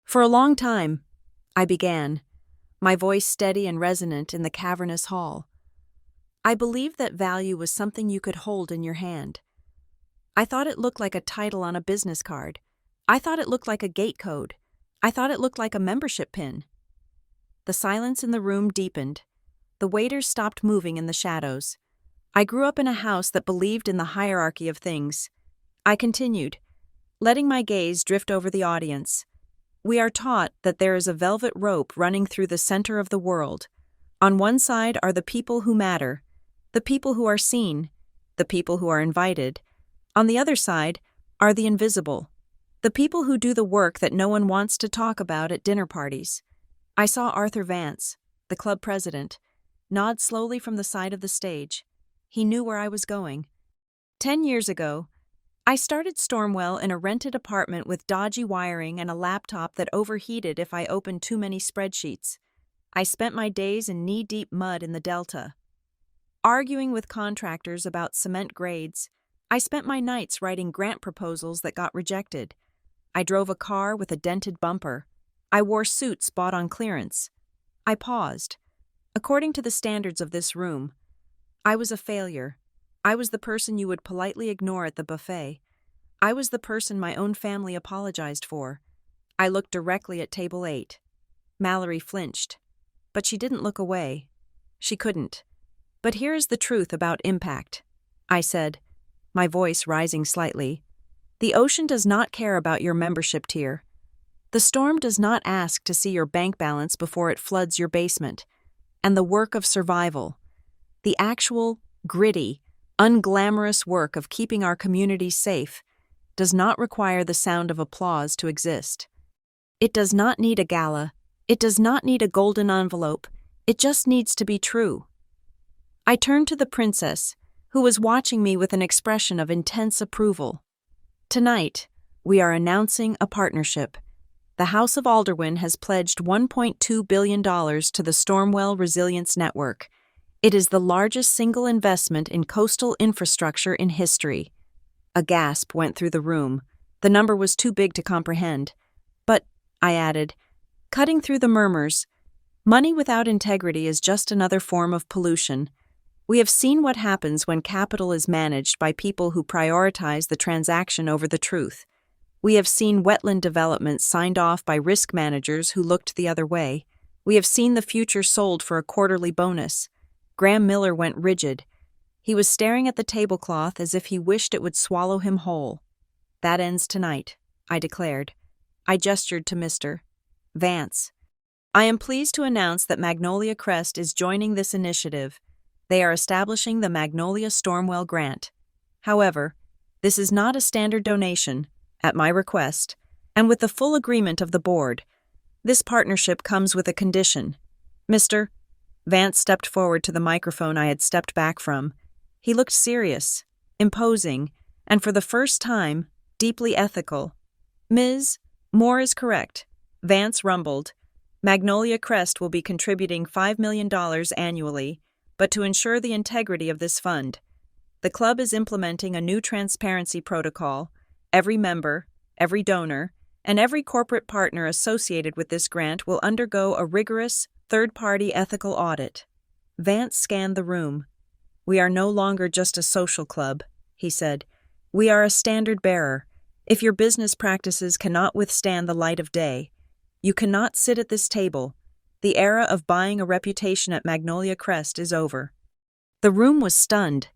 For a long time, I began, my voice steady and resonant in the cavernous hall. I believed that value was something you could hold in your hand. I thought it looked like a title on a business card. I thought it looked like a gate code. I thought it looked like a membership pin. The silence in the room deepened. The waiters stopped moving in the shadows. I grew up in a house that believed in the hierarchy of things. I continued, letting my gaze drift over the audience. We are taught that there is a velvet rope running through the center of the world. On one side are the people who matter, the people who are seen, the people who are invited. On the other side are the invisible, the people who do the work that no one wants to talk about at dinner parties. I saw Arthur Vance, the club president, nod slowly from the side of the stage. He knew where I was going. 10 years ago, I started Stormwell in a rented apartment with dodgy wiring and a laptop that overheated if I opened too many spreadsheets. I spent my days in knee-deep mud in the Delta. Arguing with contractors about cement grades, I spent my nights writing grant proposals that got rejected. I drove a car with a dented bumper. I wore suits bought on clearance. I paused. According to the standards of this room, I was a failure. I was the person you would politely ignore at the buffet. I was the person my own family apologized for. I looked directly at table 8. Mallory flinched, but she didn't look away. She couldn't. But here is the truth about impact, I said, my voice rising slightly. The ocean does not care about your membership tier. The storm does not ask to see your bank balance before it floods your basement. And the work of survival, the actual, gritty, unglamorous work of keeping our communities safe, does not require the sound of applause to exist. It does not need a gala. It does not need a golden envelope. It just needs to be true. I turned to the princess, who was watching me with an expression of intense approval. Tonight, we are announcing a partnership. The House of Alderwin has pledged $1.2 billion to the Stormwell Resilience Network. It is the largest single investment in coastal infrastructure in history. A gasp went through the room. The number was too big to comprehend. But, I added, cutting through the murmurs, money without integrity is just another form of pollution. We have seen what happens when capital is managed by people who prioritize the transaction over the truth. We have seen wetland developments signed off by risk managers who looked the other way. We have seen the future sold for a quarterly bonus. Graham Miller went rigid. He was staring at the tablecloth as if he wished it would swallow him whole. That ends tonight, I declared. I gestured to Mr. Vance. I am pleased to announce that Magnolia Crest is joining this initiative. They are establishing the Magnolia Stormwell Grant. However, this is not a standard donation. At my request, and with the full agreement of the board, this partnership comes with a condition. Mr. Vance stepped forward to the microphone I had stepped back from. He looked serious, imposing, and for the first time, deeply ethical. Ms. Moore is correct. Vance rumbled. Magnolia Crest will be contributing $5 million annually, but to ensure the integrity of this fund, The club is implementing a new transparency protocol. Every member, every donor, and every corporate partner associated with this grant will undergo a rigorous, third-party ethical audit. Vance scanned the room. "We are no longer just a social club," he said. "We are a standard bearer. If your business practices cannot withstand the light of day, you cannot sit at this table. The era of buying a reputation at Magnolia Crest is over." The room was stunned.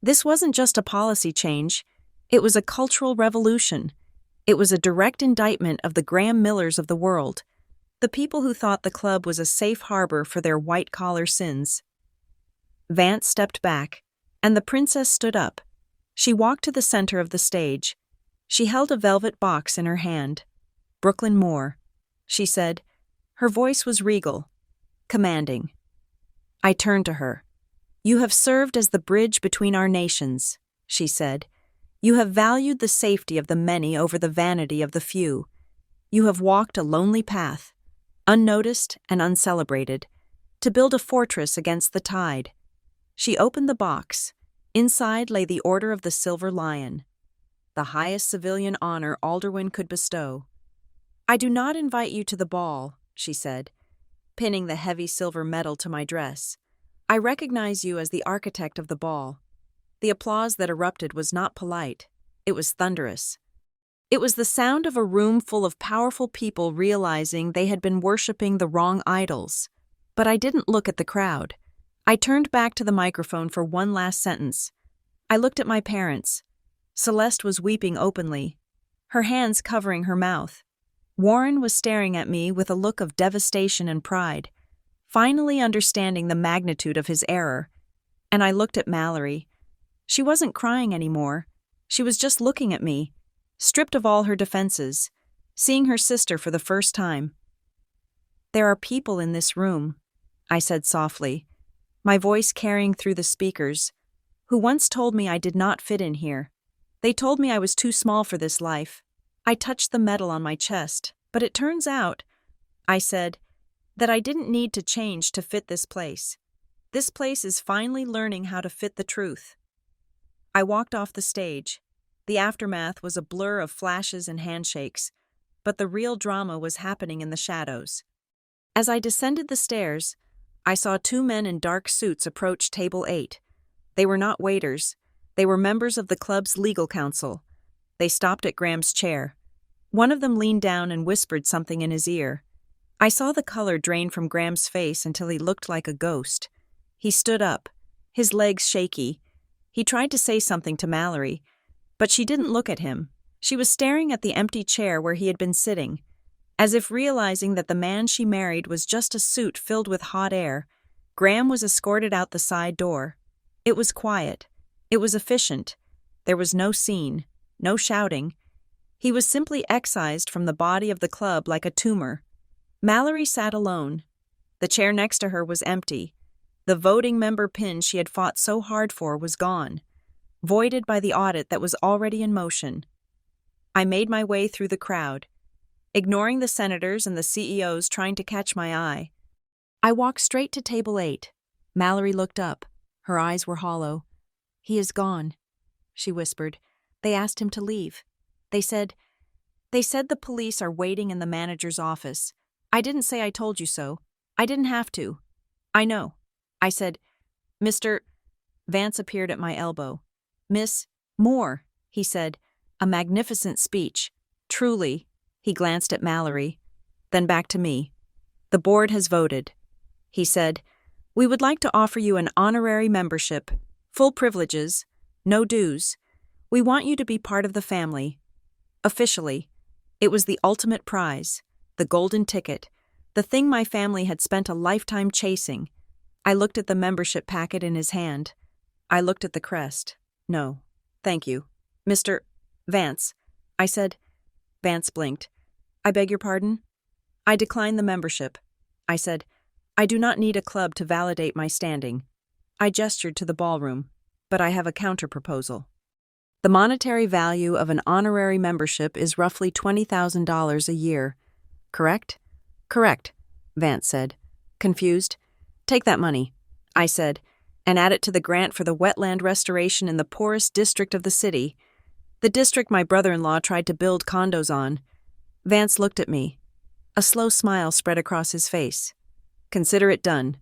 This wasn't just a policy change. It was a cultural revolution. It was a direct indictment of the Graham Millers of the world, the people who thought the club was a safe harbor for their white-collar sins. Vance stepped back, and the princess stood up. She walked to the center of the stage. She held a velvet box in her hand. "Brooklyn Moore," she said. Her voice was regal, commanding. I turned to her. "You have served as the bridge between our nations," she said. "You have valued the safety of the many over the vanity of the few. You have walked a lonely path, unnoticed and uncelebrated, to build a fortress against the tide." She opened the box. Inside lay the Order of the Silver Lion, the highest civilian honor Alderwin could bestow. "I do not invite you to the ball," she said, pinning the heavy silver medal to my dress. "I recognize you as the architect of the ball." The applause that erupted was not polite. It was thunderous. It was the sound of a room full of powerful people realizing they had been worshiping the wrong idols. But I didn't look at the crowd. I turned back to the microphone for one last sentence. I looked at my parents. Celeste was weeping openly, her hands covering her mouth. Warren was staring at me with a look of devastation and pride, finally understanding the magnitude of his error. And I looked at Mallory. She wasn't crying anymore. She was just looking at me, stripped of all her defenses, seeing her sister for the first time. "There are people in this room," I said softly, my voice carrying through the speakers, "who once told me I did not fit in here. They told me I was too small for this life." I touched the medal on my chest, but it turns out, I said, that I didn't need to change to fit this place. This place is finally learning how to fit the truth. I walked off the stage. The aftermath was a blur of flashes and handshakes, but the real drama was happening in the shadows. As I descended the stairs, I saw two men in dark suits approach table 8. They were not waiters. They were members of the club's legal counsel. They stopped at Graham's chair. One of them leaned down and whispered something in his ear. I saw the color drain from Graham's face until he looked like a ghost. He stood up, his legs shaky. He tried to say something to Mallory, but she didn't look at him. She was staring at the empty chair where he had been sitting, as if realizing that the man she married was just a suit filled with hot air. Graham was escorted out the side door. It was quiet. It was efficient. There was no scene, no shouting. He was simply excised from the body of the club like a tumor. Mallory sat alone. The chair next to her was empty. The voting member pin she had fought so hard for was gone, voided by the audit that was already in motion. I made my way through the crowd, ignoring the senators and the CEOs trying to catch my eye. I walked straight to table 8. Mallory looked up. Her eyes were hollow. "He is gone," she whispered. "They asked him to leave. They said the police are waiting in the manager's office. I didn't say I told you so. I didn't have to. I know." I said, "Mr." Vance appeared at my elbow. "Miss Moore," he said. "A magnificent speech. Truly." He glanced at Mallory, then back to me. "The board has voted," he said. "We would like to offer you an honorary membership, full privileges, no dues. We want you to be part of the family. Officially." It was the ultimate prize, the golden ticket, the thing my family had spent a lifetime chasing. I looked at the membership packet in his hand. I looked at the crest. "No, thank you. Mr. Vance," I said. Vance blinked. "I beg your pardon?" "I decline the membership," I said. "I do not need a club to validate my standing." I gestured to the ballroom. "But I have a counter-proposal. The monetary value of an honorary membership is roughly $20,000 a year. Correct?" "Correct," Vance said, confused. "Take that money," I said, and add it to the grant for the wetland restoration in the poorest district of the city, the district my brother-in-law tried to build condos on. Vance looked at me. A slow smile spread across his face. Consider it done.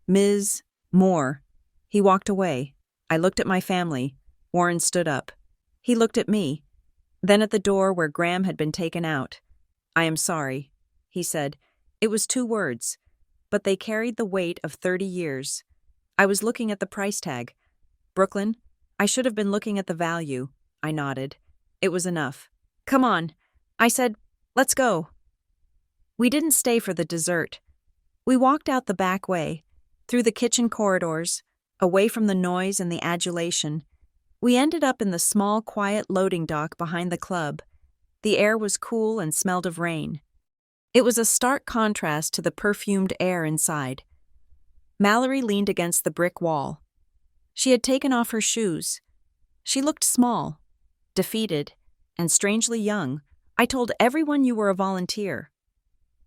Ms. Moore. He walked away. I looked at my family. Warren stood up. He looked at me. Then at the door where Graham had been taken out. I am sorry, he said. It was 2 words, but they carried the weight of 30 years. I was looking at the price tag. Brooklyn, I should have been looking at the value. I nodded. It was enough. Come on, I said. Let's go. We didn't stay for the dessert. We walked out the back way, through the kitchen corridors, away from the noise and the adulation. We ended up in the small, quiet loading dock behind the club. The air was cool and smelled of rain. It was a stark contrast to the perfumed air inside. Mallory leaned against the brick wall. She had taken off her shoes. She looked small, defeated, and strangely young. I told everyone you were a volunteer.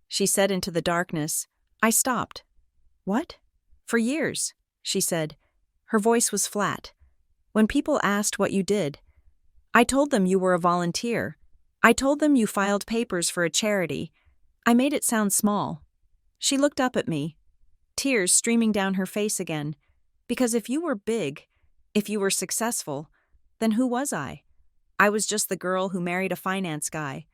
She said into the darkness. I stopped. What? For years, she said. Her voice was flat. When people asked what you did, I told them you were a volunteer. I told them you filed papers for a charity. I made it sound small. She looked up at me, tears streaming down her face again. Because if you were big, if you were successful, then who was I? I was just the girl who married a finance guy.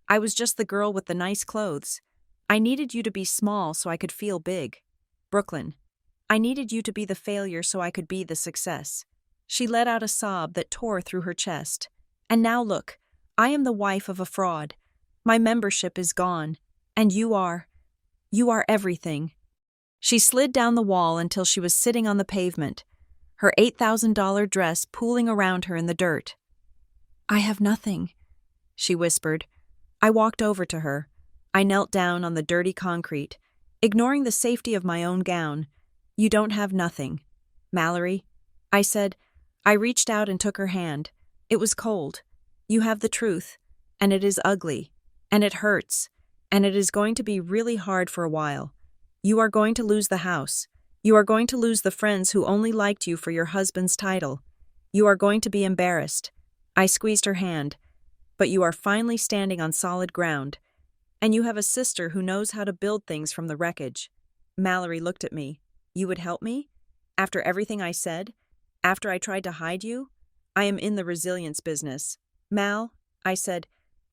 I was just the girl with the nice clothes. I needed you to be small so I could feel big. Brooklyn, I needed you to be the failure so I could be the success. She let out a sob that tore through her chest. And now look, I am the wife of a fraud. My membership is gone. And you are everything. She slid down the wall until she was sitting on the pavement, her $8,000 dress pooling around her in the dirt. I have nothing, she whispered. I walked over to her. I knelt down on the dirty concrete, ignoring the safety of my own gown. You don't have nothing, Mallory, I said. I reached out and took her hand. It was cold. You have the truth, and it is ugly, and it hurts, and it is going to be really hard for a while. You are going to lose the house. You are going to lose the friends who only liked you for your husband's title. You are going to be embarrassed. I squeezed her hand. But you are finally standing on solid ground. And you have a sister who knows how to build things from the wreckage. Mallory looked at me. You would help me? After everything I said? After I tried to hide you? I am in the resilience business. Mal, I said,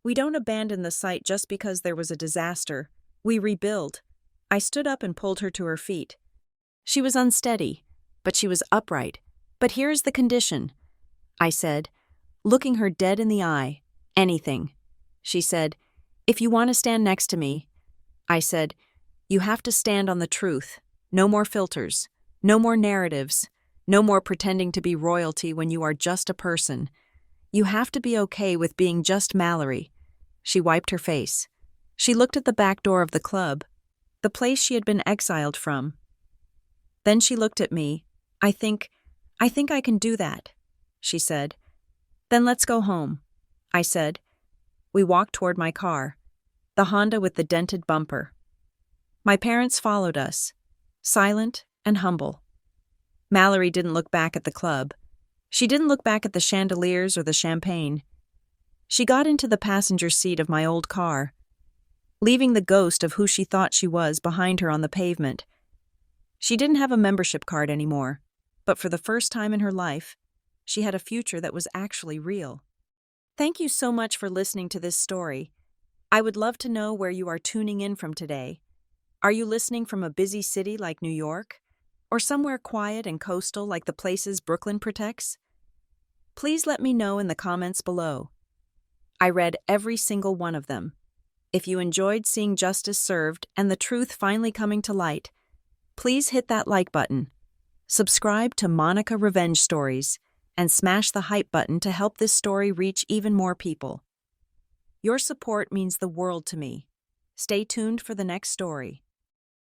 we don't abandon the site just because there was a disaster. We rebuild. I stood up and pulled her to her feet. She was unsteady, but she was upright. But here is the condition, I said, looking her dead in the eye. Anything. She said, if you want to stand next to me. I said, you have to stand on the truth. No more filters. No more narratives. No more pretending to be royalty when you are just a person. You have to be okay with being just Mallory. She wiped her face. She looked at the back door of the club, the place she had been exiled from. Then she looked at me. I think I can do that, she said. Then let's go home, I said. We walked toward my car, the Honda with the dented bumper. My parents followed us, silent and humble. Mallory didn't look back at the club. She didn't look back at the chandeliers or the champagne. She got into the passenger seat of my old car, leaving the ghost of who she thought she was behind her on the pavement. She didn't have a membership card anymore, but for the first time in her life, she had a future that was actually real. Thank you so much for listening to this story. I would love to know where you are tuning in from today. Are you listening from a busy city like New York? Or somewhere quiet and coastal like the places Brooklyn protects? Please let me know in the comments below. I read every single one of them. If you enjoyed seeing justice served and the truth finally coming to light, please hit that like button, subscribe to Monica Revenge Stories, and smash the hype button to help this story reach even more people. Your support means the world to me. Stay tuned for the next story.